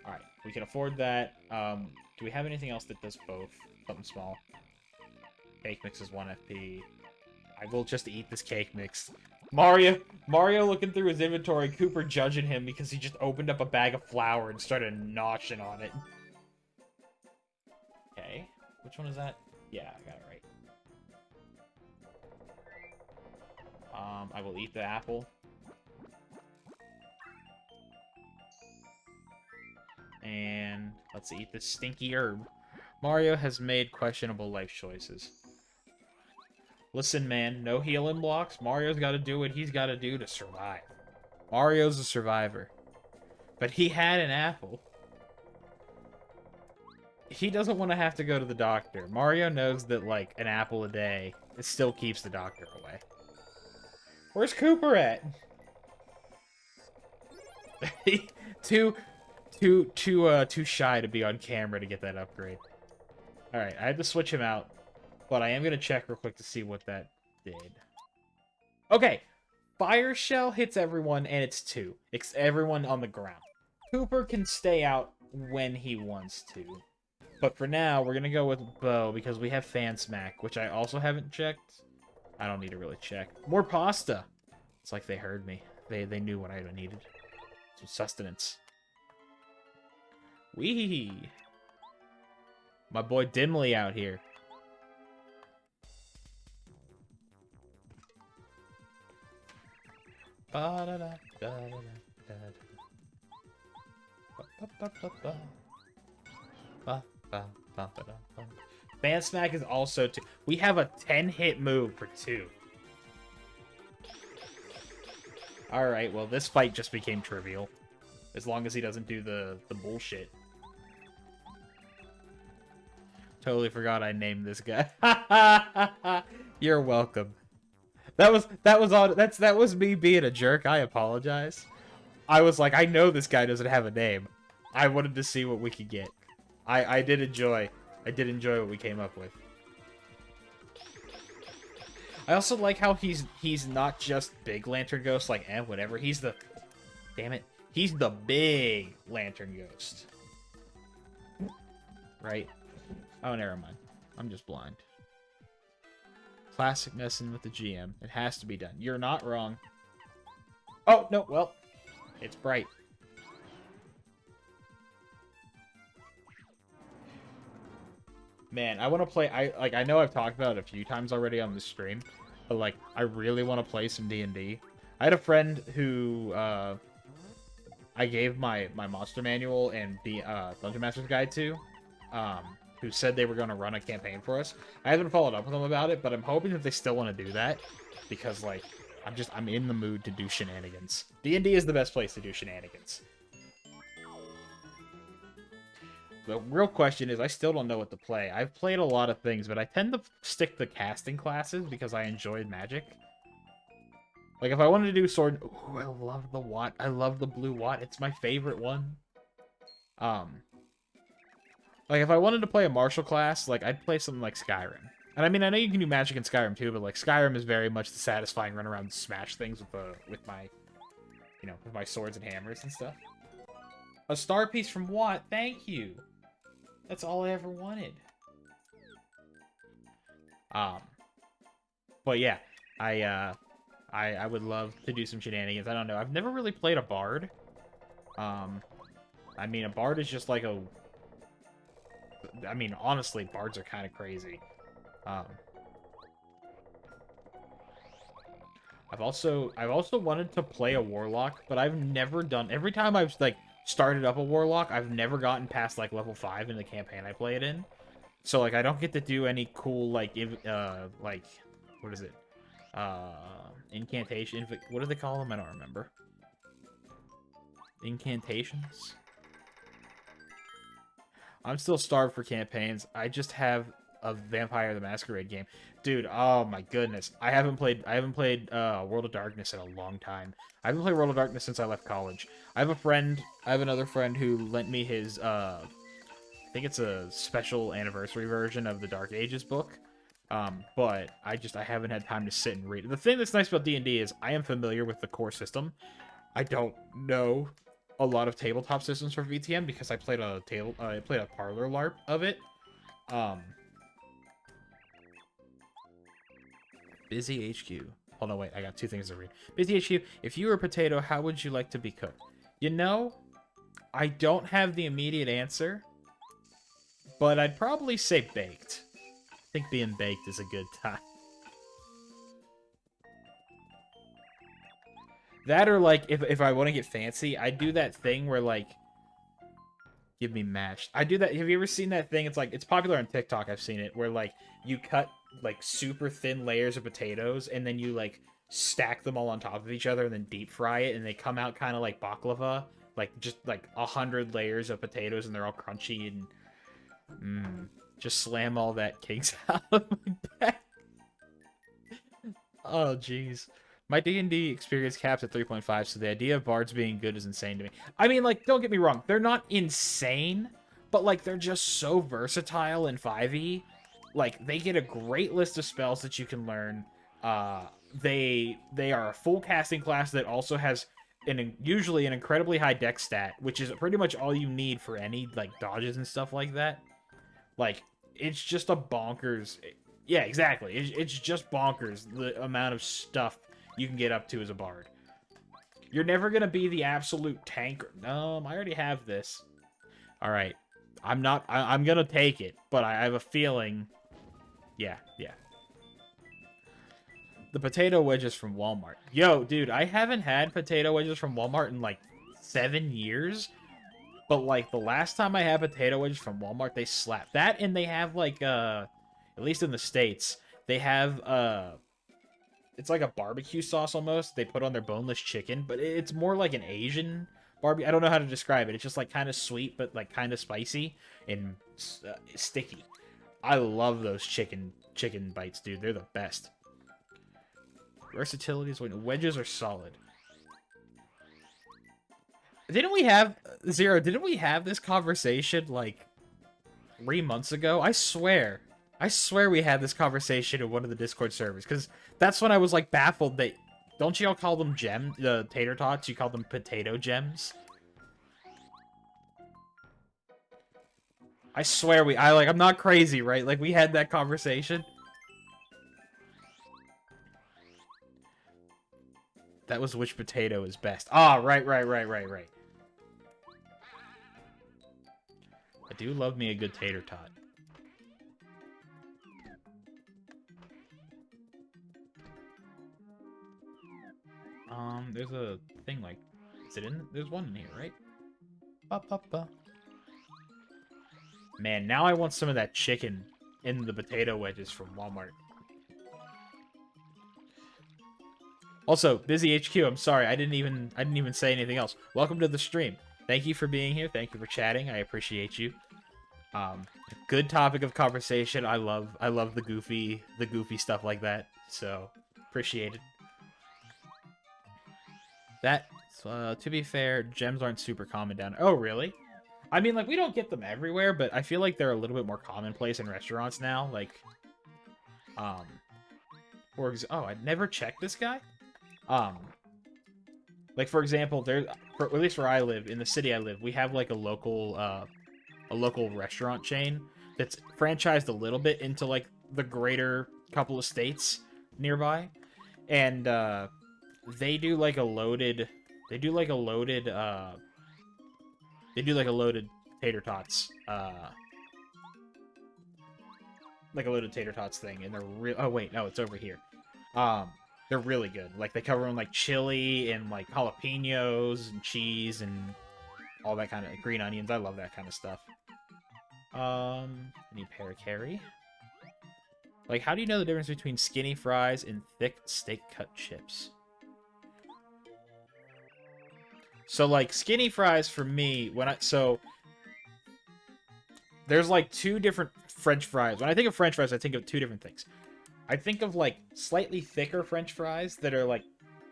Alright. We can afford that. Do we have anything else that does both? Something small. Cake mix is 1 FP. I will just eat this cake mix. Mario looking through his inventory, Cooper judging him because he just opened up a bag of flour and started noshing on it. Okay. Which one is that? Yeah, I got it right. I will eat the apple. And let's eat this stinky herb. Mario has made questionable life choices. Listen, man, no healing blocks. Mario's got to do what he's got to do to survive. Mario's a survivor. But he had an apple. He doesn't want to have to go to the doctor. Mario knows that, like, an apple a day, it still keeps the doctor away. Where's Cooper at? Too shy to be on camera to get that upgrade. Alright, I had to switch him out. But I am going to check real quick to see what that did. Okay, Fire Shell hits everyone, and it's 2. It's everyone on the ground. Cooper can stay out when he wants to. But for now, we're going to go with Bow because we have Fan Smack, which I also haven't checked. I don't need to really check. More pasta. It's like they heard me. They knew what I needed. Some sustenance. Wee! My boy Dimly out here. Fan Smack is also 2. We have a 10-hit move for 2. Alright, well, this fight just became trivial. As long as he doesn't do the bullshit. Totally forgot I named this guy. You're welcome. That was me being a jerk. I apologize. I was like, I know this guy doesn't have a name. I wanted to see what we could get. I did enjoy what we came up with. I also like how he's not just big Lantern Ghost, like, whatever. He's the... Damn it. He's the big Lantern Ghost. Right? Oh, never mind. I'm just blind. Classic messing with the GM. It has to be done. You're not wrong. Oh, no, well. It's bright. Man, I want to play... I know I've talked about it a few times already on the stream, but, like, I really want to play some D&D. I had a friend who, I gave my monster manual and the Dungeon Master's Guide to, who said they were going to run a campaign for us. I haven't followed up with them about it, but I'm hoping that they still want to do that, because, like, I'm in the mood to do shenanigans. D&D is the best place to do shenanigans. The real question is, I still don't know what to play. I've played a lot of things, but I tend to stick to casting classes because I enjoyed magic. Like, if I wanted to do sword... Ooh, I love the Watt. I love the blue Watt. It's my favorite one. Like, if I wanted to play a martial class, like, I'd play something like Skyrim. And I mean, I know you can do magic in Skyrim too, but, like, Skyrim is very much the satisfying run around and smash things with my, you know, with my swords and hammers and stuff. A star piece from Watt. Thank you. That's all I ever wanted. But yeah, I would love to do some shenanigans. I don't know. I've never really played a bard. I mean, a bard is just like a... I mean, honestly, bards are kind of crazy. I've also wanted to play a warlock, but I've never done... Every time I've, like, started up a warlock, I've never gotten past, like, level 5 in the campaign I play it in. So, like, I don't get to do any cool, like, what is it? Incantation. What do they call them? I don't remember. Incantations? I'm still starved for campaigns. I just have a Vampire the Masquerade game. Dude, oh my goodness. I haven't played World of Darkness in a long time. I haven't played World of Darkness since I left college. I have another friend who lent me his, I think it's a special anniversary version of the Dark Ages book. But I haven't had time to sit and read it. The thing that's nice about D&D is I am familiar with the core system. I don't know a lot of tabletop systems for VTM because I played a parlor LARP of it. Busy HQ. Hold on, wait. I got two things to read. Busy HQ. If you were a potato, how would you like to be cooked? You know, I don't have the immediate answer, but I'd probably say baked. I think being baked is a good time. That or, like, if I want to get fancy, I do that thing where, like, give me mashed. I do that. Have you ever seen that thing? It's like, it's popular on TikTok. I've seen it where, like, you cut, like, super thin layers of potatoes and then you, like, stack them all on top of each other and then deep fry it and they come out kind of like baklava. Like, just, like, 100 layers of potatoes and they're all crunchy and... just slam all that cakes out of my back. Oh, jeez. My D&D experience caps at 3.5, so the idea of bards being good is insane to me. I mean, like, don't get me wrong. They're not insane, but, like, they're just so versatile in 5e. Like, they get a great list of spells that you can learn. they are a full casting class that also has usually an incredibly high dex stat, which is pretty much all you need for any like dodges and stuff like that. Like, it's just a bonkers. Yeah, exactly. It's just bonkers the amount of stuff you can get up to as a bard. You're never gonna be the absolute tank. No, I already have this. All right, I'm not. I'm gonna take it, but I have a feeling. Yeah, yeah. The potato wedges from Walmart. Yo, dude, I haven't had potato wedges from Walmart in like 7 years. But like the last time I had potato wedges from Walmart, they slap. That and they have like at least in the States, they have it's like a barbecue sauce almost. They put on their boneless chicken, but it's more like an Asian barbecue. I don't know how to describe it. It's just like kind of sweet, but like kind of spicy and sticky. I love those chicken bites, dude. They're the best. Versatility is when wedges are solid. Didn't we have Zero? Didn't we have this conversation like 3 months ago? I swear we had this conversation in one of the Discord servers because that's when I was like baffled that don't y'all call them the tater tots? You call them potato gems. I swear I'm not crazy, right? Like we had that conversation. That was which potato is best. Ah, right. I do love me a good tater tot. There's a thing like, is it in? There's one in here, right? Ba. Man, now I want some of that chicken in the potato wedges from Walmart. Also, Busy HQ, I'm sorry, I didn't even say anything else. Welcome to the stream. Thank you for being here. Thank you for chatting. I appreciate you. Good topic of conversation. I love the goofy stuff like that. So, appreciate it. That, to be fair, gems aren't super common down. Oh, really? I mean, like, we don't get them everywhere, but I feel like they're a little bit more commonplace in restaurants now. Like, oh, I'd never checked this guy. Like, for example, at least where I live, in the city I live, we have, like, a local restaurant chain that's franchised a little bit into, like, the greater couple of states nearby. And, they do, like, a loaded tater tots, like a loaded tater tots thing, and they're real. Oh wait, no, it's over here. They're really good. Like they cover them like chili and like jalapenos and cheese and all that kind of green onions. I love that kind of stuff. I need para-carry. Like, how do you know the difference between skinny fries and thick steak cut chips? So like skinny fries for me, there's like two different French fries. When I think of French fries, I think of two different things. I think of like slightly thicker French fries that are like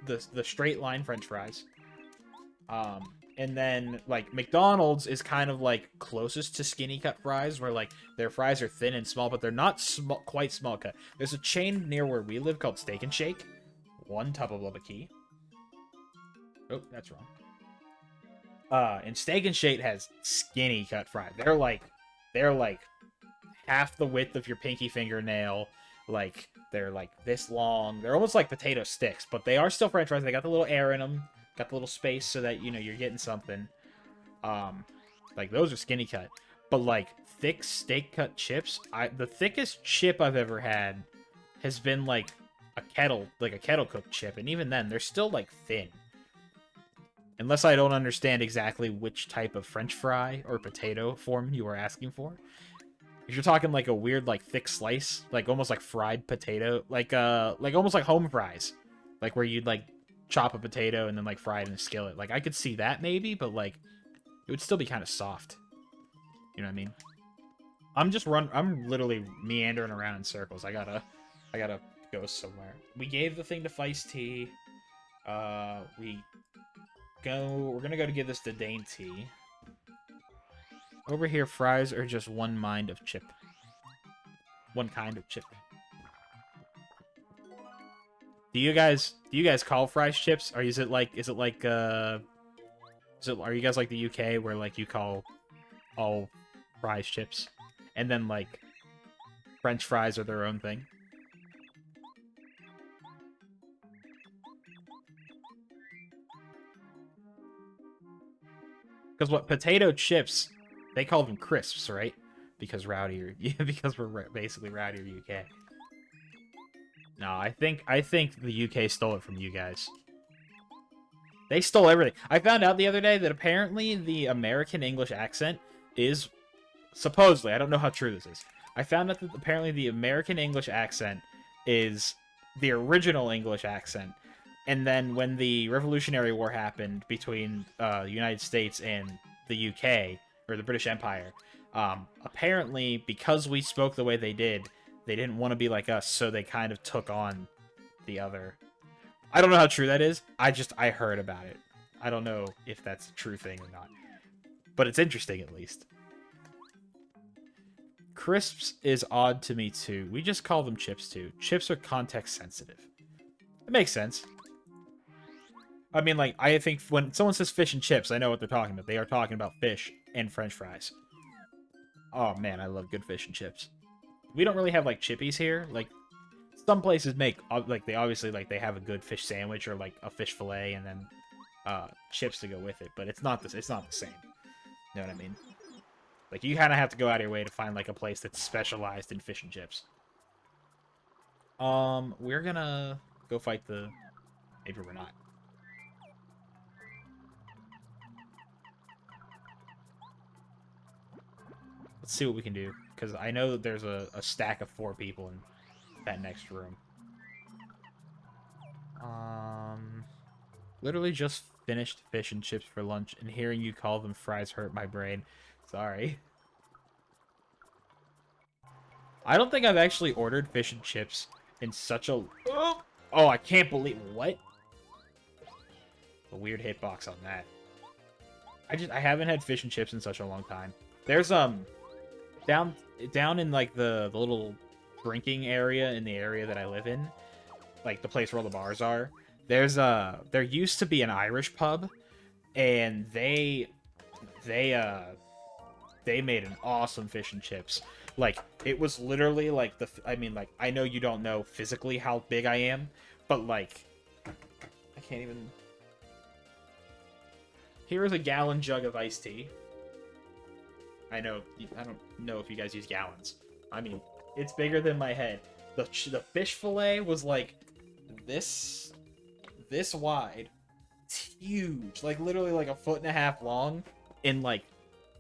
the straight line French fries. And then like McDonald's is kind of like closest to skinny cut fries, where like their fries are thin and small, but they're not quite small cut. There's a chain near where we live called Steak and Shake. One tub of a key. Oh, that's wrong. And Steak and Shake has skinny cut fries. They're like half the width of your pinky fingernail. Like they're like this long. They're almost like potato sticks, but they are still French fries. They got the little air in them, got the little space so that you're getting something. Like those are skinny cut, but like thick steak cut chips. The thickest chip I've ever had has been like a kettle cooked chip, and even then they're still like thin. Unless I don't understand exactly which type of French fry or potato form you are asking for. If you're talking like a weird, like thick slice, like almost like fried potato, like almost like home fries, like where you'd like chop a potato and then like fry it in a skillet. Like I could see that maybe, but like it would still be kind of soft. You know what I mean? I'm literally meandering around in circles. I gotta go somewhere. We gave the thing to Feisty. We're gonna go to give this to Dainty. Over here, fries are just one kind of chip. One kind of chip. Do you guys call fries chips? Or is it like are you guys like the UK where like you call all fries chips, and then like French fries are their own thing? Because what potato chips, they call them crisps, right? Because rowdier, yeah, because we're basically rowdier UK. No, I think the UK stole it from you guys. They stole everything. I found out the other day that apparently the American English accent is supposedly, I don't know how true this is. I found out that apparently the American English accent is the original English accent. And then when the Revolutionary War happened between the United States and the UK, or the British Empire, apparently because we spoke the way they didn't want to be like us, so they kind of took on the other. I don't know how true that is. I heard about it. I don't know if that's a true thing or not. But it's interesting, at least. Crisps is odd to me, too. We just call them chips, too. Chips are context sensitive. It makes sense. I mean, like, I think when someone says fish and chips, I know what they're talking about. They are talking about fish and French fries. Oh, man, I love good fish and chips. We don't really have, like, chippies here. Like, some places make, like, they obviously, like, they have a good fish sandwich or, like, a fish fillet and then chips to go with it. But it's not the same. You know what I mean? Like, you kind of have to go out of your way to find, like, a place that's specialized in fish and chips. We're gonna go fight the... Maybe we're not. Let's see what we can do. Because I know that there's a stack of 4 people in that next room. Literally just finished fish and chips for lunch, and hearing you call them fries hurt my brain. Sorry. I don't think I've actually ordered fish and chips in such a... Oh, I can't believe... What? A weird hitbox on that. I haven't had fish and chips in such a long time. There's, down in, like, the little drinking area in the area that I live in, like, the place where all the bars are, there used to be an Irish pub, and they made an awesome fish and chips. Like, it was literally, like, I mean, like, I know you don't know physically how big I am, but, like, I can't even... Here is a gallon jug of iced tea. I don't know if you guys use gallons. I mean, it's bigger than my head. The fish fillet was, like, this wide. It's huge. Like, literally, like, 1.5 feet long. And, like,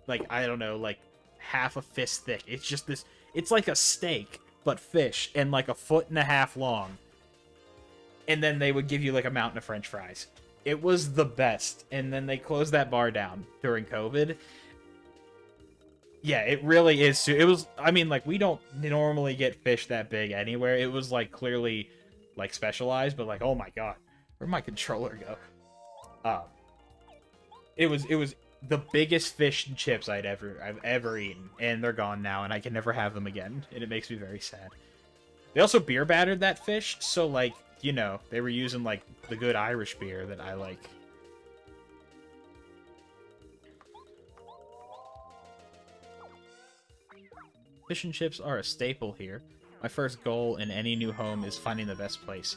I don't know, like, half a fist thick. It's just this... It's like a steak, but fish, and, like, 1.5 feet long. And then they would give you, like, a mountain of French fries. It was the best. And then they closed that bar down during COVID. Yeah, it really is. It was, I mean, like, we don't normally get fish that big anywhere. It was, like, clearly, like, specialized, but, like, oh my god. Where'd my controller go? It was the biggest fish and chips I've ever eaten, and they're gone now, and I can never have them again, and it makes me very sad. They also beer battered that fish, so, like, you know, they were using, like, the good Irish beer that I like. Fish and chips are a staple here. My first goal in any new home is finding the best place.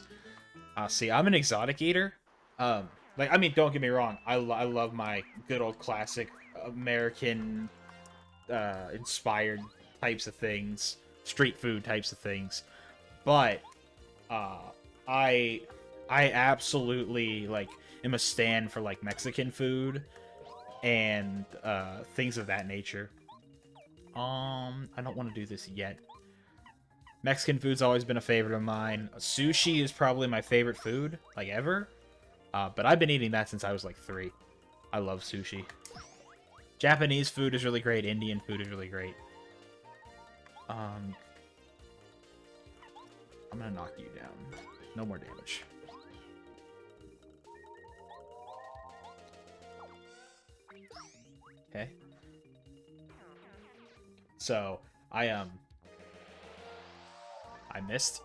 See, I'm an exotic eater. Like, I mean, don't get me wrong. I love my good old classic American inspired types of things, street food types of things. But I absolutely, like, am a stan for, like, Mexican food and things of that nature. I don't want to do this yet. Mexican food's always been a favorite of mine. Sushi is probably my favorite food, like, ever. But I've been eating that since I was, like, 3. I love sushi. Japanese food is really great. Indian food is really great. I'm gonna knock you down. No more damage. Okay. So, I missed.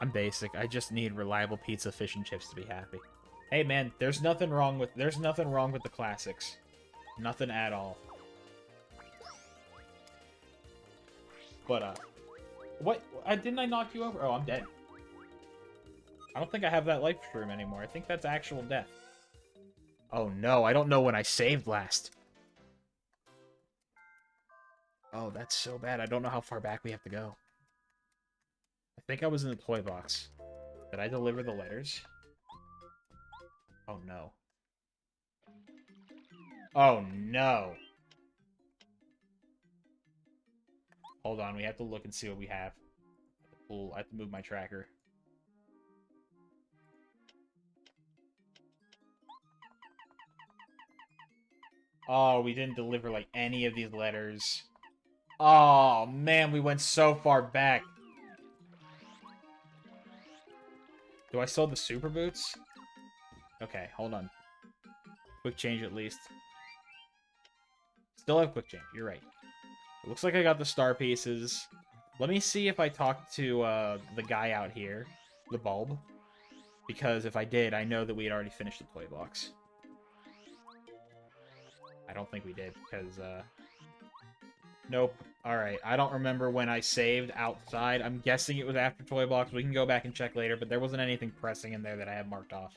I'm basic. I just need reliable pizza, fish, and chips to be happy. Hey man, there's nothing wrong with the classics. Nothing at all. But what? Didn't I knock you over? Oh, I'm dead. I don't think I have that life stream anymore. I think that's actual death. Oh no, I don't know when I saved last. Oh, that's so bad. I don't know how far back we have to go. I think I was in the toy box. Did I deliver the letters? Oh no. Oh no. Hold on, we have to look and see what we have. I have to move my tracker. Oh, we didn't deliver, like, any of these letters. Oh, man, we went so far back. Do I still have the super boots? Okay, hold on. Quick change, at least. Still have quick change, you're right. It looks like I got the star pieces. Let me see if I talked to the guy out here, the bulb. Because if I did, I know that we had already finished the toy box. I don't think we did, because, nope. Alright, I don't remember when I saved outside. I'm guessing it was after toy box. We can go back and check later, but there wasn't anything pressing in there that I have marked off.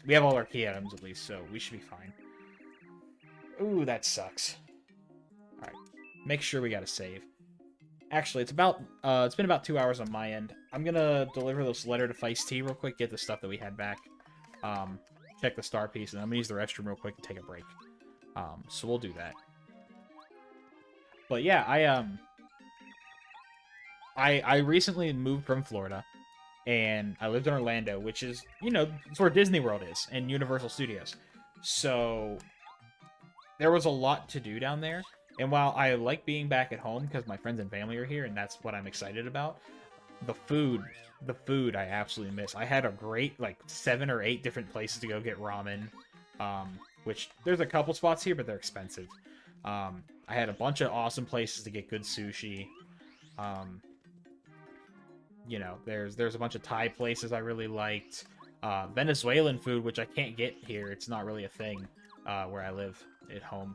We have all our key items, at least, so we should be fine. Ooh, that sucks. Alright, make sure we gotta save. Actually, it's been about 2 hours on my end. I'm gonna deliver this letter to Feisty real quick, get the stuff that we had back. Check the star piece, and I'm gonna use the restroom real quick and take a break. So we'll do that. But yeah, I recently moved from Florida, and I lived in Orlando, which is, you know, it's where Disney World is, and Universal Studios. So there was a lot to do down there, and while I like being back at home because my friends and family are here, and that's what I'm excited about, the food I absolutely miss. I had a great, like, 7 or 8 different places to go get ramen, which there's a couple spots here, but they're expensive. I had a bunch of awesome places to get good sushi. You know, there's a bunch of Thai places I really liked. Venezuelan food, which I can't get here. It's not really a thing where I live at home.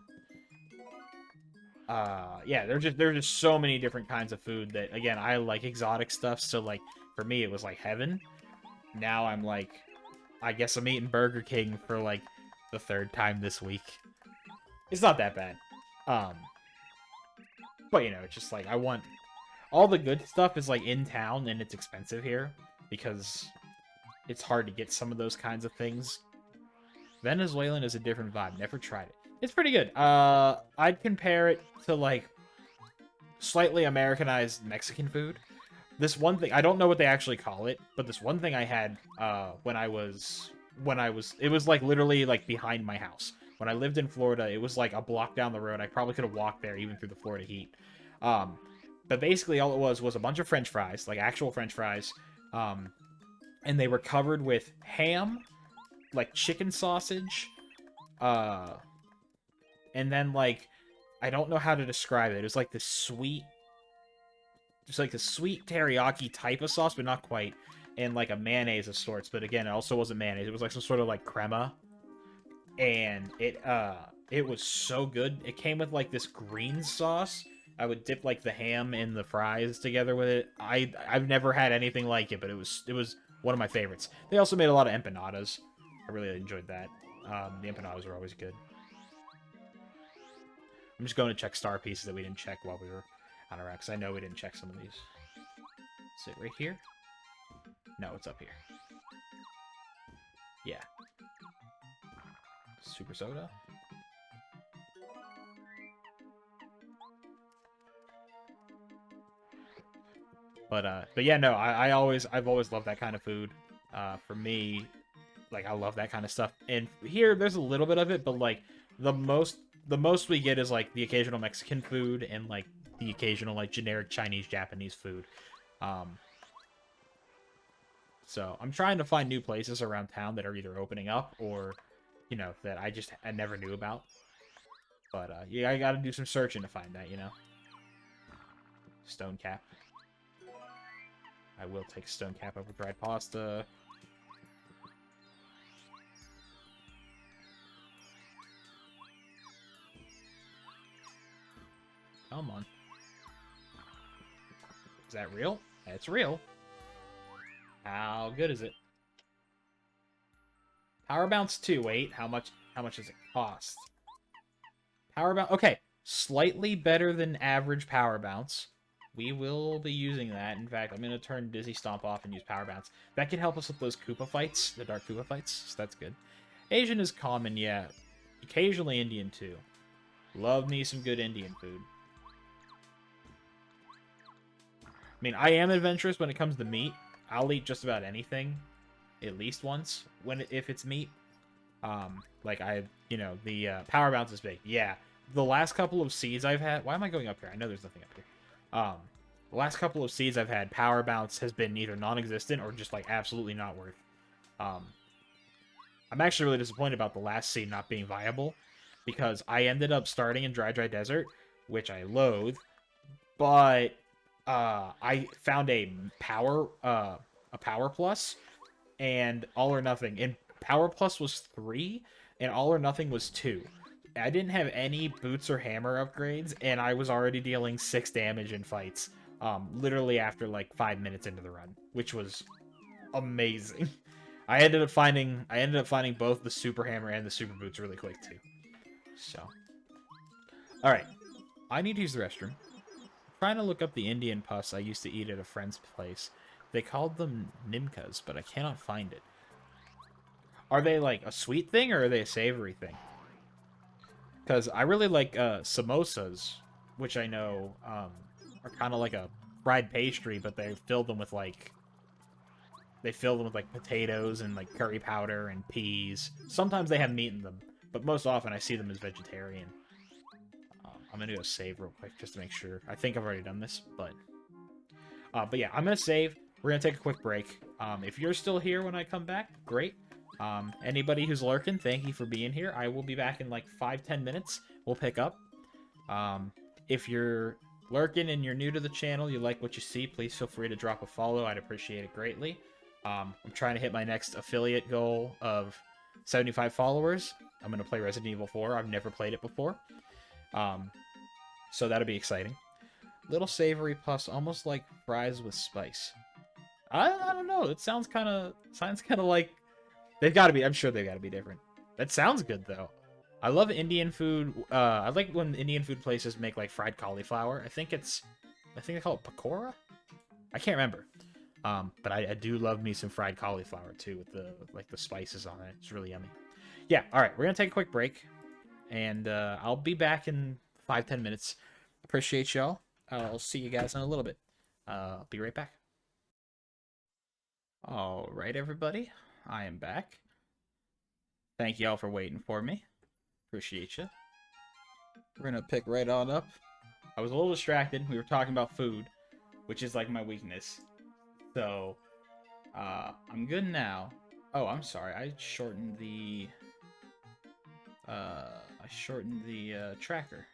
Yeah, there's just so many different kinds of food that, again, I like exotic stuff, so, like, for me, it was like heaven. Now I'm like, I guess I'm eating Burger King for, like, the 3rd time this week. It's not that bad. But, you know, it's just like, I want... All the good stuff is, like, in town, and it's expensive here, because it's hard to get some of those kinds of things. Venezuelan is a different vibe. Never tried it. It's pretty good. I'd compare it to, like, slightly Americanized Mexican food. This one thing, I don't know what they actually call it, but this one thing I had, it was, like, literally, like, behind my house. When I lived in Florida, it was, like, a block down the road. I probably could have walked there, even through the Florida heat. But basically, all it was a bunch of French fries, like, actual French fries, and they were covered with ham, like, chicken sausage, and then, like, I don't know how to describe it. It was, like, this sweet... It's like a sweet teriyaki type of sauce, but not quite. And, like, a mayonnaise of sorts. But, again, it also wasn't mayonnaise. It was, like, some sort of, like, crema. And it was so good. It came with, like, this green sauce. I would dip, like, the ham and the fries together with it. I've never had anything like it, but it was one of my favorites. They also made a lot of empanadas. I really enjoyed that. The empanadas were always good. I'm just going to check star pieces that we didn't check while we were on our X. I know we didn't check some of these. Is it right here? No, it's up here. Yeah. Super soda? But yeah, no, I've always loved that kind of food. For me, like, I love that kind of stuff. And here, there's a little bit of it, but, like, the most we get is, like, the occasional Mexican food and, like, the occasional, like, generic Chinese, Japanese food. So I'm trying to find new places around town that are either opening up or, you know, that I never knew about. But, yeah, I gotta do some searching to find that, you know? Stone cap. I will take stone cap over dried pasta. Come on. Is that real? It's real. How good is it? Power Bounce 2. Wait, how much does it cost? Power Bounce. Okay, slightly better than average Power Bounce. We will be using that. In fact, I'm going to turn Dizzy Stomp off and use Power Bounce. That can help us with those Koopa fights, the Dark Koopa fights, so that's good. Asian is common, yeah. Occasionally Indian, too. Love me some good Indian food. I mean, I am adventurous when it comes to meat. I'll eat just about anything at least once if it's meat. Like the Power Bounce is big. Yeah. The last couple of seeds I've had... Why am I going up here? I know there's nothing up here. The last couple of seeds I've had, Power Bounce has been either non-existent or just, like, absolutely not worth. I'm actually really disappointed about the last seed not being viable, because I ended up starting in Dry Desert, which I loathe, but I found a Power Plus, and All or Nothing. And Power Plus was 3, and All or Nothing was 2. I didn't have any boots or hammer upgrades, and I was already dealing 6 damage in fights, literally after like 5 minutes into the run, which was amazing. I ended up finding both the super hammer and the super boots really quick too. So, all right, I need to use the restroom. I'm trying to look up the Indian pus I used to eat at a friend's place. They called them nimkas, but I cannot find it. Are they like a sweet thing or are they a savory thing? Because I really like samosas, which I know are kind of like a fried pastry, but they fill them with like potatoes and like curry powder and peas. Sometimes they have meat in them, but most often I see them as vegetarian. I'm gonna go save real quick just to make sure. I think I've already done this, but yeah, I'm gonna save. We're gonna take a quick break. If you're still here when I come back, great. Anybody who's lurking, thank you for being here. I will be back in like 5-10 minutes. We'll pick up. If you're lurking and you're new to the channel, you like what you see, please feel free to drop a follow. I'd appreciate it greatly. I'm trying to hit my next affiliate goal of 75 followers. I'm going to play Resident Evil 4. I've never played it before. So that'll be exciting. Little savory plus almost like fries with spice. I don't know. It sounds kind of like they've got to be. I'm sure they've got to be different. That sounds good though. I love Indian food. I like when Indian food places make like fried cauliflower. I think they call it pakora. I can't remember. But I do love me some fried cauliflower too with the spices on it. It's really yummy. Yeah. All right. We're gonna take a quick break, and I'll be back in 5-10 minutes. Appreciate y'all. I'll see you guys in a little bit. I'll be right back. All right, everybody. I am back. Thank y'all for waiting for me. Appreciate you. We're gonna pick right on up. I was a little distracted. We were talking about food, which is like my weakness. So, I'm good now. Oh, I'm sorry. I shortened the tracker.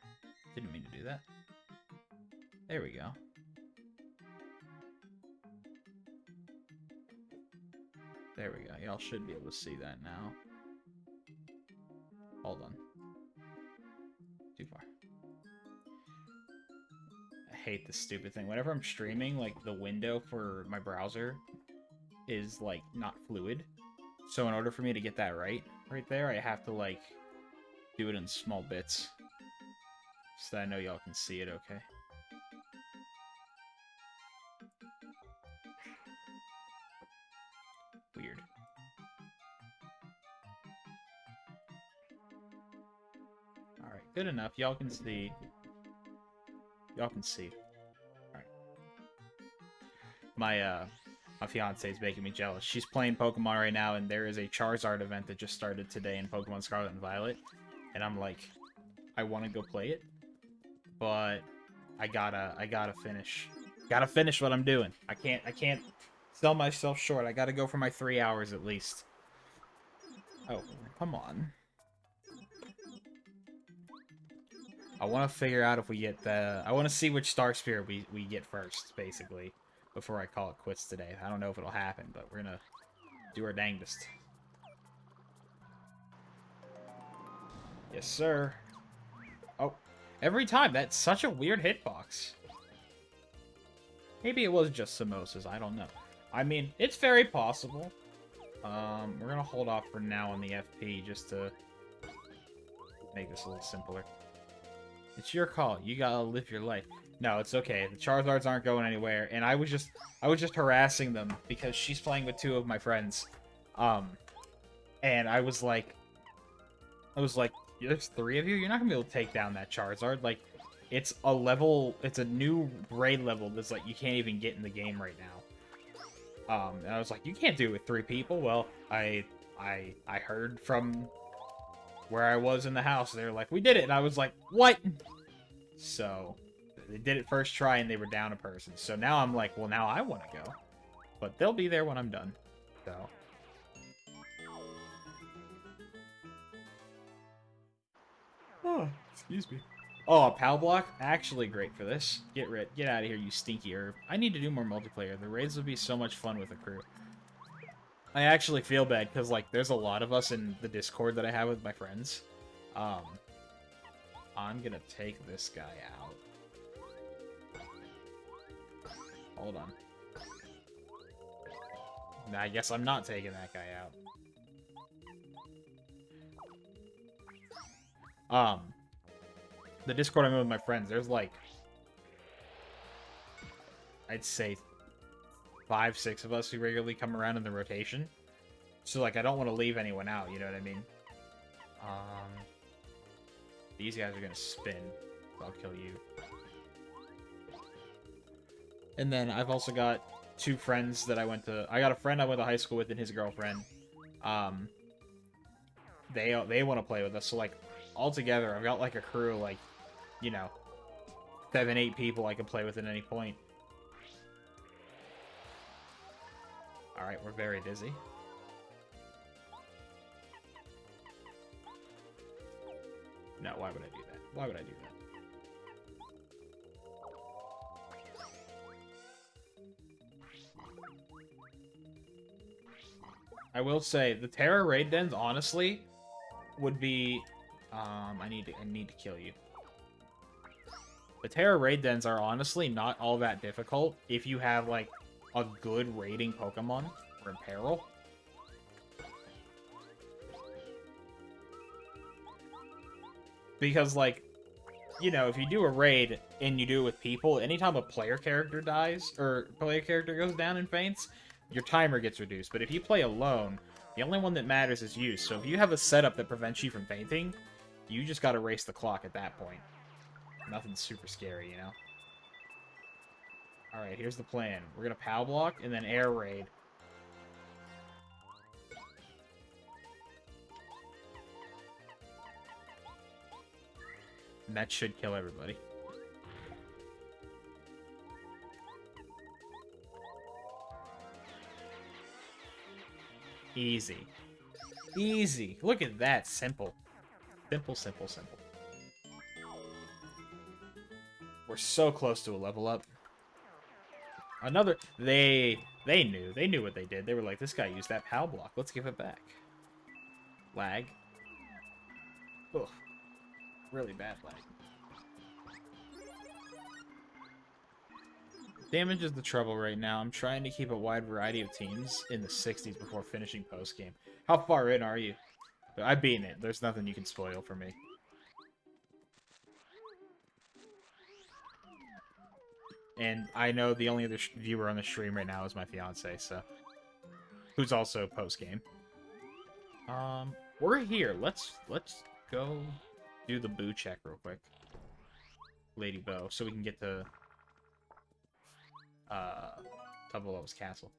Didn't mean to do that. There we go. There we go. Y'all should be able to see that now. Hold on. Too far. I hate this stupid thing. Whenever I'm streaming, like, the window for my browser is, like, not fluid. So in order for me to get that right there, I have to, like, do it in small bits. So that I know y'all can see it okay. Weird. Alright, good enough. Y'all can see. Y'all can see. Alright. My fiance is making me jealous. She's playing Pokemon right now, and there is a Charizard event that just started today in Pokemon Scarlet and Violet. And I'm like, I want to go play it, but I gotta finish. Gotta finish what I'm doing. I can't sell myself short. I gotta go for my 3 hours at least. Oh, come on. I want to figure out if we get the... I want to see which Star Spirit we get first, basically. before I call it quits today. I don't know if it'll happen, but we're gonna do our dangest. Yes, sir. Oh, every time. That's such a weird hitbox. Maybe it was just samosas. I don't know. I mean, it's very possible. We're gonna hold off for now on the FP just to make this a little simpler. It's your call. You gotta live your life. No, it's okay. The Charizards aren't going anywhere, and I was just harassing them because she's playing with 2 of my friends. And I was like, there's 3 of you. You're not gonna be able to take down that Charizard. Like, it's a new raid level that's like you can't even get in the game right now. And I was like, you can't do it with 3 people. Well, I heard from where I was in the house. They were like, we did it. And I was like, what? So they did it first try and they were down a person. So now I'm like, well, now I want to go. But they'll be there when I'm done. So. Oh, excuse me. Oh, a PAL block? Actually great for this. Get out of here, you stinky herb. I need to do more multiplayer. The raids would be so much fun with a crew. I actually feel bad, because, like, there's a lot of us in the Discord that I have with my friends. I'm gonna take this guy out. Hold on. I guess I'm not taking that guy out. The Discord I'm in with my friends, there's, like, I'd say 5, 6 of us who regularly come around in the rotation. So, like, I don't want to leave anyone out, you know what I mean? These guys are gonna spin, so I'll kill you. And then I've also got 2 friends that I got a friend I went to high school with and his girlfriend. They want to play with us, so, like, all together, I've got, like, a crew, like, you know, 7, 8 people I can play with at any point. Alright, we're very dizzy. No, why would I do that? Why would I do that? I will say, the Terra raid dens, honestly, would be... I need to kill you. The Terra raid dens are honestly not all that difficult if you have, like, a good raiding Pokemon or in peril. Because, like, you know, if you do a raid and you do it with people, anytime a player character dies, or player character goes down and faints, your timer gets reduced. But if you play alone, the only one that matters is you. So if you have a setup that prevents you from fainting, you just gotta race the clock at that point. Nothing super scary, you know? Alright, here's the plan. We're gonna PAL block and then air raid. And that should kill everybody. Easy. Easy. Look at that. Simple. Simple, simple, simple. We're so close to a level up. Another... They knew. They knew what they did. They were like, this guy used that PAL block. Let's give it back. Lag. Ugh. Really bad lag. Damage is the trouble right now. I'm trying to keep a wide variety of teams in the 60s before finishing post-game. How far in are you? I've beaten it. There's nothing you can spoil for me. And I know the only other viewer on the stream right now is my fiance, so... Who's also post-game. We're here. Let's go do the boo check real quick. Lady Bo, so we can get to... Tubelo's castle.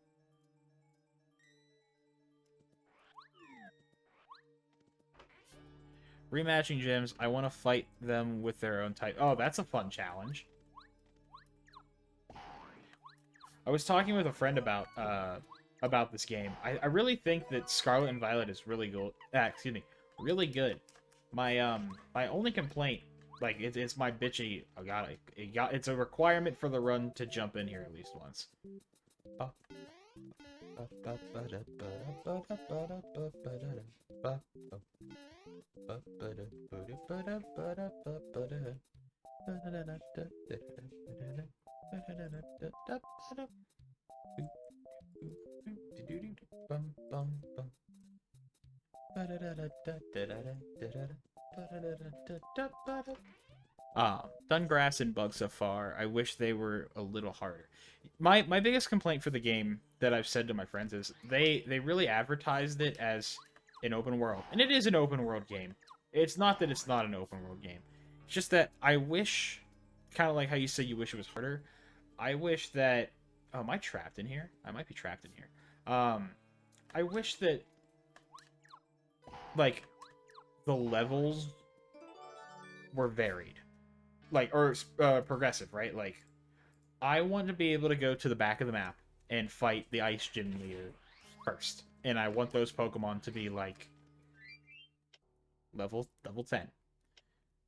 Rematching gyms. I want to fight them with their own type. Oh, that's a fun challenge. I was talking with a friend about this game. I really think that Scarlet and Violet is really good. Excuse me, really good. My only complaint Like it's my bitchy. I got it. It's a requirement for the run to jump in here at least once. Done grass and bugs so far. I wish they were a little harder. My biggest complaint for the game that I've said to my friends is they really advertised it as an open world, and it is an open world game. It's not that it's not an open world game. It's just that I wish, kind of like how you say you wish it was harder. I wish that. Oh, am I trapped in here? I might be trapped in here. I wish that, like, the levels were varied, like, or progressive, right? Like, I want to be able to go to the back of the map and fight the ice gym leader first, and I want those Pokemon to be like level 10,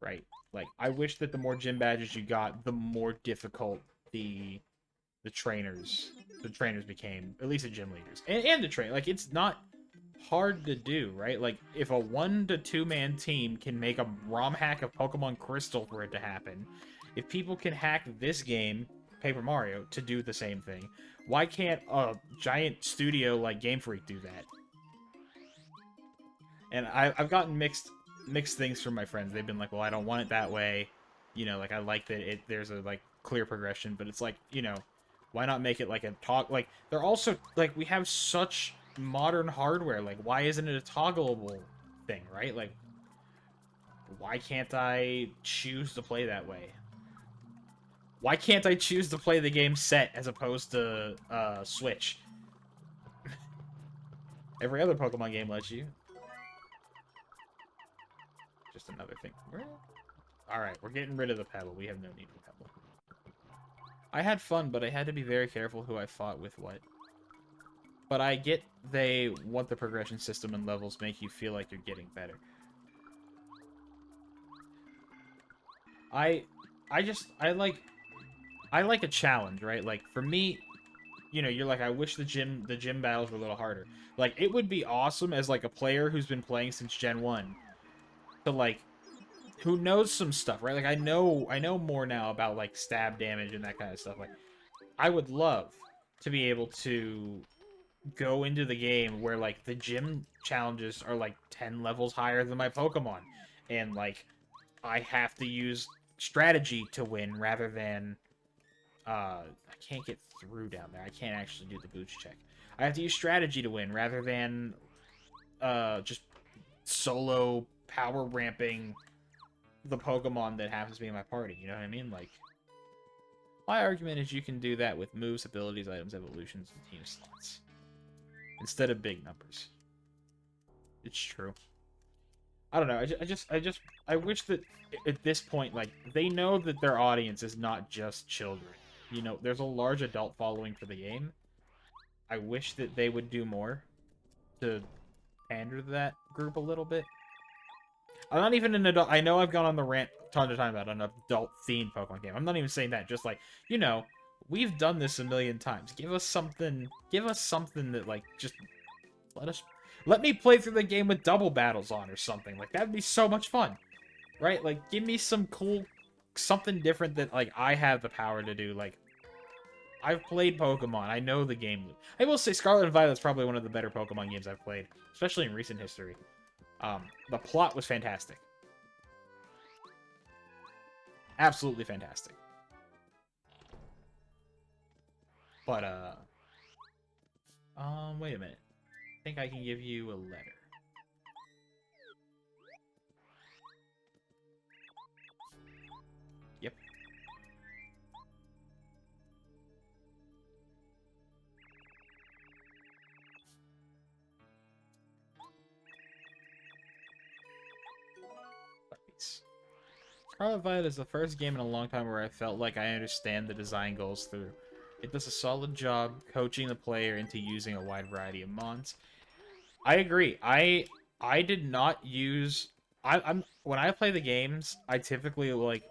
right? Like, I wish that the more gym badges you got, the more difficult the trainers became, at least the gym leaders and the train. Like, it's not hard to do, right? Like, if a 1 to 2 man team can make a ROM hack of Pokemon Crystal for it to happen, if people can hack this game, Paper Mario, to do the same thing, why can't a giant studio like Game Freak do that? And I've gotten mixed things from my friends. They've been like, well, I don't want it that way, you know, like, I like that there's a like clear progression, but it's like, you know, why not make it like a talk? Like, they're also like, we have such modern hardware, like, why isn't it a toggleable thing, right? Like, why can't I choose to play that way? Why can't I choose to play the game set as opposed to Switch? Every other Pokemon game lets you. Just another thing. Alright, we're getting rid of the Pebble. We have no need for Pebble. I had fun, but I had to be very careful who I fought with what. But I get they want the progression system and levels make you feel like you're getting better. I like a challenge, right? Like, for me, you know, you're like, I wish the gym battles were a little harder. Like, it would be awesome as like a player who's been playing since Gen 1 to, like, who knows some stuff, right? Like, I know more now about like stab damage and that kind of stuff. Like, I would love to be able to go into the game where like the gym challenges are like 10 levels higher than my Pokemon, and like I have to use strategy to win rather than I can't get through down there. I can't actually do the boots check. I have to use strategy to win rather than just solo power ramping the Pokemon that happens to be in my party. You know what I mean? Like, my argument is you can do that with moves, abilities, items, evolutions, and team slots instead of big numbers. It's true. I don't know. I wish that at this point, like, they know that their audience is not just children. You know, there's a large adult following for the game. I wish that they would do more to pander to that group a little bit. I'm not even an adult. I know I've gone on the rant a ton of time about an adult-themed Pokemon game. I'm not even saying that. Just like, you know, we've done this a million times. Give us something that, like, just let me play through the game with double battles on or something. Like, that'd be so much fun. Right? Like, give me some cool, something different that, like, I have the power to do. Like, I've played Pokemon. I know the game. I will say Scarlet and Violet is probably one of the better Pokemon games I've played, especially in recent history. The plot was fantastic. Absolutely fantastic. But, wait a minute. I think I can give you a letter. Yep. Scarlet Violet is the first game in a long time where I felt like I understand the design goals through. It does a solid job coaching the player into using a wide variety of mons. I agree. I did not use I'm when I play the games, I typically like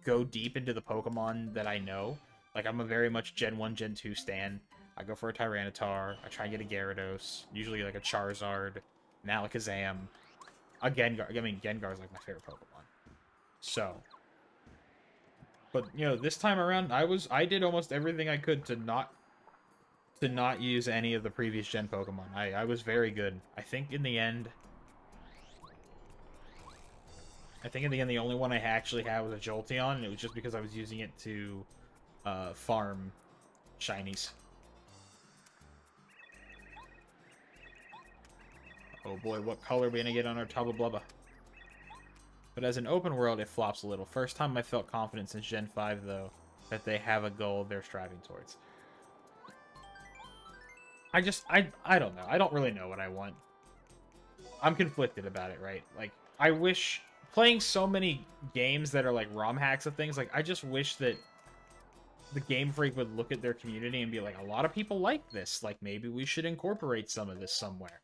go deep into the Pokemon that I know. Like I'm a very much Gen 1, Gen 2 stan. I go for a Tyranitar. I try and get a Gyarados. Usually like a Charizard, an Alakazam, a Gengar. I mean, Gengar is like my favorite Pokemon. So, but you know, this time around, I did almost everything I could to not use any of the previous gen Pokemon. I was very good. I think in the end the only one I actually had was a Jolteon, and it was just because I was using it to farm shinies. Oh boy, what color are we gonna get on our Tubba Blubba? But as an open world, it flops a little. First time I felt confident since Gen 5, though, that they have a goal they're striving towards. I don't know. I don't really know what I want. I'm conflicted about it, right? Like, I wish... Playing so many games that are like ROM hacks of things, like, I just wish that the Game Freak would look at their community and be like, a lot of people like this. Like, maybe we should incorporate some of this somewhere.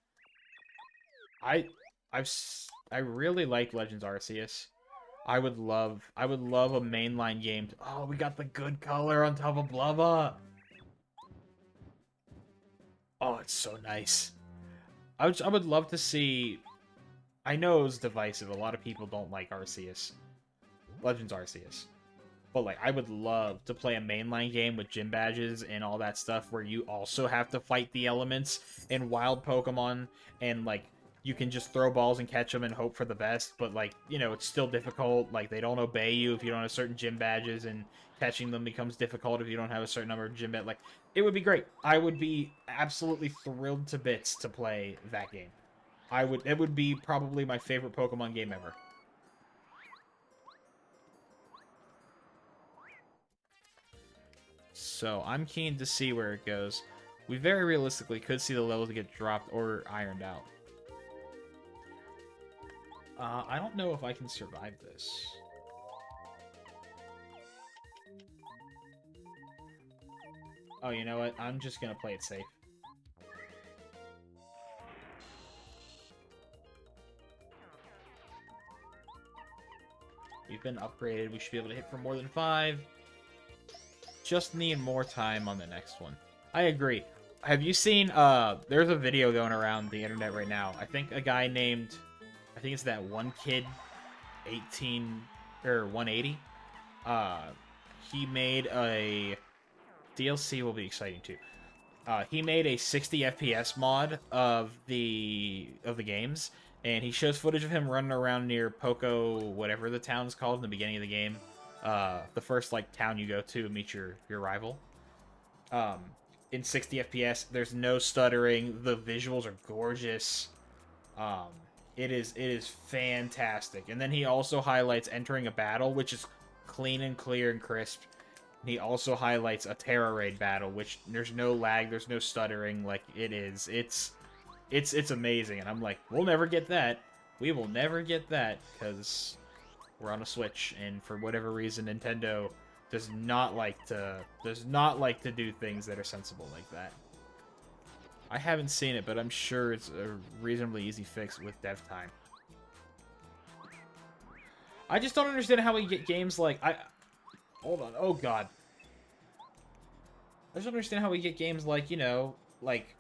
I really like Legends Arceus. I would love a mainline game. Oh, we got the good color on top of Blubba. Oh, it's so nice. I would love to see... I know it's divisive. A lot of people don't like Arceus. Legends Arceus. But, like, I would love to play a mainline game with gym badges and all that stuff where you also have to fight the elements in wild Pokemon and, like, you can just throw balls and catch them and hope for the best, but, like, you know, it's still difficult. Like, they don't obey you if you don't have certain gym badges, and catching them becomes difficult if you don't have a certain number of gym badges. Like, it would be great. I would be absolutely thrilled to bits to play that game. It would be probably my favorite Pokemon game ever. So, I'm keen to see where it goes. We very realistically could see the levels get dropped or ironed out. I don't know if I can survive this. Oh, you know what? I'm just gonna play it safe. We've been upgraded. We should be able to hit for more than 5. Just need more time on the next one. I agree. Have you seen, there's a video going around the internet right now. I think a guy named, I think it's that one kid, 18, or 180. He made a, DLC will be exciting too. He made a 60 FPS mod of the games, and he shows footage of him running around near Poco, whatever the town's called in the beginning of the game. The first like town you go to meet your rival. In 60 FPS, there's no stuttering. The visuals are gorgeous. It is fantastic. And then he also highlights entering a battle, which is clean and clear and crisp. He also highlights a Terra Raid battle, which there's no lag, there's no stuttering. Like, it's amazing. And I'm like, we'll never get that. We will never get that, because we're on a Switch, and for whatever reason, Nintendo does not like to do things that are sensible like that. I haven't seen it, but I'm sure it's a reasonably easy fix with dev time. I just don't understand how we get games like... Hold on. Oh, God. I just don't understand how we get games like, you know, like...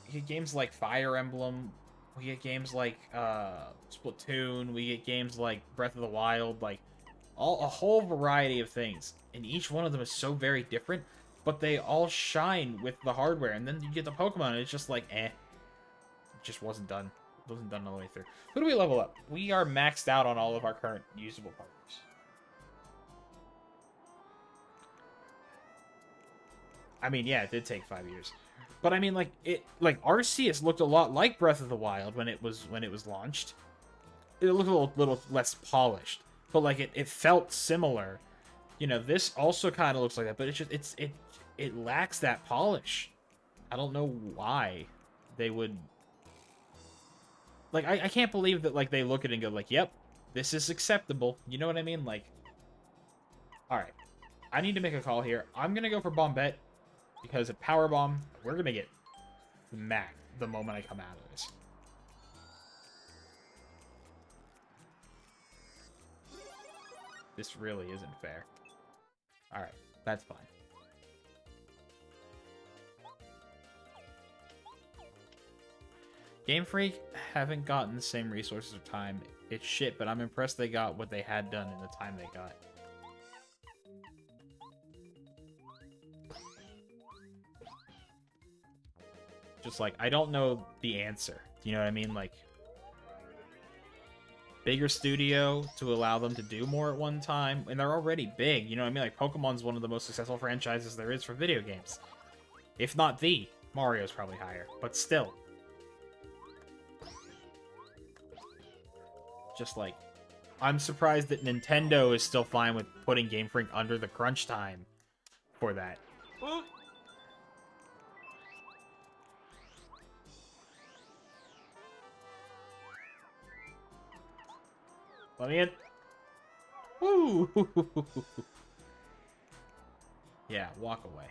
We get games like Fire Emblem. We get games like, Splatoon. We get games like Breath of the Wild. Like, a whole variety of things. And each one of them is so very different. But they all shine with the hardware. And then you get the Pokemon, and it's just like, eh. It just wasn't done. It wasn't done all the way through. Who do we level up? We are maxed out on all of our current usable partners. I mean, yeah, it did take 5 years. But I mean, like, Arceus looked a lot like Breath of the Wild when it was launched. It looked a little less polished. But like it felt similar. You know, this also kind of looks like that, but it lacks that polish. I don't know why they would... Like, I can't believe that, like, they look at it and go, like, yep, this is acceptable. You know what I mean? Like, alright. I need to make a call here. I'm gonna go for Bombette, because at Power Bomb, we're gonna get smacked the moment I come out of this. This really isn't fair. Alright, that's fine. Game Freak haven't gotten the same resources or time. It's shit, but I'm impressed they got what they had done in the time they got. Just like, I don't know the answer. You know what I mean? Like, bigger studio to allow them to do more at one time, and they're already big. You know what I mean? Like, Pokemon's one of the most successful franchises there is for video games. If not the. Mario's probably higher, but still. Just like, I'm surprised that Nintendo is still fine with putting Game Freak under the crunch time for that. Let me in. Woo! Yeah, walk away.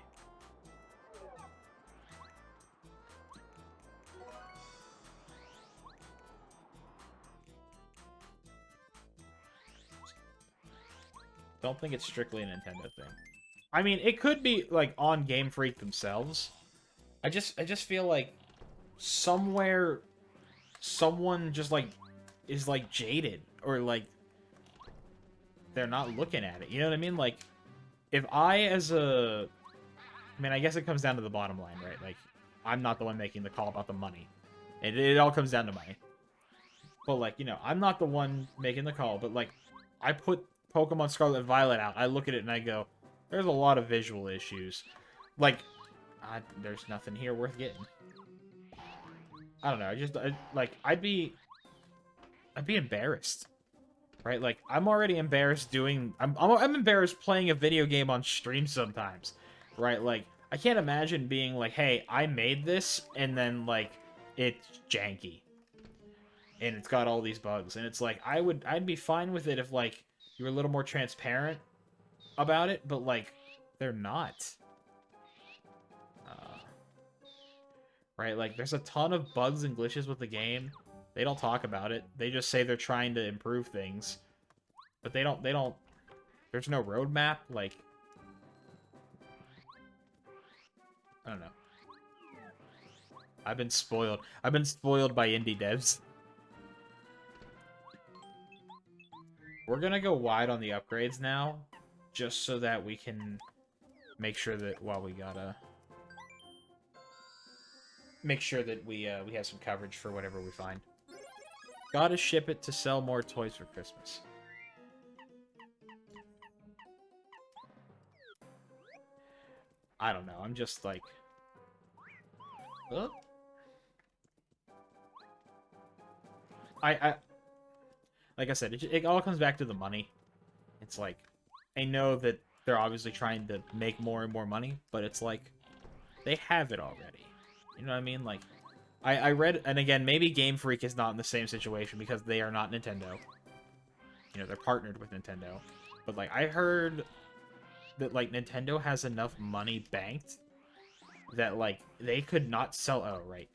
Don't think it's strictly a Nintendo thing. I mean, it could be like on Game Freak themselves. I just feel like somewhere someone just like is like jaded or like they're not looking at it. You know what I mean? Like if I I guess it comes down to the bottom line, right? Like I'm not the one making the call about the money. It all comes down to money. But like, you know, I'm not the one making the call, but like I put Pokemon Scarlet and Violet out, I look at it and I go, there's a lot of visual issues. Like, there's nothing here worth getting. I don't know. I'd be embarrassed, right? Like, I'm already embarrassed I'm embarrassed playing a video game on stream sometimes, right? Like, I can't imagine being like, hey, I made this, and then, like, it's janky. And it's got all these bugs. And it's like, I'd be fine with it if, like, you were a little more transparent about it, but like they're not. Right? Like there's a ton of bugs and glitches with the game. They don't talk about it. They just say they're trying to improve things. But they don't there's no roadmap, like I don't know. I've been spoiled. I've been spoiled by indie devs. We're gonna go wide on the upgrades now, just so that we can make sure that, well, we gotta make sure that we have some coverage for whatever we find. Gotta ship it to sell more toys for Christmas. I don't know. I'm just like, I like I said, it all comes back to the money. It's like, I know that they're obviously trying to make more and more money, but it's like, they have it already. You know what I mean? Like, I read, and again, maybe Game Freak is not in the same situation because they are not Nintendo. You know, they're partnered with Nintendo. But, like, I heard that, like, Nintendo has enough money banked that, like, they could not sell... Oh, right.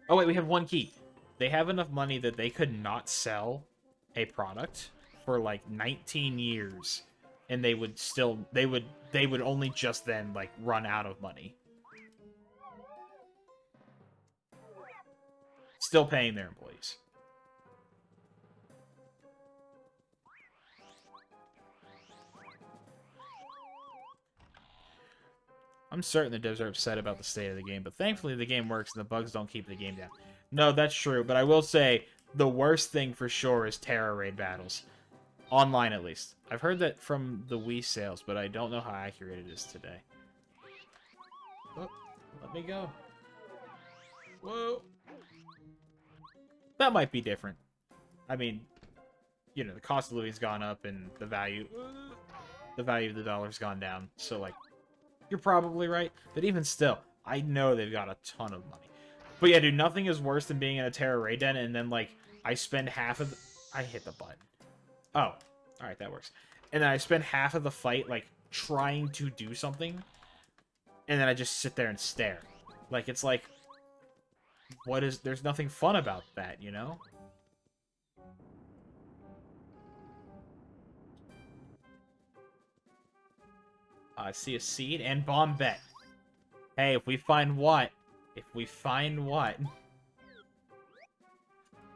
Oh, wait, we have one key. They have enough money that they could not sell a product for like 19 years and they would only just then like run out of money, still paying their employees. I'm certain the devs are upset about the state of the game, but thankfully the game works and the bugs don't keep the game down. No, that's true, but I will say the worst thing for sure is Terra Raid battles. Online, at least. I've heard that from the Wii sales, but I don't know how accurate it is today. Oh, let me go. Whoa. That might be different. I mean, you know, the cost of living's gone up and the value of the dollar's gone down. So, like, you're probably right. But even still, I know they've got a ton of money. But yeah, dude, nothing is worse than being in a Terra Raid den and then, like, I spend half of the... I hit the button. Oh, alright, that works. And then I spend half of the fight, like, trying to do something. And then I just sit there and stare. Like, it's like... There's nothing fun about that, you know? I see a seed and bomb bet. Hey, if we find what? If we find what?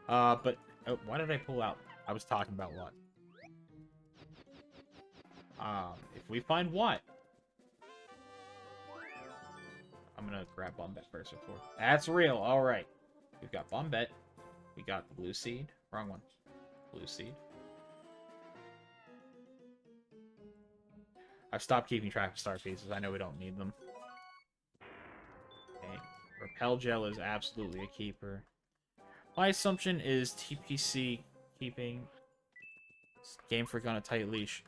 But... Oh, why did I pull out? I was talking about what? If we find what? I'm gonna grab Bombette first before. That's real, alright. We've got Bombette. We got the blue seed. Wrong one. Blue seed. I've stopped keeping track of star pieces. I know we don't need them. Okay. Repel Gel is absolutely a keeper. My assumption is TPC keeping Game Freak on a tight leash.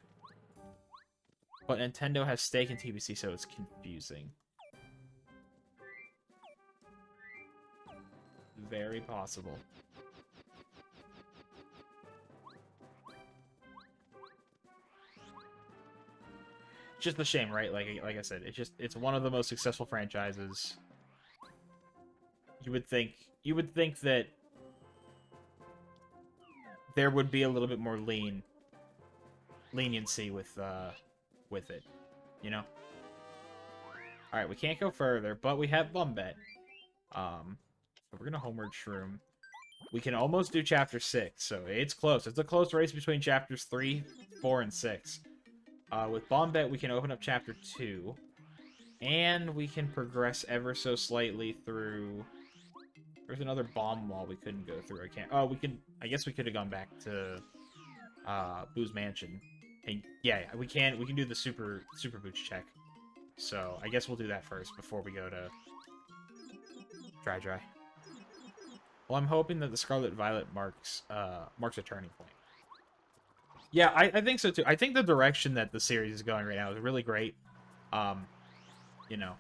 But Nintendo has stake in TPC, so it's confusing. Very possible. Just a shame, right? Like I said, it's one of the most successful franchises. You would think that there would be a little bit more leniency with it, you know. All right, we can't go further, but we have Bombette. So we're gonna homeward shroom. We can almost do chapter 6, so it's close. It's a close race between chapters 3, 4, and 6. With Bombette, we can open up chapter 2, and we can progress ever so slightly through. There's another bomb wall we couldn't go through. I can't. Oh, we can. I guess we could have gone back to Boo's Mansion. And yeah, we can. We can do the super boots check. So I guess we'll do that first before we go to Dry. Well, I'm hoping that the Scarlet Violet marks a turning point. Yeah, I think so too. I think the direction that the series is going right now is really great. You know,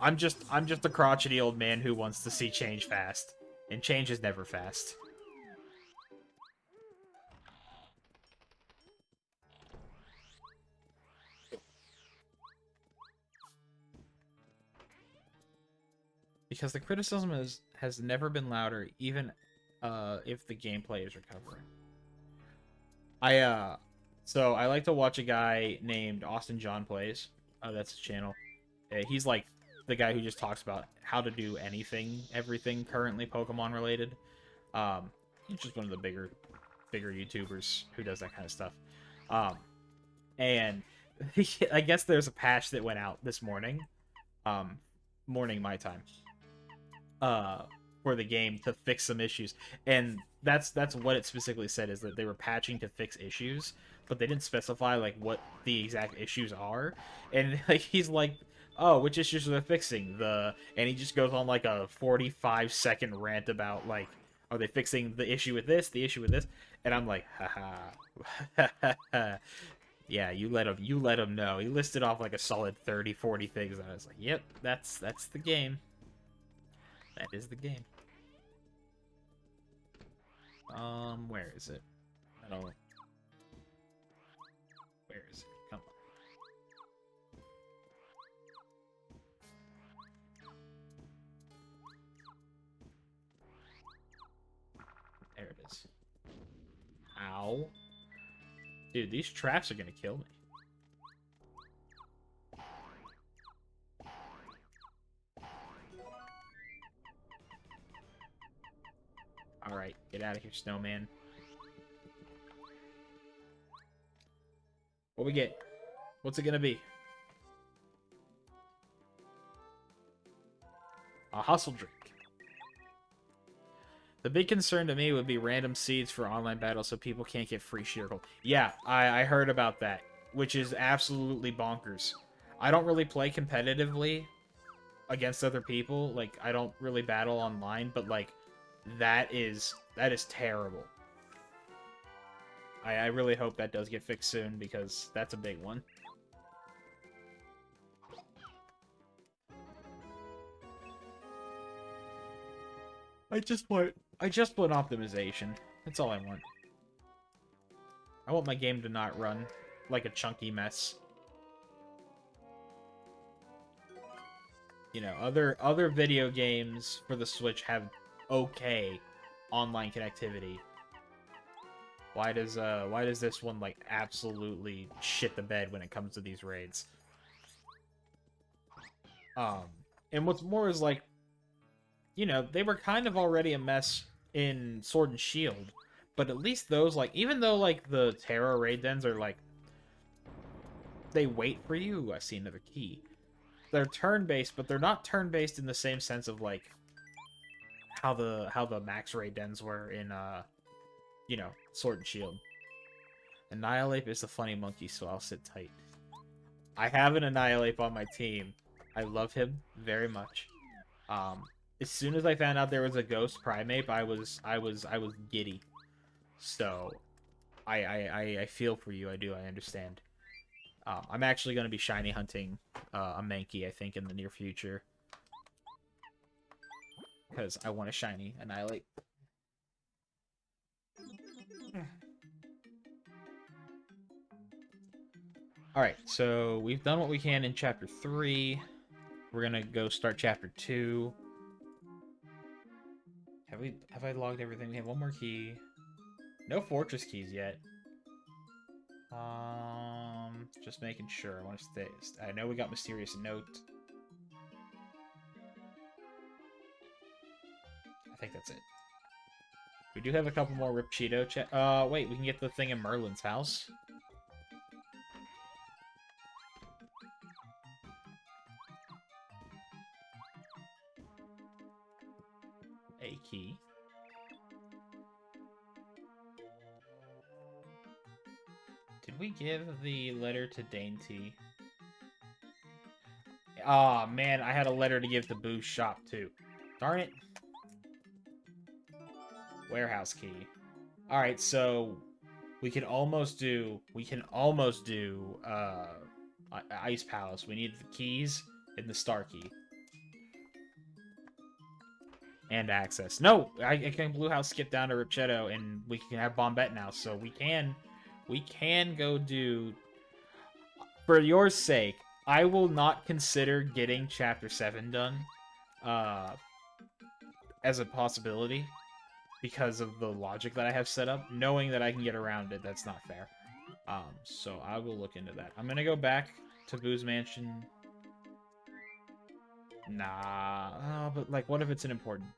I'm just a crotchety old man who wants to see change fast, and change is never fast. Because the criticism has never been louder, even if the gameplay is recovering. So I like to watch a guy named Austin John Plays. That's his channel. He's like the guy who just talks about how to do anything, everything currently Pokemon related. He's just one of the bigger YouTubers who does that kind of stuff. And I guess there's a patch that went out this morning, morning my time, for the game to fix some issues, and that's what it specifically said, is that they were patching to fix issues, but they didn't specify like what the exact issues are. And like he's like, oh, which issues are they fixing? And he just goes on like a 45-second rant about like, are they fixing the issue with this, the issue with this? And I'm like, haha. Yeah, you let him know. He listed off like a solid 30-40 things, and I was like, yep, that's the game. That is the game. Where is it? I don't. Where is it? Come on. There it is. Ow. Dude, these traps are gonna kill me. Alright, get out of here, snowman. What we get? What's it gonna be? A hustle drink. The big concern to me would be random seeds for online battles so people can't get free sheer gold. Yeah, I heard about that, which is absolutely bonkers. I don't really play competitively against other people. Like, I don't really battle online, but like, that is terrible. I really hope that does get fixed soon, because that's a big one. I just want optimization. That's all I want. I want my game to not run like a chunky mess. You know, other video games for the Switch have okay online connectivity. Why does this one like absolutely shit the bed when it comes to these raids? Um, and what's more is like, you know, they were kind of already a mess in Sword and Shield, but at least those, like, even though like the Terra raid dens are like, they wait for you. Ooh, I see another key. They're turn-based, but they're not turn-based in the same sense of like how the max raid dens were in you know, Sword and Shield. Annihilate is the funny monkey, so I'll sit tight. I have an Annihilate on my team. I love him very much. As soon as I found out there was a ghost primate, I was giddy. So, I feel for you. I do. I understand. I'm actually going to be shiny hunting a Mankey, I think, in the near future. Because I want a shiny Annihilate. Alright, so we've done what we can in Chapter 3. We're going to go start Chapter 2. Have I logged everything? We have one more key. No fortress keys yet. Just making sure. I want to stay. I know we got Mysterious Note. I think that's it. We do have a couple more Rip Cheeto. Wait, we can get the thing in Merlin's house. A key. Did we give the letter to Dainty? Aw, oh, man, I had a letter to give to Boo's shop, too. Darn it. Warehouse key. Alright, so we can almost do Ice Palace. We need the keys and the star key. And access. No! I can Blue House skip down to Ripchetto and we can have Bombette now, so we can go do... For your sake, I will not consider getting Chapter 7 done as a possibility because of the logic that I have set up. Knowing that I can get around it, that's not fair. So I will look into that. I'm gonna go back to Boo's Mansion. Nah, but like, what if it's an important...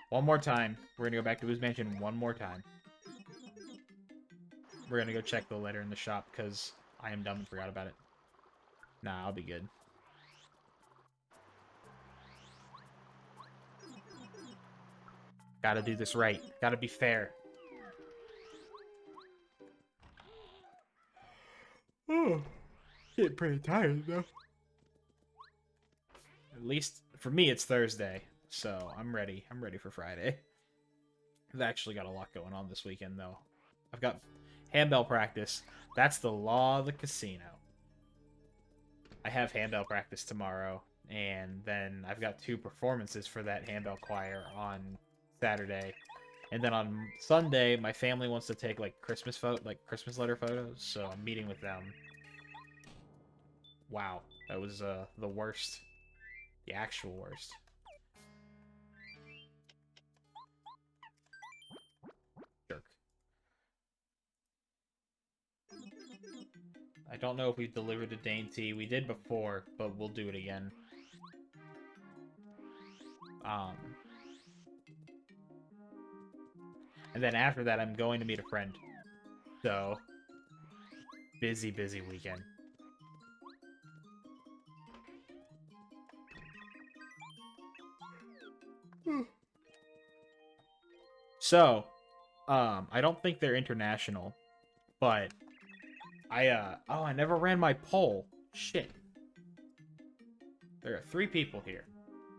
One more time. We're gonna go back to Boo's Mansion one more time. We're gonna go check the letter in the shop, because I am dumb and forgot about it. Nah, I'll be good. Gotta do this right. Gotta be fair. Oh, getting pretty tired, though. At least, for me, it's Thursday, so I'm ready. I'm ready for Friday. I've actually got a lot going on this weekend, though. I've got handbell practice. That's the law of the casino. I have handbell practice tomorrow, and then I've got 2 performances for that handbell choir on Saturday. And then on Sunday, my family wants to take, like, Christmas letter photos, so I'm meeting with them. Wow, that was the worst. The actual worst. Jerk. I don't know if we've delivered a Dainty. We did before, but we'll do it again. And then after that, I'm going to meet a friend. So, busy, busy weekend. So, I don't think they're international, but I never ran my poll. Shit. There are 3 people here.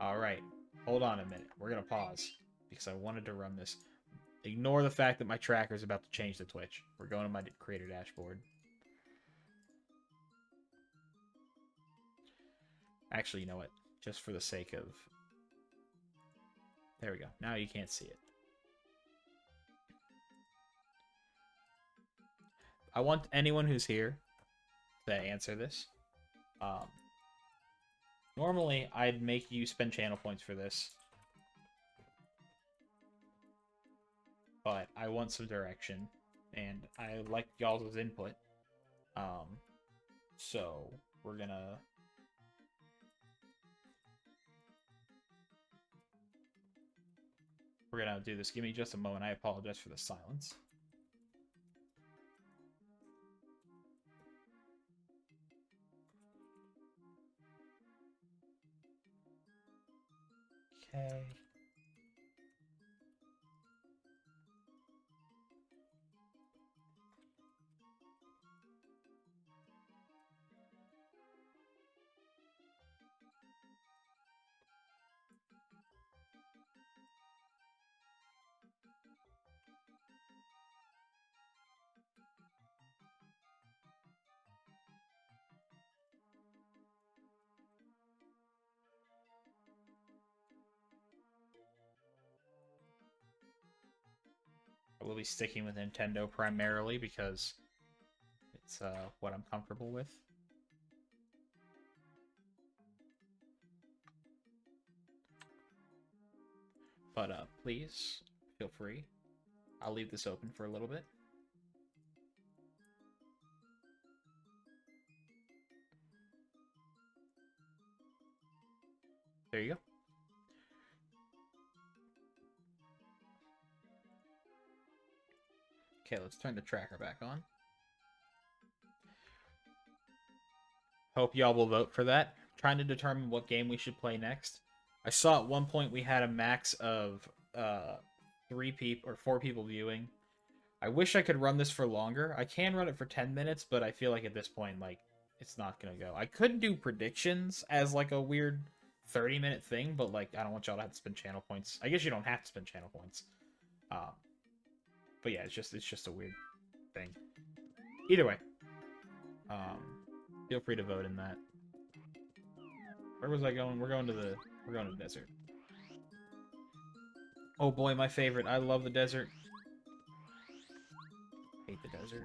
Alright, hold on a minute. We're gonna pause, because I wanted to run this. Ignore the fact that my tracker is about to change to Twitch. We're going to my creator dashboard. Actually, you know what? Just for the sake of... There we go. Now you can't see it. I want anyone who's here to answer this. Normally, I'd make you spend channel points for this. But I want some direction, and I like y'all's input. So we're gonna We're gonna do this. Give me just a moment. I apologize for the silence. Okay. I will be sticking with Nintendo primarily because it's what I'm comfortable with. But please feel free. I'll leave this open for a little bit. There you go. Okay, let's turn the tracker back on. Hope y'all will vote for that. Trying to determine what game we should play next. I saw at one point we had a max of 4 people viewing. I wish I could run this for longer. I can run it for 10 minutes, but I feel like at this point, like, it's not gonna go. I could do predictions as, like, a weird 30-minute thing, but, like, I don't want y'all to have to spend channel points. I guess you don't have to spend channel points. But yeah, it's just a weird thing. Either way, feel free to vote in that. Where was I going? We're going to the desert. Oh boy, my favorite. I love the desert. Hate the desert.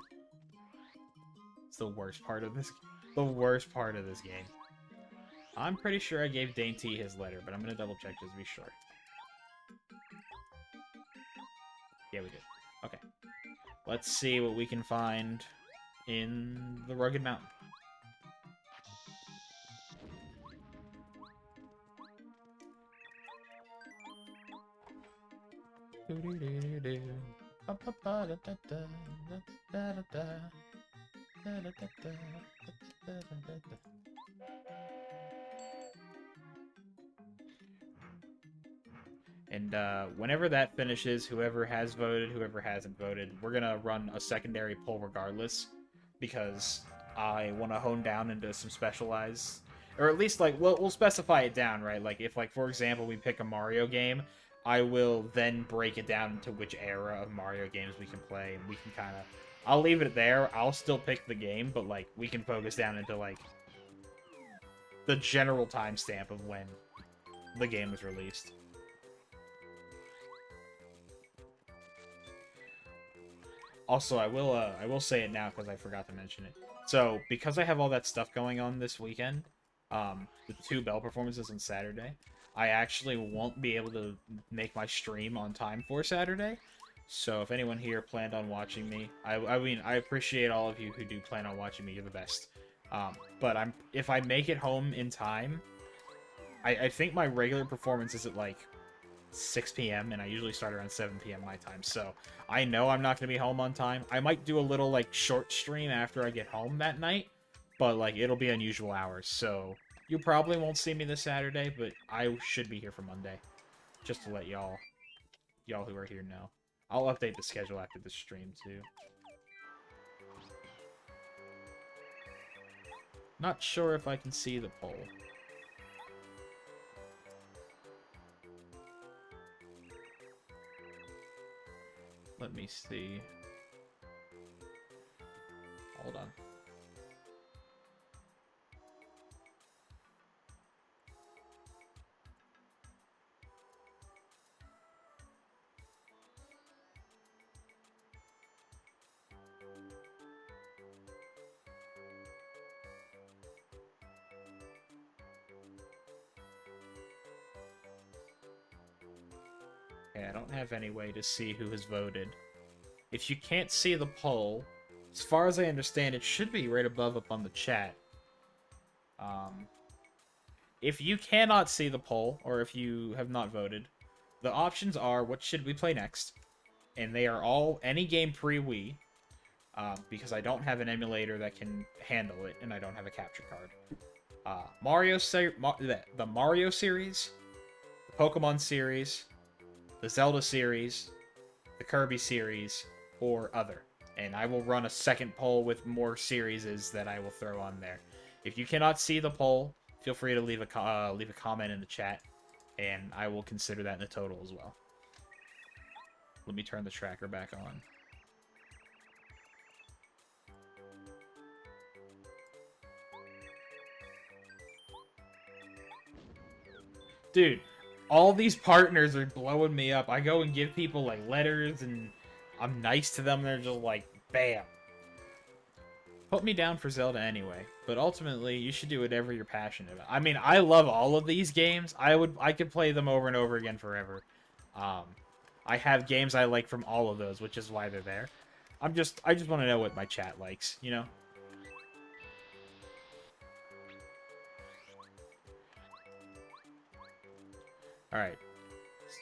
It's the worst part of this. The worst part of this game. I'm pretty sure I gave Dainty his letter, but I'm gonna double check just to be sure. Yeah, we did. Okay. Let's see what we can find in the Rugged Mountain. And whenever that finishes, whoever has voted, whoever hasn't voted, we're gonna run a secondary poll regardless, because I want to hone down into some specialized, or at least like we'll specify it down, right? Like if, like, for example, we pick a Mario game, I will then break it down into which era of Mario games we can play, and we can kind of, I'll leave it there. I'll still pick the game, but like we can focus down into like the general timestamp of when the game was released. Also, I will say it now because I forgot to mention it. So, because I have all that stuff going on this weekend, the 2 Bell performances on Saturday, I actually won't be able to make my stream on time for Saturday. So, if anyone here planned on watching me, I mean, I appreciate all of you who do plan on watching me. You're the best. But if I make it home in time, I think my regular performance is at like 6 p.m. and I usually start around 7 p.m. my time, so I know I'm not going to be home on time. I might do a little, like, short stream after I get home that night, but, like, it'll be unusual hours, so you probably won't see me this Saturday, but I should be here for Monday, just to let y'all who are here know. I'll update the schedule after the stream, too. Not sure if I can see the poll. Let me see. Hold on. Okay, I don't have any way to see who has voted. If you can't see the poll, as far as I understand, it should be right above up on the chat. If you cannot see the poll, or if you have not voted, the options are what should we play next, and they are all any game pre-Wii, because I don't have an emulator that can handle it, and I don't have a capture card. The Mario series, the Pokemon series, the Zelda series, the Kirby series, or other. And I will run a second poll with more series that I will throw on there. If you cannot see the poll, feel free to leave a comment in the chat, and I will consider that in the total as well. Let me turn the tracker back on. Dude, all these partners are blowing me up. I go and give people like letters and I'm nice to them, and they're just like, bam. Put me down for Zelda anyway, but ultimately you should do whatever you're passionate about. I mean, I love all of these games. I could play them over and over again forever. I have games I like from all of those, which is why they're there. I just want to know what my chat likes, you know? Alright.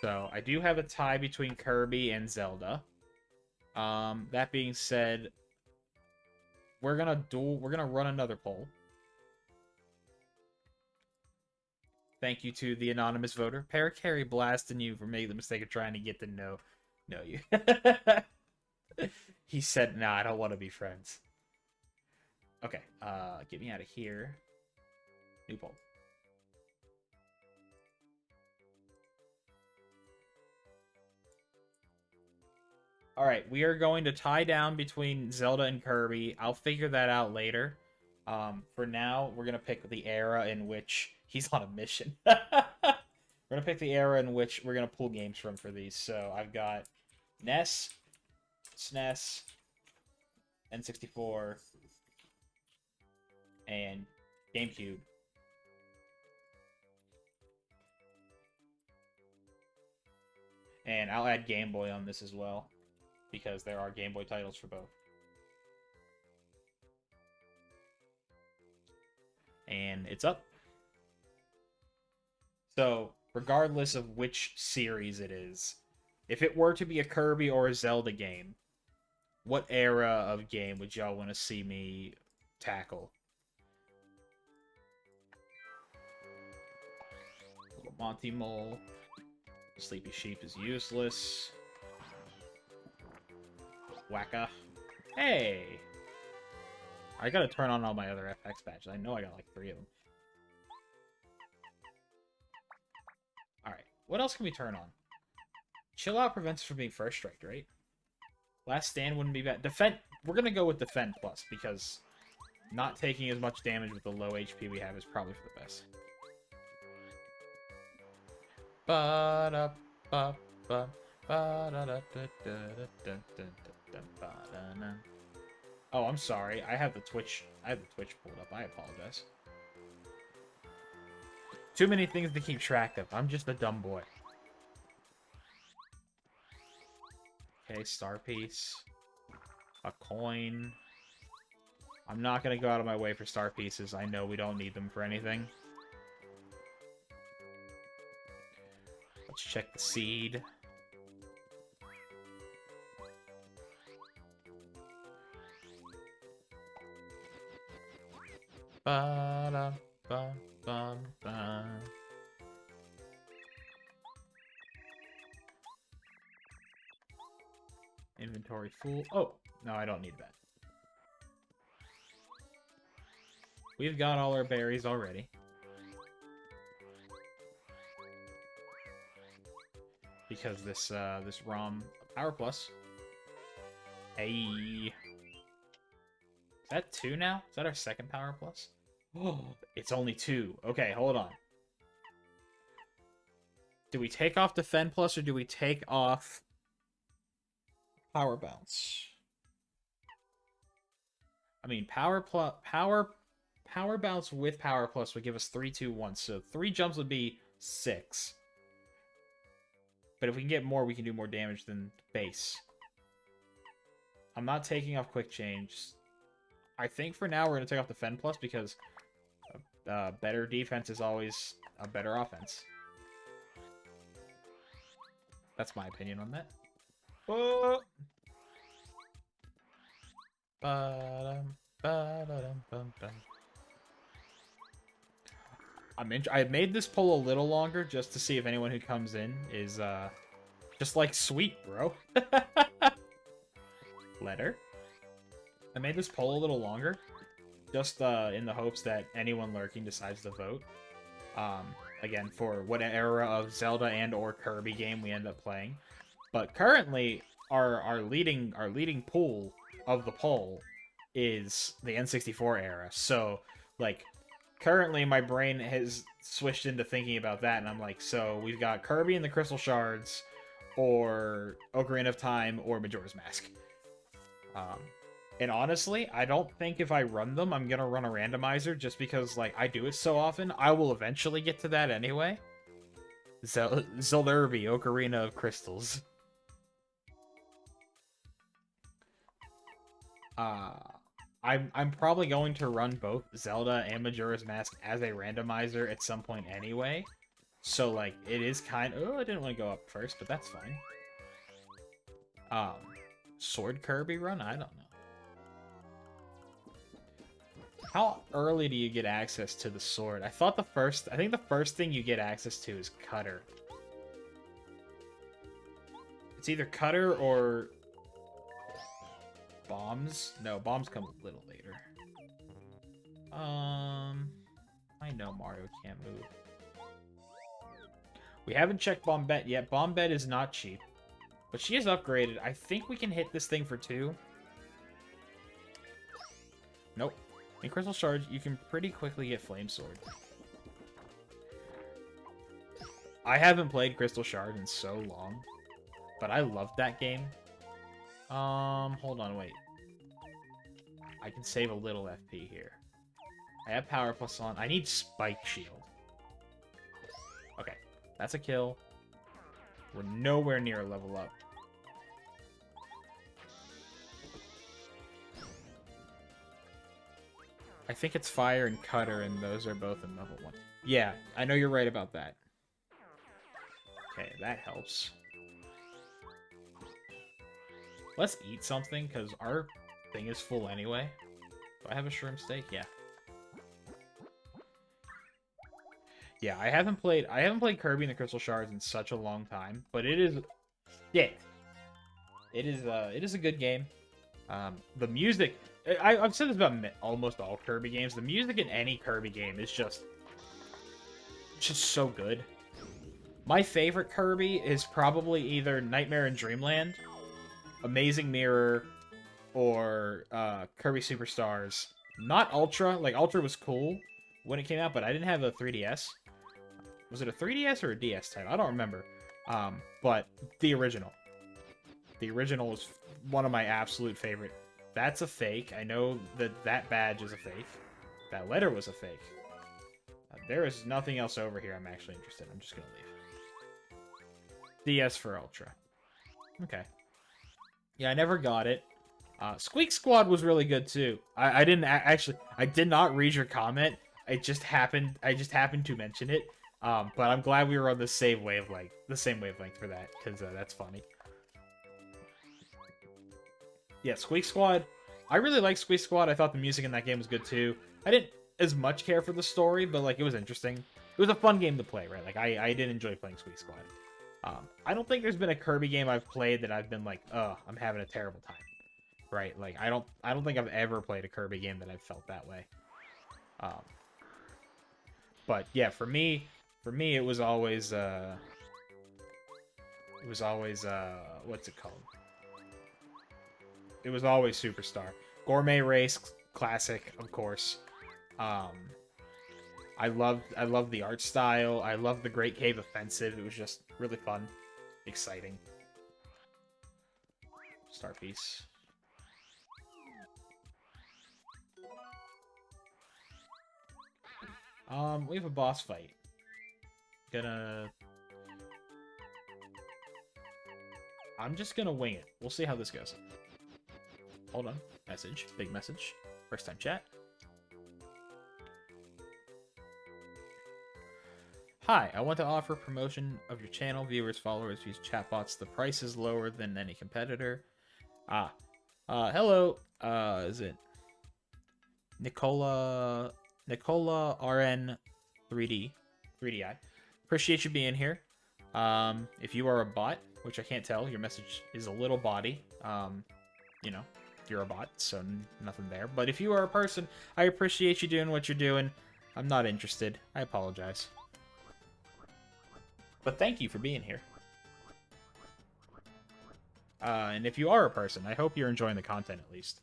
So, I do have a tie between Kirby and Zelda. That being said, we're gonna run another poll. Thank you to the anonymous voter. Paracarry blasting you for making the mistake of trying to get to know you. He said, nah, I don't want to be friends. Okay, get me out of here. New poll. Alright, we are going to tie down between Zelda and Kirby. I'll figure that out later. For now, we're going to pick the era in which he's on a mission. We're going to pick the era in which we're going to pull games from for these. So I've got NES, SNES, N64, and GameCube. And I'll add Game Boy on this as well, because there are Game Boy titles for both. And it's up. So, regardless of which series it is, if it were to be a Kirby or a Zelda game, what era of game would y'all want to see me tackle? Little Monty Mole. Sleepy Sheep is useless. Wacka. Hey! I gotta turn on all my other FX badges. I know I got like 3 of them. Alright, what else can we turn on? Chill Out prevents us from being first strike, right? Last Stand wouldn't be bad. Defend. We're gonna go with Defend Plus, because not taking as much damage with the low HP we have is probably for the best. Oh, I'm sorry. I have the Twitch pulled up. I apologize. Too many things to keep track of. I'm just a dumb boy. Okay, star piece. A coin. I'm not gonna go out of my way for star pieces. I know we don't need them for anything. Let's check the seed. Ba-da-ba-ba-ba. Inventory full. Oh, no, I don't need that. We've got all our berries already. Because this ROM Power Plus. Hey. Is that 2 now? Is that our second Power Plus? Oh, it's only 2. Okay, hold on. Do we take off Defend Plus or do we take off Power Bounce? I mean, Power Bounce with Power Plus would give us 3, 2, 1. So 3 jumps would be 6. But if we can get more, we can do more damage than base. I'm not taking off Quick Change. I think for now we're going to take off Defend Plus because better defense is always a better offense. That's my opinion on that. Oh. Ba-dum, ba-da-dum, bum, bum. I made this poll a little longer just to see if anyone who comes in is just like sweet, bro. Letter. I made this poll a little longer just in the hopes that anyone lurking decides to vote. Again, for what era of Zelda and or Kirby game we end up playing. But currently, our leading pool of the poll is the N64 era. So, like, currently my brain has switched into thinking about that, and I'm like, so we've got Kirby and the Crystal Shards, or Ocarina of Time, or Majora's Mask. And honestly, I don't think if I run them, I'm gonna run a randomizer, just because, like, I do it so often. I will eventually get to that anyway. Zelda Ocarina of Crystals. I'm probably going to run both Zelda and Majora's Mask as a randomizer at some point anyway. So, like, it is kind of... Oh, I didn't want to go up first, but that's fine. Sword Kirby run? I don't know. How early do you get access to the sword? I think the first thing you get access to is Cutter. It's either Cutter or... Bombs? No, bombs come a little later. I know Mario can't move. We haven't checked Bombette yet. Bombette is not cheap. But she is upgraded. I think we can hit this thing for 2. Nope. In Crystal Shards, you can pretty quickly get Flame Sword. I haven't played Crystal Shard in so long. But I loved that game. Hold on, wait. I can save a little FP here. I have Power Plus on. I need Spike Shield. Okay, that's a kill. We're nowhere near a level up. I think it's Fire and Cutter, and those are both in level 1. Yeah, I know you're right about that. Okay, that helps. Let's eat something, because our thing is full anyway. Do I have a shroom steak? Yeah. Yeah, I haven't played Kirby and the Crystal Shards in such a long time, but it is... Yeah. It is a good game. The music... I've said this about almost all Kirby games. The music in any Kirby game is just so good. My favorite Kirby is probably either Nightmare in Dreamland, Amazing Mirror, or Kirby Superstars. Not Ultra. Like, Ultra was cool when it came out, but I didn't have a 3DS. Was it a 3DS or a DS title? I don't remember. But the original. The original is one of my absolute favorite. That's a fake. I know that badge is a fake. That letter was a fake. There is nothing else over here I'm actually interested in. I'm just going to leave. DS for Ultra. Okay. Yeah, I never got it. Squeak Squad was really good too. I did not read your comment. I just happened to mention it. But I'm glad we were on the same wavelength for that, because that's funny. Yeah, Squeak Squad. I really like Squeak Squad. I thought the music in that game was good too. I didn't as much care for the story, but like it was interesting. It was a fun game to play, right? Like I did enjoy playing Squeak Squad. I don't think there's been a Kirby game I've played that I've been like, oh, I'm having a terrible time. Right? Like I don't think I've ever played a Kirby game that I've felt that way. But yeah, for me it was always what's it called? It was always Superstar. Gourmet Race classic, of course. I loved the art style. I loved the Great Cave Offensive. It was just really fun, exciting. Star piece. We have a boss fight. I'm just gonna wing it. We'll see how this goes. Hold on. Message. Big message. First time chat. Hi, I want to offer promotion of your channel. Viewers, followers use chatbots. The price is lower than any competitor. Hello. Is it Nicola RN 3DI? Appreciate you being here. If you are a bot, which I can't tell, your message is a little body. You know, you're a bot, so nothing there. But if you are a person, I appreciate you doing what you're doing. I'm not interested. I apologize. But thank you for being here. And if you are a person, I hope you're enjoying the content at least.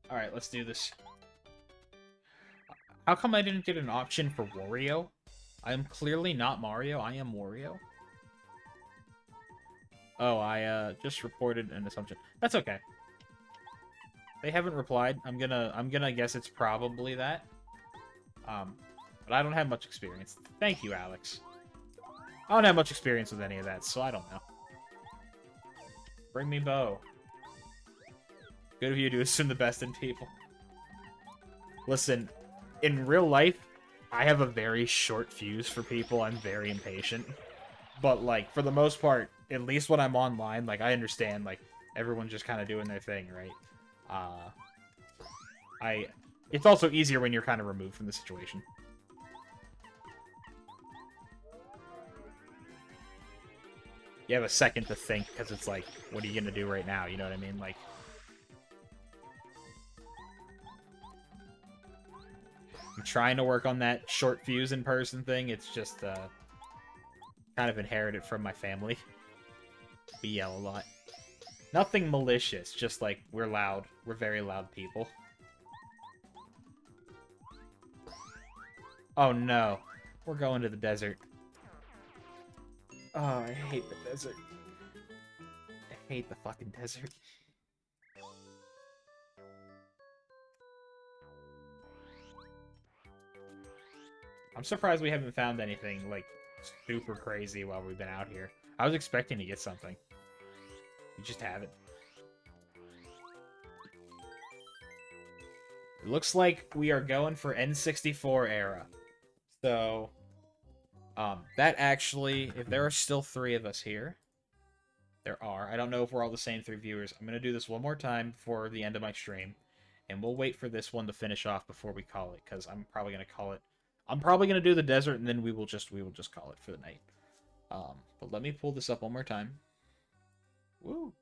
Alright, let's do this. How come I didn't get an option for Wario? I am clearly not Mario. I am Wario. Oh, I just reported an assumption. That's okay. They haven't replied. I'm gonna guess it's probably that. But I don't have much experience. Thank you, Alex. I don't have much experience with any of that, so I don't know. Bring me Bo. Good of you to assume the best in people. Listen, in real life, I have a very short fuse for people. I'm very impatient. But, like, for the most part, at least when I'm online, like, I understand, like, everyone's just kind of doing their thing, right? It's also easier when you're kind of removed from the situation. You have a second to think, because it's like, what are you gonna do right now? You know what I mean? Like, I'm trying to work on that short fuse in person thing. It's just, kind of inherited from my family. We yell a lot. Nothing malicious, just like, we're loud. We're very loud people. Oh no. We're going to the desert. Oh, I hate the desert. I hate the fucking desert. I'm surprised we haven't found anything, like, super crazy while we've been out here. I was expecting to get something. We just haven't. It looks like we are going for N64 era. So, that actually, if there are still 3 of us here, there are. I don't know if we're all the same 3 viewers. I'm going to do this one more time before the end of my stream. And we'll wait for this one to finish off before we call it, because I'm probably going to call it. I'm probably going to do the desert, and then we will just call it for the night. But let me pull this up one more time. Woo!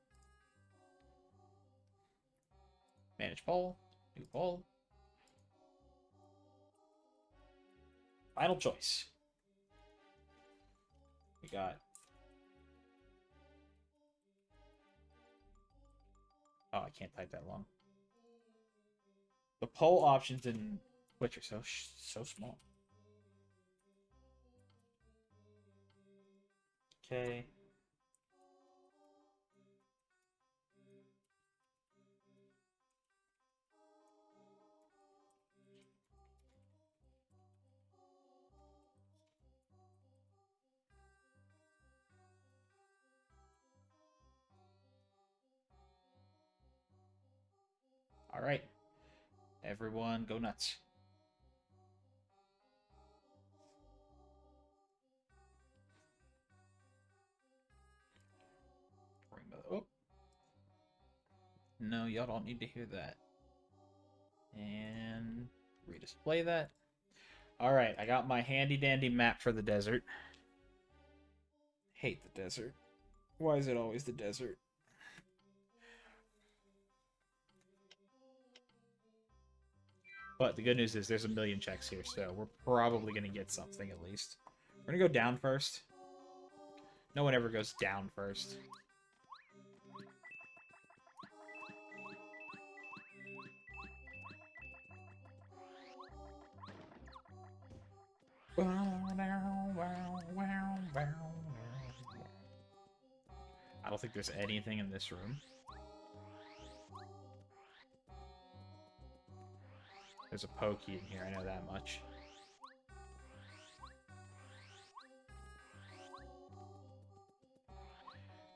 Manage poll. New poll. Final choice. We got... Oh, I can't type that long. The poll options in Twitch are so small. Okay. All right. Everyone go nuts. Oh. No, y'all don't need to hear that. And redisplay that. All right, I got my handy dandy map for the desert. Hate the desert. Why is it always the desert? But the good news is there's a million checks here, so we're probably going to get something at least. We're going to go down first. No one ever goes down first. I don't think there's anything in this room. There's a pokey in here, I know that much.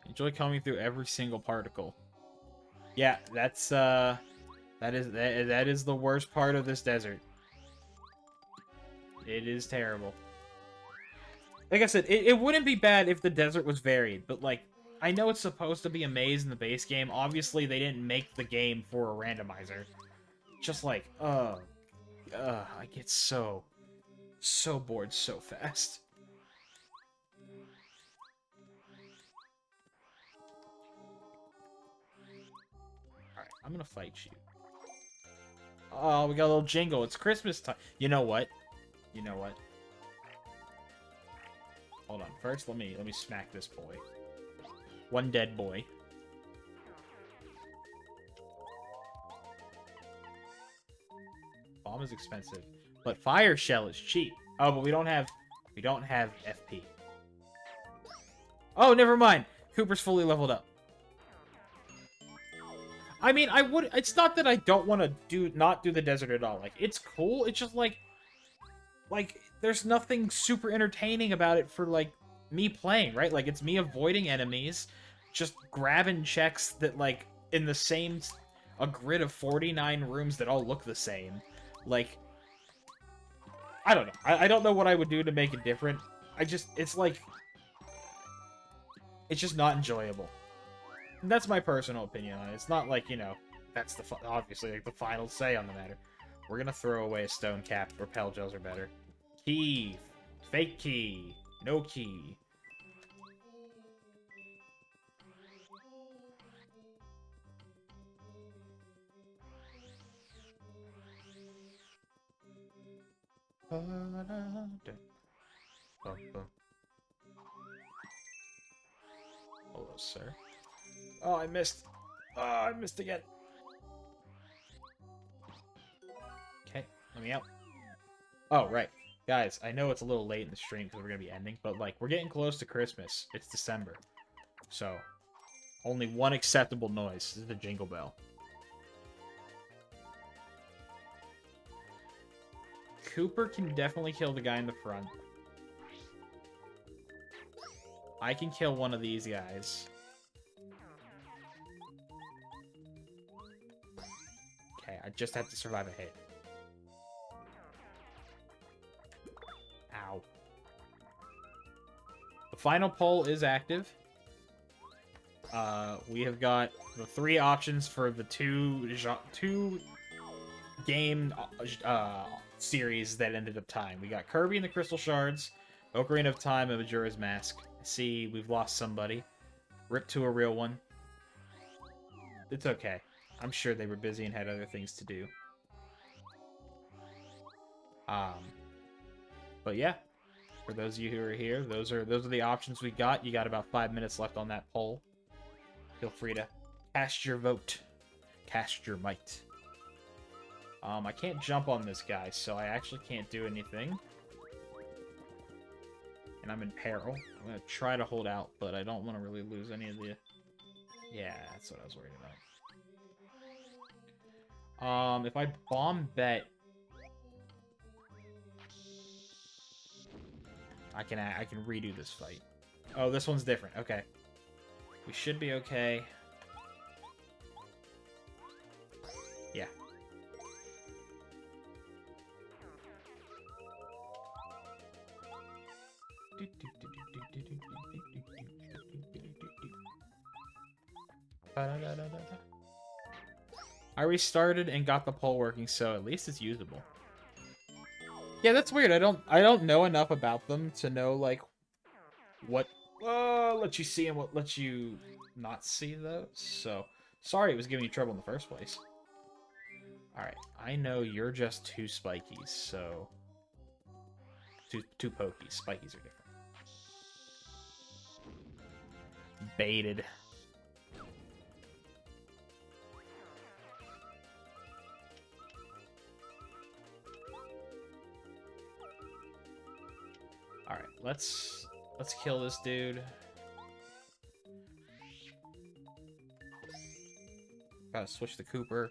Enjoy combing through every single particle. Yeah, that's That is the worst part of this desert. It is terrible. Like I said, it wouldn't be bad if the desert was varied, but like, I know it's supposed to be a maze in the base game. Obviously, they didn't make the game for a randomizer. Just like, I get so bored so fast. Alright, I'm gonna fight you. Oh, we got a little jingle. It's Christmas time. You know what? You know what? Hold on. First, let me smack this boy. One dead boy. Bomb is expensive, but fire shell is cheap. Oh, but we don't have FP. Oh, never mind. Cooper's fully leveled up. I mean, it's not that I don't want to not do the desert at all. Like, it's cool. It's just like, there's nothing super entertaining about it for, like, me playing, right? Like, it's me avoiding enemies, just grabbing checks that, like, in the same, a grid of 49 rooms that all look the same. Like, I don't know. I don't know what I would do to make it different. It's like, it's just not enjoyable. And that's my personal opinion on it. It's not like, you know, that's obviously like the final say on the matter. We're gonna throw away a stone cap. Repel gels are better. Key. Fake key. No key. Hello, sir. Oh, I missed. Oh, I missed again. Okay, let me out. Oh, right. Guys, I know it's a little late in the stream because we're going to be ending, but, like, we're getting close to Christmas. It's December. So, only one acceptable noise. This is the jingle bell. Cooper can definitely kill the guy in the front. I can kill one of these guys. Okay, I just have to survive a hit. Ow. The final poll is active. We have got the 3 options for the two game series that ended up tying. We got Kirby and the Crystal Shards, Ocarina of Time, and Majora's Mask. I see we've lost somebody. Rip to a real one. It's okay. I'm sure they were busy and had other things to do. But yeah, for those of you who are here, those are the options we got. You got about 5 minutes left on that poll. Feel free to cast your vote. Cast your might. I can't jump on this guy, so I actually can't do anything. And I'm in peril. I'm gonna try to hold out, but I don't want to really lose any of the... Yeah, that's what I was worried about. If I bomb bet... I can redo this fight. Oh, this one's different. Okay. We should be okay. Yeah. I restarted and got the poll working, so at least it's usable. Yeah, that's weird. I don't know enough about them to know like what lets you see and what lets you not see those. So sorry it was giving you trouble in the first place. Alright, I know you're just 2 spikies, so two pokies. Spikies are different. Baited. Alright, let's kill this dude. Gotta switch the Cooper.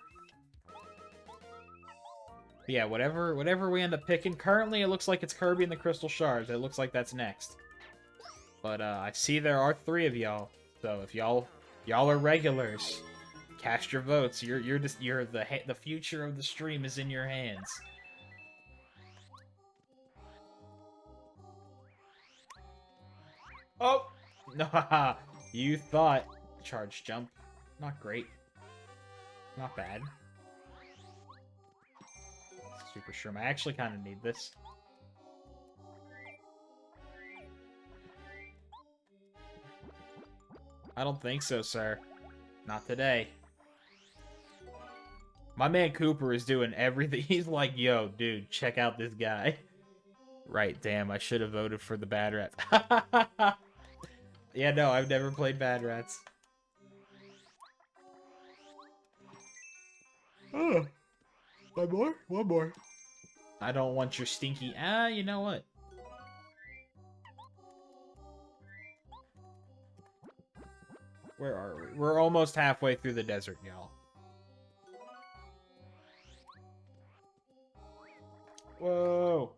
But yeah, whatever we end up picking. Currently, it looks like it's Kirby and the Crystal Shards. It looks like that's next. But I see there are 3 of y'all. So if y'all are regulars, Cast your votes. You're the future of the stream is in your hands. Oh no! You thought charge jump, not great, not bad. Super shroom. I actually kind of need this. I don't think so, sir. Not today. My man Cooper is doing everything. He's like, yo, dude, check out this guy. Right, damn, I should have voted for the Bad Rats. Yeah, no, I've never played Bad Rats. Oh, one more? One more. I don't want your stinky... you know what? Where are we? We're almost halfway through the desert, y'all. Whoa!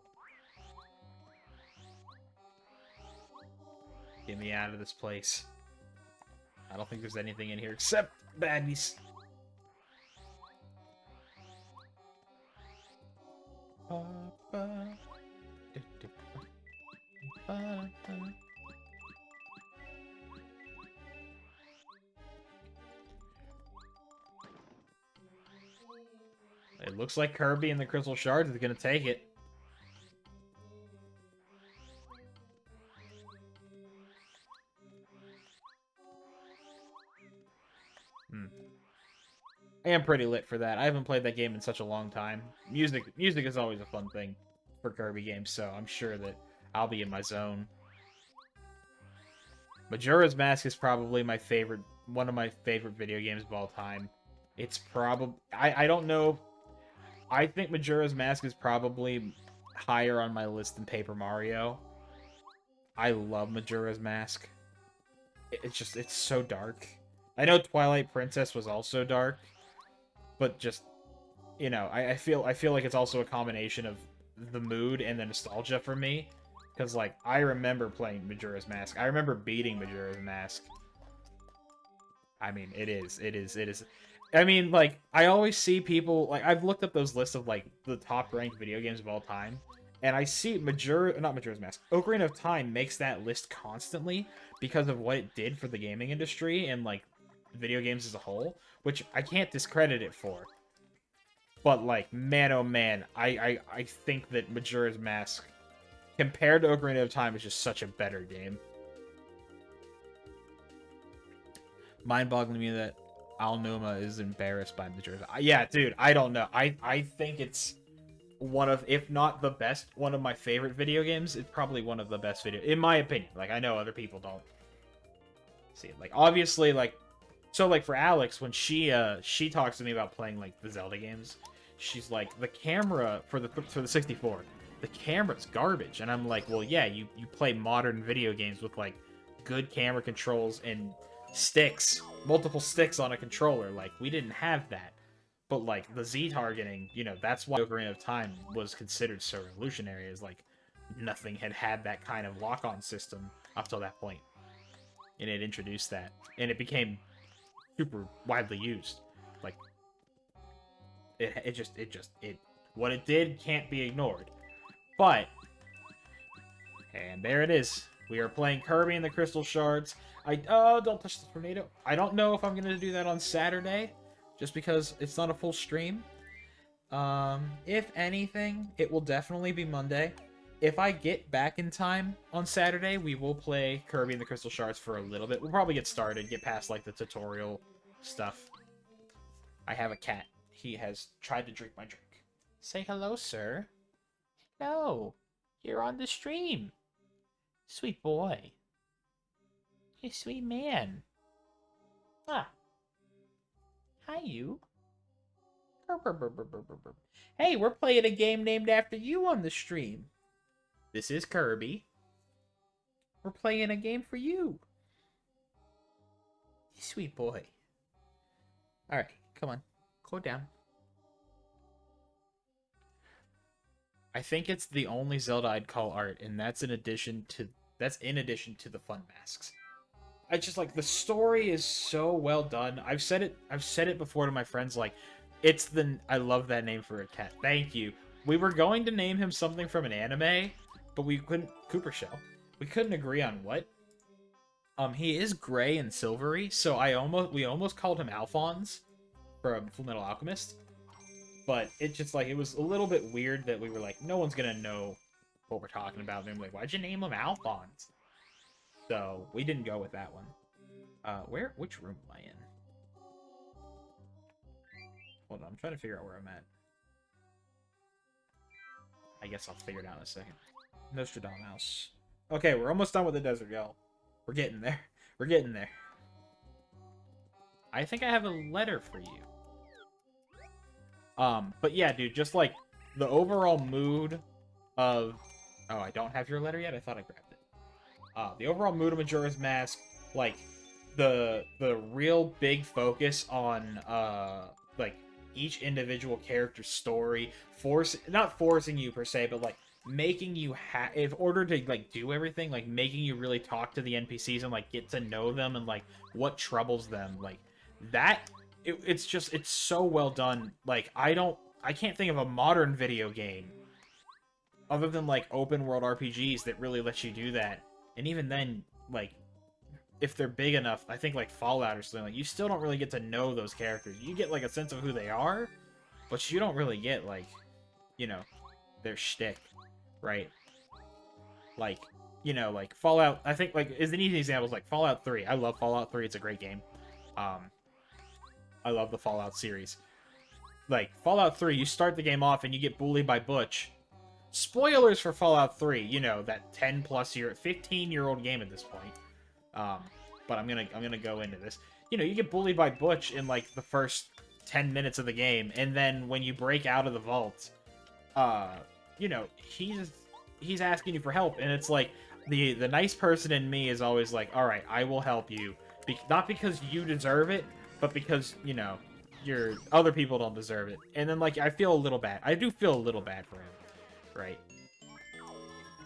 Get me out of this place. I don't think there's anything in here except baddies. It looks like Kirby and the Crystal Shards is gonna take it. I am pretty lit for that. I haven't played that game in such a long time. Music is always a fun thing for Kirby games, so I'm sure that I'll be in my zone. Majora's Mask is probably my favorite, one of my favorite video games of all time. It's probably... I don't know... I think Majora's Mask is probably higher on my list than Paper Mario. I love Majora's Mask. It's so dark. I know Twilight Princess was also dark, but just, you know, I feel like it's also a combination of the mood and the nostalgia for me. Because, like, I remember playing Majora's Mask. I remember beating Majora's Mask. I mean, it is. I mean, like, I always see people, like, I've looked up those lists of, like, the top-ranked video games of all time, and I see not Majora's Mask, Ocarina of Time makes that list constantly because of what it did for the gaming industry and, like, video games as a whole, which I can't discredit it for. But, like, man, oh man, I think that Majora's Mask, compared to Ocarina of Time, is just such a better game. Mind-boggling me that Alnuma is embarrassed by Majora's. Yeah, dude, I don't know. I think it's one of, if not the best, one of my favorite video games. It's probably one of the best video, in my opinion. Like, I know other people don't see it. Like, obviously, like, so, like, for Alex, when she talks to me about playing, like, the Zelda games, she's like, the camera for the 64, the camera's garbage. And I'm like, well, yeah, you play modern video games with, like, good camera controls and sticks, multiple sticks on a controller. Like, we didn't have that. But, like, the Z targeting, you know, that's why Ocarina of Time was considered so revolutionary, is, like, nothing had that kind of lock-on system up till that point. And it introduced that. And it became super widely used. Like, what it did can't be ignored. But, and there it is. We are playing Kirby and the Crystal Shards. Don't touch the tornado. I don't know if I'm gonna do that on Saturday, just because it's not a full stream. If anything, it will definitely be Monday. If I get back in time on Saturday, we will play Kirby and the Crystal Shards for a little bit. We'll probably get started, get past, like, the tutorial stuff. I have a cat. He has tried to drink my drink. Say hello, sir. No, you're on the stream. Sweet boy. You sweet man. Ah. Hi, you. Hey, we're playing a game named after you on the stream. This is Kirby. We're playing a game for you. You sweet boy. Alright, come on. Go down. I think it's the only Zelda I'd call art, and that's in addition to the fun masks. I just like the story is so well done. I've said it before to my friends, like I love that name for a cat. Thank you. We were going to name him something from an anime, but we couldn't. Cooper Shell. We couldn't agree on what. He is gray and silvery, so we almost called him Alphonse from Fullmetal Alchemist. But it just like it was a little bit weird that we were like, no one's gonna know what we're talking about. And we're like, why'd you name him Alphonse? So we didn't go with that one. Which room am I in? Hold on, I'm trying to figure out where I'm at. I guess I'll figure it out in a second. Nostradamus. Okay, we're almost done with the desert, y'all. We're getting there. We're getting there. I think I have a letter for you. But yeah, dude, just like the overall mood of... Oh, I don't have your letter yet? I thought I grabbed it. The overall mood of Majora's Mask, like, the real big focus on, like, each individual character's story, not forcing you per se, but, like, making you in order to, like, do everything, like, making you really talk to the NPCs and, like, get to know them and, like, what troubles them, like, that... It's so well done. Like, I can't think of a modern video game other than, like, open world RPGs that really let you do that. And even then, like, if they're big enough, I think, like, Fallout or something, like, you still don't really get to know those characters. You get, like, a sense of who they are, but you don't really get, like, you know, their shtick, right? Like, you know, like, Fallout, I think, like, is an easy example is, like, Fallout 3. I love Fallout 3. It's a great game. I love the Fallout series. Like, Fallout 3, you start the game off and you get bullied by Butch. Spoilers for Fallout 3, you know, that 15-year-old game at this point. But I'm gonna go into this. You know, you get bullied by Butch in, like, the first 10 minutes of the game, and then when you break out of the vault, you know, he's asking you for help, and it's like, the nice person in me is always like, alright, I will help you. Not because you deserve it, but because, you know, other people don't deserve it. And then, like, I feel a little bad. I do feel a little bad for him, right?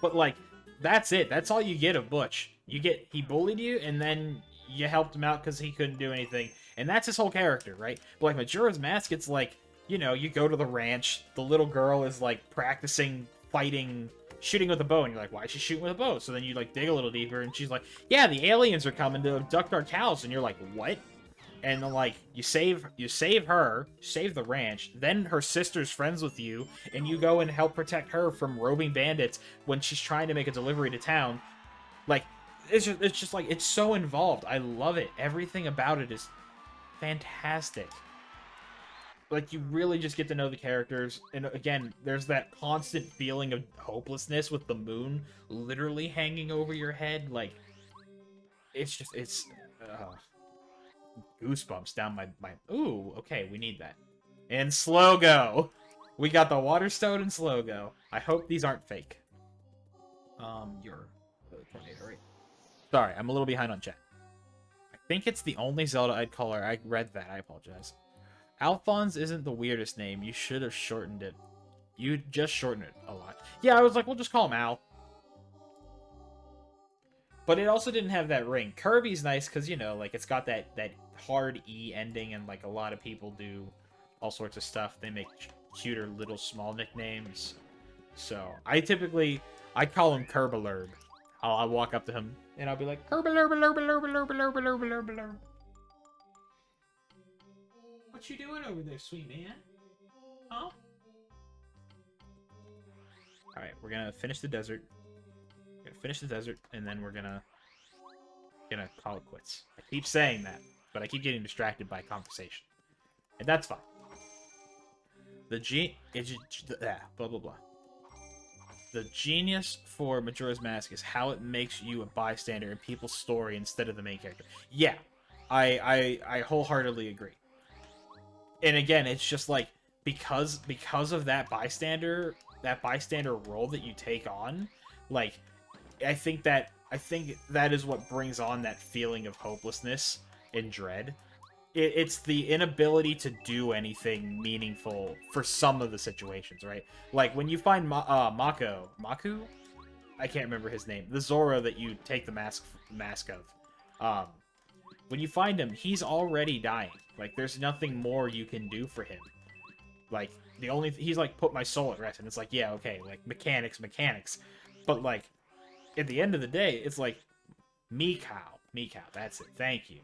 But, like, that's it. That's all you get of Butch. He bullied you, and then you helped him out because he couldn't do anything. And that's his whole character, right? But, like, Majora's Mask, it's like, you know, you go to the ranch, the little girl is, like, practicing fighting, shooting with a bow, and you're like, why is she shooting with a bow? So then you, like, dig a little deeper, and she's like, yeah, the aliens are coming to abduct our cows, and you're like, what? And then, like, you save her, save the ranch, then her sister's friends with you, and you go and help protect her from roving bandits when she's trying to make a delivery to town. Like, it's just like, it's so involved. I love it. Everything about it is fantastic. Like, you really just get to know the characters, and again, there's that constant feeling of hopelessness with the moon literally hanging over your head. Like, it's goosebumps down my... Ooh, okay, we need that. And slow go. We got the water stone and slow go. I hope these aren't fake. You're the tornado, right? Sorry, I'm a little behind on chat. I think it's the only Zelda I'd call her. I read that. I apologize. Alphonse isn't the weirdest name. You should have shortened it. You just shortened it a lot. Yeah, I was like, we'll just call him Al. But it also didn't have that ring. Kirby's nice because, you know, like, it's got that hard E ending, and, like, a lot of people do all sorts of stuff. They make cuter little small nicknames. So, I call him Kerbalurb. I'll walk up to him, and I'll be like, Kerbalurb. What you doing over there, sweet man? Huh? Alright, we're gonna finish the desert. And then we're gonna call it quits. I keep saying that, but I keep getting distracted by conversation. And that's fine. Blah, blah, blah. The genius for Majora's Mask is how it makes you a bystander in people's story instead of the main character. Yeah, I wholeheartedly agree. And again, it's just like, because of that bystander role that you take on, like, I think that is what brings on that feeling of hopelessness and dread. It's the inability to do anything meaningful for some of the situations, right? Like, when you find Maku? I can't remember his name. The Zora that you take the mask of. Um, when you find him, he's already dying. Like, there's nothing more you can do for him. Like, he's like, put my soul at rest, and it's like, yeah, okay, like, mechanics. But, like, at the end of the day, it's like, Mikau, that's it, thank you.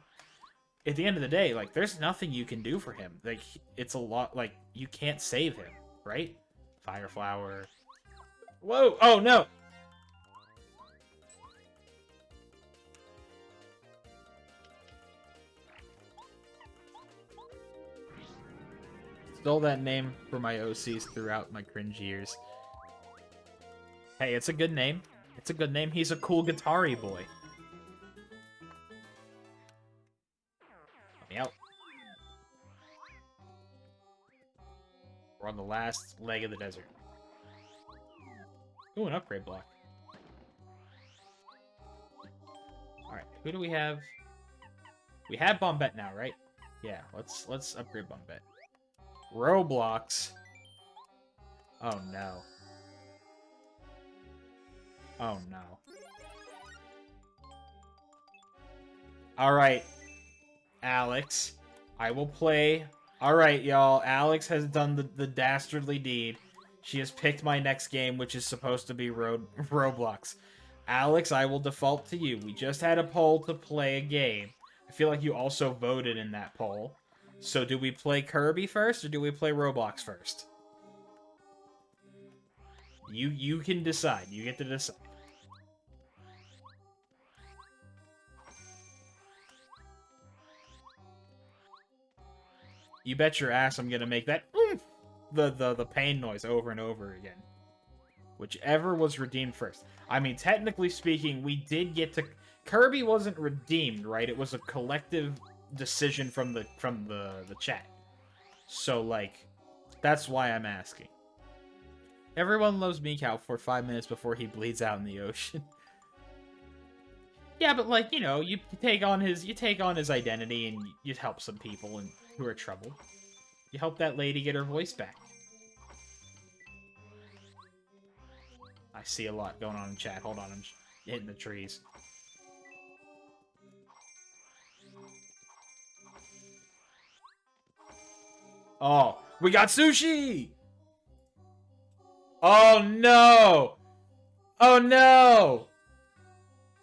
At the end of the day, like, there's nothing you can do for him. Like, it's a lot, like, you can't save him, right? Fire Flower. Whoa, oh no! Stole that name for my OCs throughout my cringe years. Hey, it's a good name. It's a good name. He's a cool guitar-y boy. Let me out. We're on the last leg of the desert. Ooh, an upgrade block. Alright, who do we have? We have Bombette now, right? Yeah, let's upgrade Bombette. Roblox. Oh no. Oh no. Alright, Alex. I will play. Alright, y'all. Alex has done the dastardly deed. She has picked my next game, which is supposed to be Roblox. Alex, I will default to you. We just had a poll to play a game. I feel like you also voted in that poll. So do we play Kirby first, or do we play Roblox first? You can decide. You get to decide. You bet your ass I'm gonna make that the pain noise over and over again. Whichever was redeemed first. I mean, technically speaking, we did get to... Kirby wasn't redeemed, right? It was a collective decision from the chat. So, like, that's why I'm asking. Everyone loves Mikau for 5 minutes before he bleeds out in the ocean. Yeah, but, like, you know, you take on his identity and you help some people who are troubled. You help that lady get her voice back. I see a lot going on in chat. Hold on, I'm hitting the trees. Oh, we got sushi! Oh no! Oh no!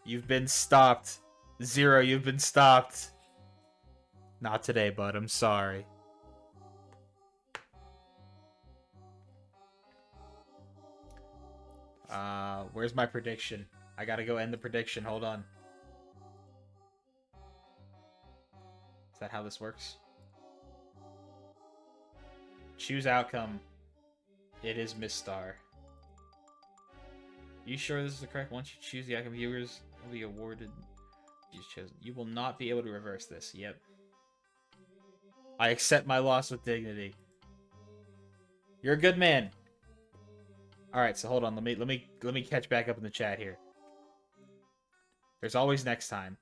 You've been stopped. Zero, you've been stopped. Not today, bud. I'm sorry. Where's my prediction? I gotta go end the prediction. Hold on. Is that how this works? Choose outcome. It is Miss Star. You sure this is the correct? Once you choose the outcome, viewers will be awarded. You will not be able to reverse this. Yep. I accept my loss with dignity. You're a good man. All right, so hold on. Let me catch back up in the chat here. There's always next time.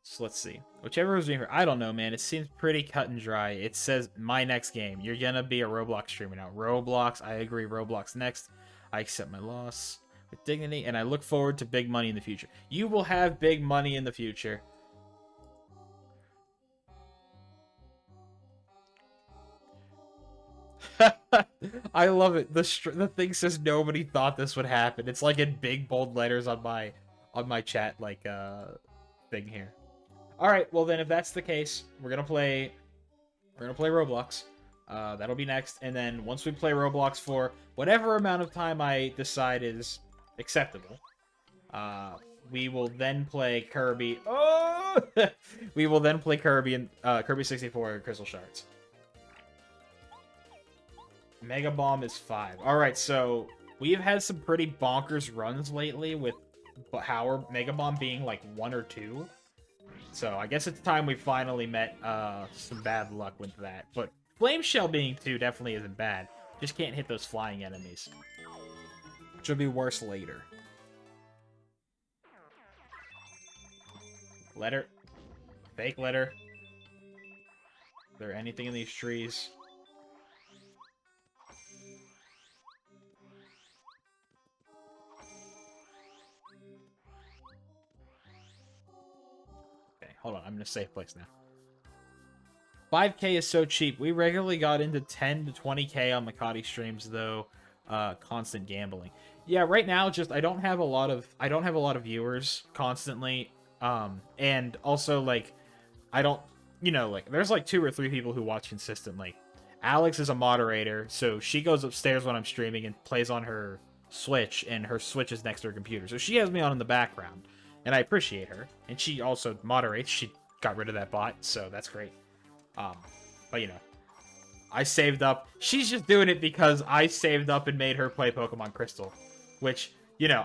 So let's see. Whichever was here, I don't know, man. It seems pretty cut and dry. It says my next game. You're gonna be a Roblox streamer now. Roblox. I agree. Roblox next. I accept my loss with dignity, and I look forward to big money in the future. You will have big money in the future. I love it. The thing says nobody thought this would happen. It's like in big bold letters on my chat like thing here. All right, well then if that's the case, we're gonna play Roblox. That'll be next, and then once we play Roblox for whatever amount of time I decide is acceptable, we will then play Kirby. Oh, we will then play Kirby and Kirby 64 Crystal Shards. Mega Bomb is 5. Alright, so we've had some pretty bonkers runs lately with Howard Mega Bomb being like 1 or 2. So I guess it's time we finally met some bad luck with that. But Flame Shell being 2 definitely isn't bad. Just can't hit those flying enemies. Which will be worse later. Letter. Fake letter. Is there anything in these trees? Hold on, I'm in a safe place now. 5K is so cheap. We regularly got into 10 to 20K on Makati streams though. Constant gambling. Yeah, right now just I don't have a lot of viewers constantly. And also like I don't, like there's like 2 or 3 people who watch consistently. Alex is a moderator, so she goes upstairs when I'm streaming and plays on her Switch, and her Switch is next to her computer. So she has me on in the background, and I appreciate her. And she also moderates. She got rid of that bot, so that's great. But I saved up. She's just doing it because I saved up and made her play Pokemon Crystal, which,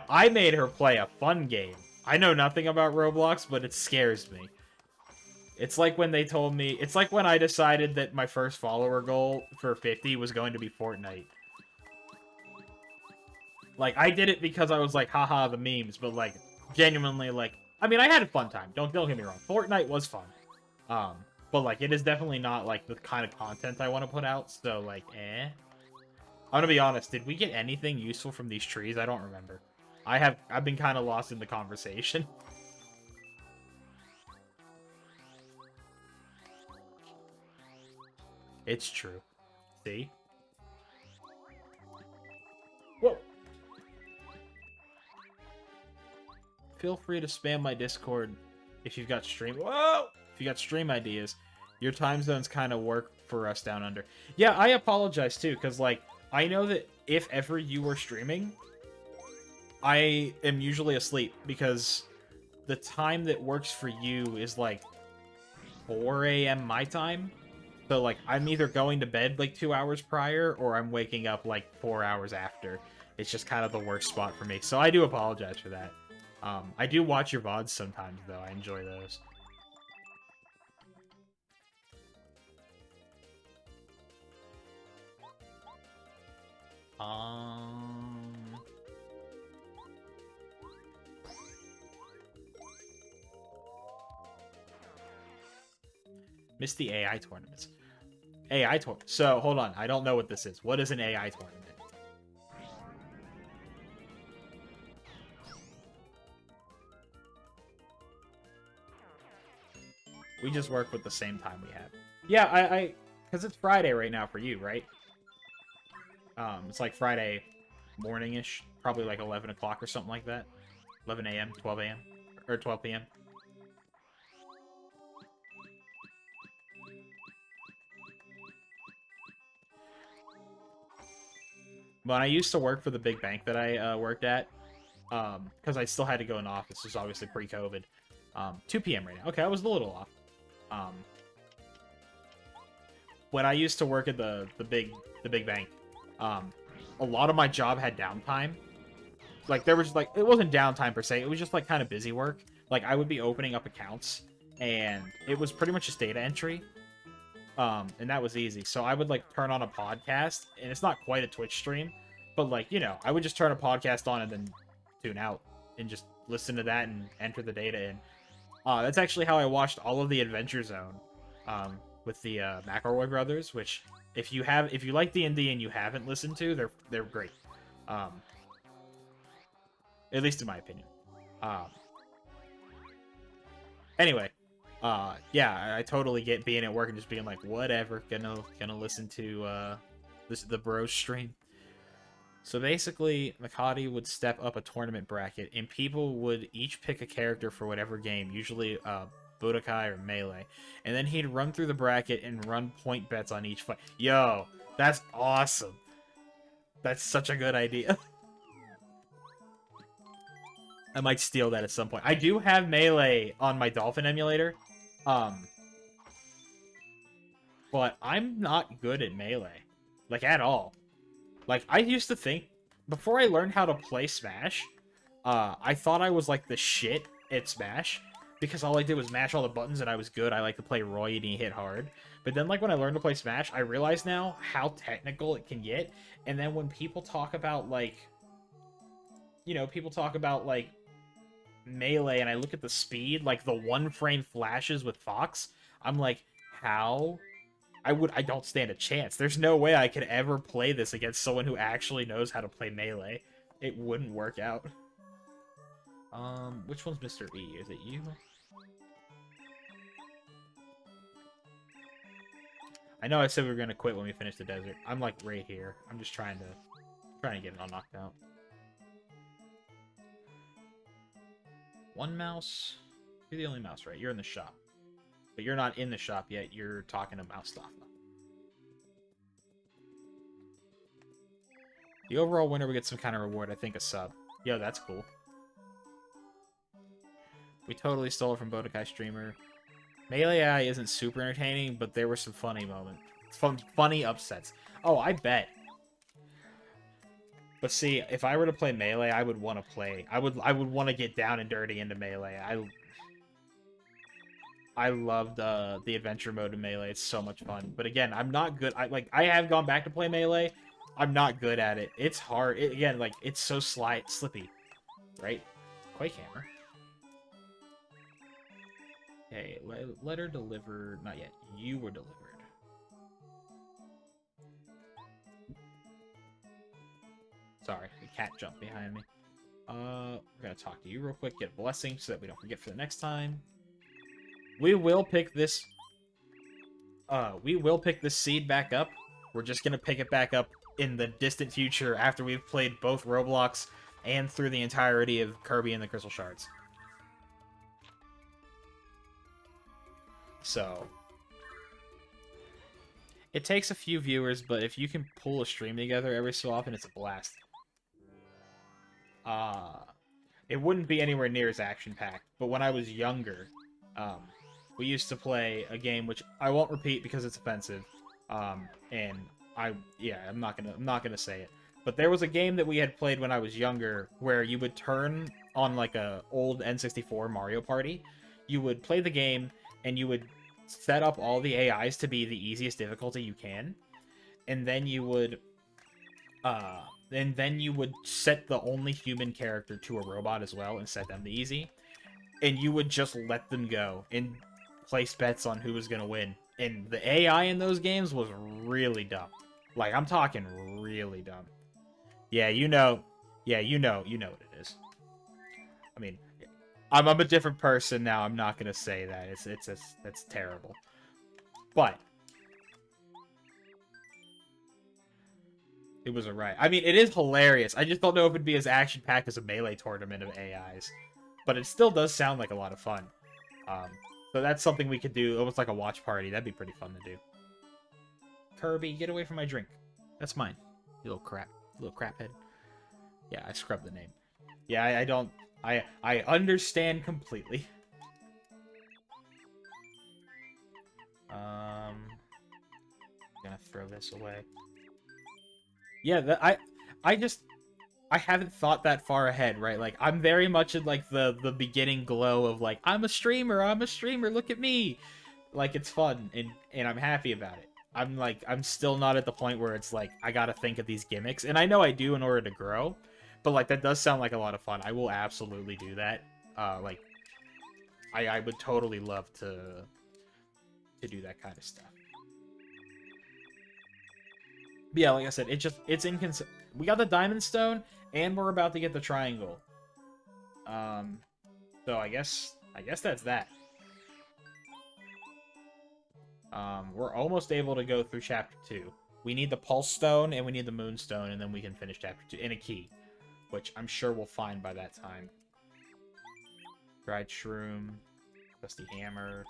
I made her play a fun game. I know nothing about Roblox, but it scares me. It's like when they told me, it's like when I decided that my first follower goal for 50 was going to be Fortnite. Like, I did it because I was like, haha, the memes, but like, genuinely, like, I mean, I had a fun time. Don't get me wrong. Fortnite was fun. But like, it is definitely not like the kind of content I want to put out, so like, I'm gonna be honest, did we get anything useful from these trees? I don't remember. I've been kind of lost in the conversation. It's true. See? Whoa! Feel free to spam my Discord if you've got stream. Whoa! If you got stream ideas. Your time zones kind of work for us down under. Yeah, I apologize too, because like I know that if ever you were streaming, I am usually asleep because the time that works for you is like 4 a.m. my time. So, like, I'm either going to bed, like, 2 hours prior, or I'm waking up, like, 4 hours after. It's just kind of the worst spot for me. So I do apologize for that. I do watch your VODs sometimes, though. I enjoy those. Missed the AI tournaments. AI tournament. So, hold on. I don't know what this is. What is an AI tournament? We just work with the same time we have. Yeah, because it's Friday right now for you, right? It's like Friday morning-ish. Probably like 11 o'clock or something like that. 11 a.m., 12 a.m., or 12 p.m. When I used to work for the big bank that I worked at, because I still had to go in office, this was obviously pre-COVID. 2 p.m. right now. Okay, I was a little off. When I used to work at the big bank, a lot of my job had downtime. Like there was like it wasn't downtime per se. It was just like kind of busy work. Like I would be opening up accounts, and it was pretty much just data entry. And that was easy. So I would like turn on a podcast, and it's not quite a Twitch stream, but like, I would just turn a podcast on and then tune out and just listen to that and enter the data in. That's actually how I watched all of the Adventure Zone, with the McElroy brothers, which if you like D&D and you haven't listened to, they're great. At least in my opinion. Anyway, yeah, I totally get being at work and just being like, whatever, gonna listen to the bros stream. So basically, Makati would step up a tournament bracket, and people would each pick a character for whatever game, usually Budokai or Melee, and then he'd run through the bracket and run point bets on each fight. Yo, that's awesome. That's such a good idea. I might steal that at some point. I do have Melee on my Dolphin emulator, but I'm not good at Melee, like, at all. Like, I used to think, before I learned how to play Smash, I thought I was, like, the shit at Smash, because all I did was mash all the buttons and I was good. I like to play Roy and he hit hard. But then, like, when I learned to play Smash, I realize now how technical it can get. And then when people talk about, like, Melee, and I look at the speed, like, the one-frame flashes with Fox, I'm like, how? I don't stand a chance. There's no way I could ever play this against someone who actually knows how to play Melee. It wouldn't work out. Which one's Mr. E? Is it you? I know I said we were gonna quit when we finish the desert. I'm like right here. I'm just trying to get it all knocked out. One mouse. You're the only mouse, right? You're in the shop. But you're not in the shop yet. You're talking to Mustafa. The overall winner will get some kind of reward. I think a sub. Yo, that's cool. We totally stole it from Bodokai Streamer. Melee AI isn't super entertaining, but there were some funny moments. Funny upsets. Oh, I bet. But see, if I were to play Melee, I would want to play. I would want to get down and dirty into Melee. I loved the adventure mode in Melee. It's so much fun. But again, I'm not good. I have gone back to play Melee. I'm not good at it. It's hard. Again, like, it's so slippy. Right? Quake Hammer. Hey, letter delivered. Not yet. You were delivered. Sorry, the cat jumped behind me. We're gonna talk to you real quick, get a blessing so that we don't forget for the next time. We will pick this. We will pick this seed back up. We're just gonna pick it back up in the distant future after we've played both Roblox and through the entirety of Kirby and the Crystal Shards. So it takes a few viewers, but if you can pull a stream together every so often, it's a blast. It wouldn't be anywhere near as action-packed, but when I was younger, we used to play a game which I won't repeat because it's offensive. And I'm not gonna say it. But there was a game that we had played when I was younger where you would turn on like a old N64 Mario Party. You would play the game and you would set up all the AIs to be the easiest difficulty you can, and then you would set the only human character to a robot as well and set them to easy, and you would just let them go and place bets on who was gonna win. And the AI in those games was really dumb. Like, I'm talking really dumb. Yeah, you know what it is. I mean, I'm a different person now. I'm not gonna say that. It's terrible. But it was alright. I mean, it is hilarious. I just don't know if it'd be as action-packed as a Melee tournament of AIs. But it still does sound like a lot of fun. So that's something we could do, almost like a watch party. That'd be pretty fun to do. Kirby, get away from my drink. That's mine. You little crap head. Yeah, I scrubbed the name. Yeah, I understand completely. Gonna throw this away. Yeah, I haven't thought that far ahead, right? Like, I'm very much in like the beginning glow of like, I'm a streamer, look at me. Like, it's fun and I'm happy about it. I'm still not at the point where it's like I gotta think of these gimmicks, and I know I do in order to grow. But, like, that does sound like a lot of fun. I will absolutely do that. Like, I would totally love to do that kind of stuff. But yeah, like I said, it's inconsistent. We got the Diamond Stone, and we're about to get the Triangle. So I guess that's that. We're almost able to go through Chapter 2. We need the Pulse Stone, and we need the Moon Stone, and then we can finish Chapter 2. And a key, which I'm sure we'll find by that time. Dried Shroom, Dusty Hammer.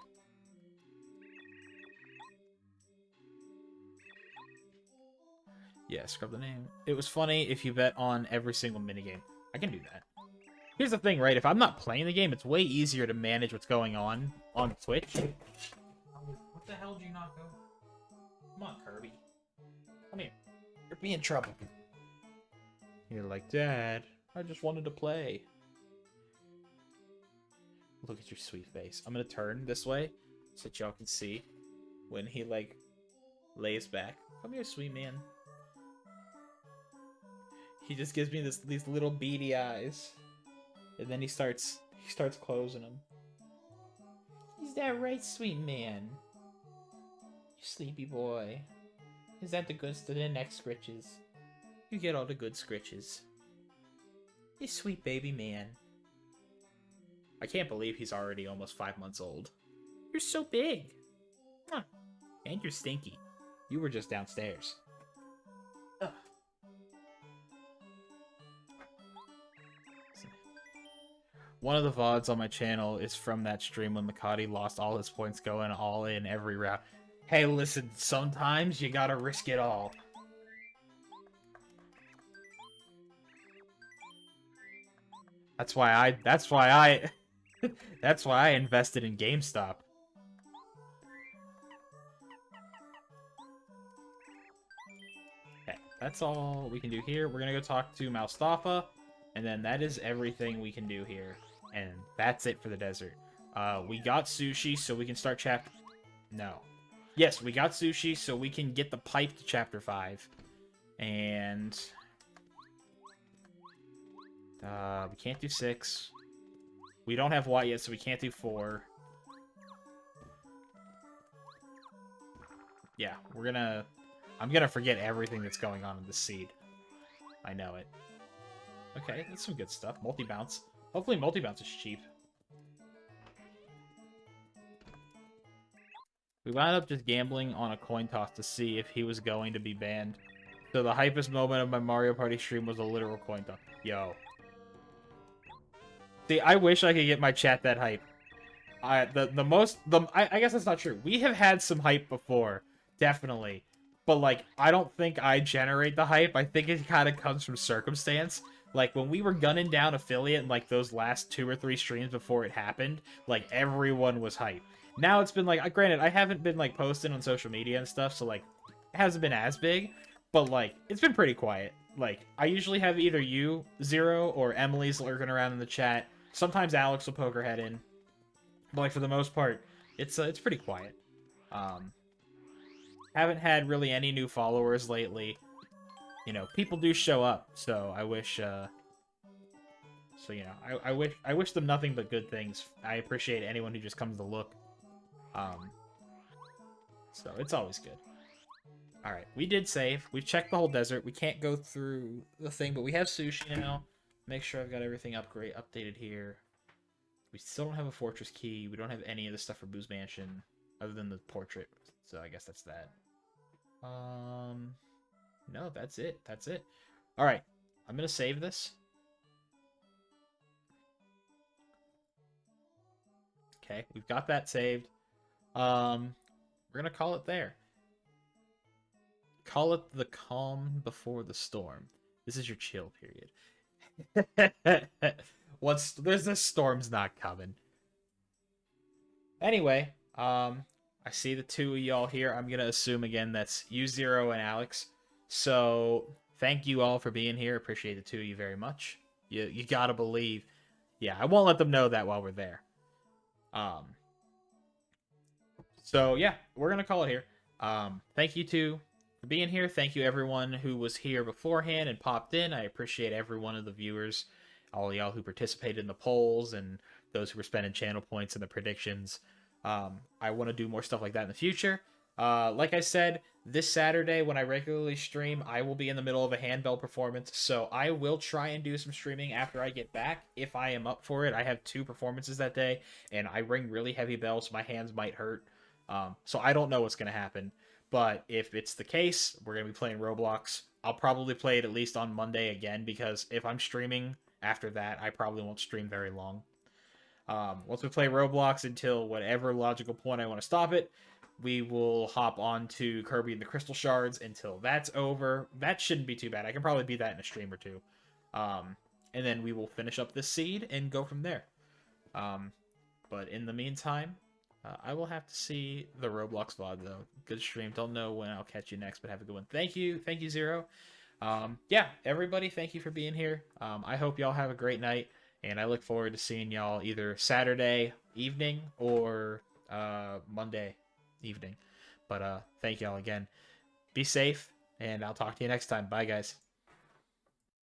Yeah, scrub the name. It was funny if you bet on every single minigame. I can do that. Here's the thing, right? If I'm not playing the game, it's way easier to manage what's going on Twitch. What the hell did you not go? Come on, Kirby. Come here. You're being trouble. You're like, Dad, I just wanted to play. Look at your sweet face. I'm gonna turn this way so that y'all can see when he, like, lays back. Come here, sweet man. He just gives me these little beady eyes. And then he starts closing them. Is that right, sweet man? You sleepy boy. Is that the next scritches? You get all the good scritches. You sweet baby man. I can't believe he's already almost 5 months old. You're so big. Huh. And you're stinky. You were just downstairs. Ugh. One of the VODs on my channel is from that stream when Makati lost all his points going all in every round. Hey, listen, sometimes you gotta risk it all. That's why I that's why I invested in GameStop. Okay, that's all we can do here. We're gonna go talk to Malstafa, and then that is everything we can do here. And that's it for the desert. We got sushi, so we can start chapter... No. Yes, we got sushi, so we can get the pipe to chapter 5. And... we can't do 6. We don't have white yet, so we can't do 4. Yeah, we're gonna... I'm gonna forget everything that's going on in this seed. I know it. Okay, that's some good stuff. Multi-bounce. Hopefully multi-bounce is cheap. We wound up just gambling on a coin toss to see if he was going to be banned. So the hypest moment of my Mario Party stream was a literal coin toss. Yo. See, I wish I could get my chat that hype. I guess that's not true. We have had some hype before, definitely. But, like, I don't think I generate the hype. I think it kind of comes from circumstance. Like, when we were gunning down affiliate in, like, those last 2 or 3 streams before it happened, like, everyone was hyped. Now it's been, like, granted, I haven't been, like, posting on social media and stuff, so, like, it hasn't been as big. But, like, it's been pretty quiet. Like, I usually have either you, Zero, or Emily's lurking around in the chat. Sometimes Alex will poke her head in. But, like, for the most part, it's pretty quiet. Haven't had really any new followers lately. You know, people do show up, so I wish, so, you know, I wish them nothing but good things. I appreciate anyone who just comes to look. So it's always good. Alright, we did save. We've checked the whole desert. We can't go through the thing, but we have sushi now. Make sure I've got everything updated here. We still don't have a fortress key. We don't have any of the stuff for Boo's Mansion, other than the portrait. So I guess that's that. No, that's it. That's it. Alright, I'm gonna save this. Okay, we've got that saved. We're gonna call it there. Call it the calm before the storm. This is your chill period. There's this storm's not coming. Anyway, I see the 2 of y'all here. I'm gonna assume again that's you, Zero, and Alex. So thank you all for being here. Appreciate the 2 of you very much. You gotta believe. Yeah, I won't let them know that while we're there. So yeah, we're gonna call it here. Thank you 2 for being here. Thank you everyone who was here beforehand and popped in. I appreciate every one of the viewers, all y'all who participated in the polls, and those who were spending channel points and the predictions. I want to do more stuff like that in the future. Like I said, this Saturday when I regularly stream, I will be in the middle of a handbell performance, so I will try and do some streaming after I get back if I am up for it. I have 2 performances that day, and I ring really heavy bells, so my hands might hurt. So I don't know what's going to happen. But if it's the case, we're going to be playing Roblox. I'll probably play it at least on Monday again, because if I'm streaming after that, I probably won't stream very long. Once we play Roblox until whatever logical point I want to stop it, we will hop on to Kirby and the Crystal Shards until that's over. That shouldn't be too bad. I can probably beat that in a stream or 2. And then we will finish up this seed and go from there. But in the meantime, I will have to see the Roblox VOD, though. Good stream. Don't know when I'll catch you next, but have a good one. Thank you. Thank you, Zero. Yeah, everybody, thank you for being here. I hope y'all have a great night, and I look forward to seeing y'all either Saturday evening or Monday evening. But thank y'all again. Be safe, and I'll talk to you next time. Bye, guys.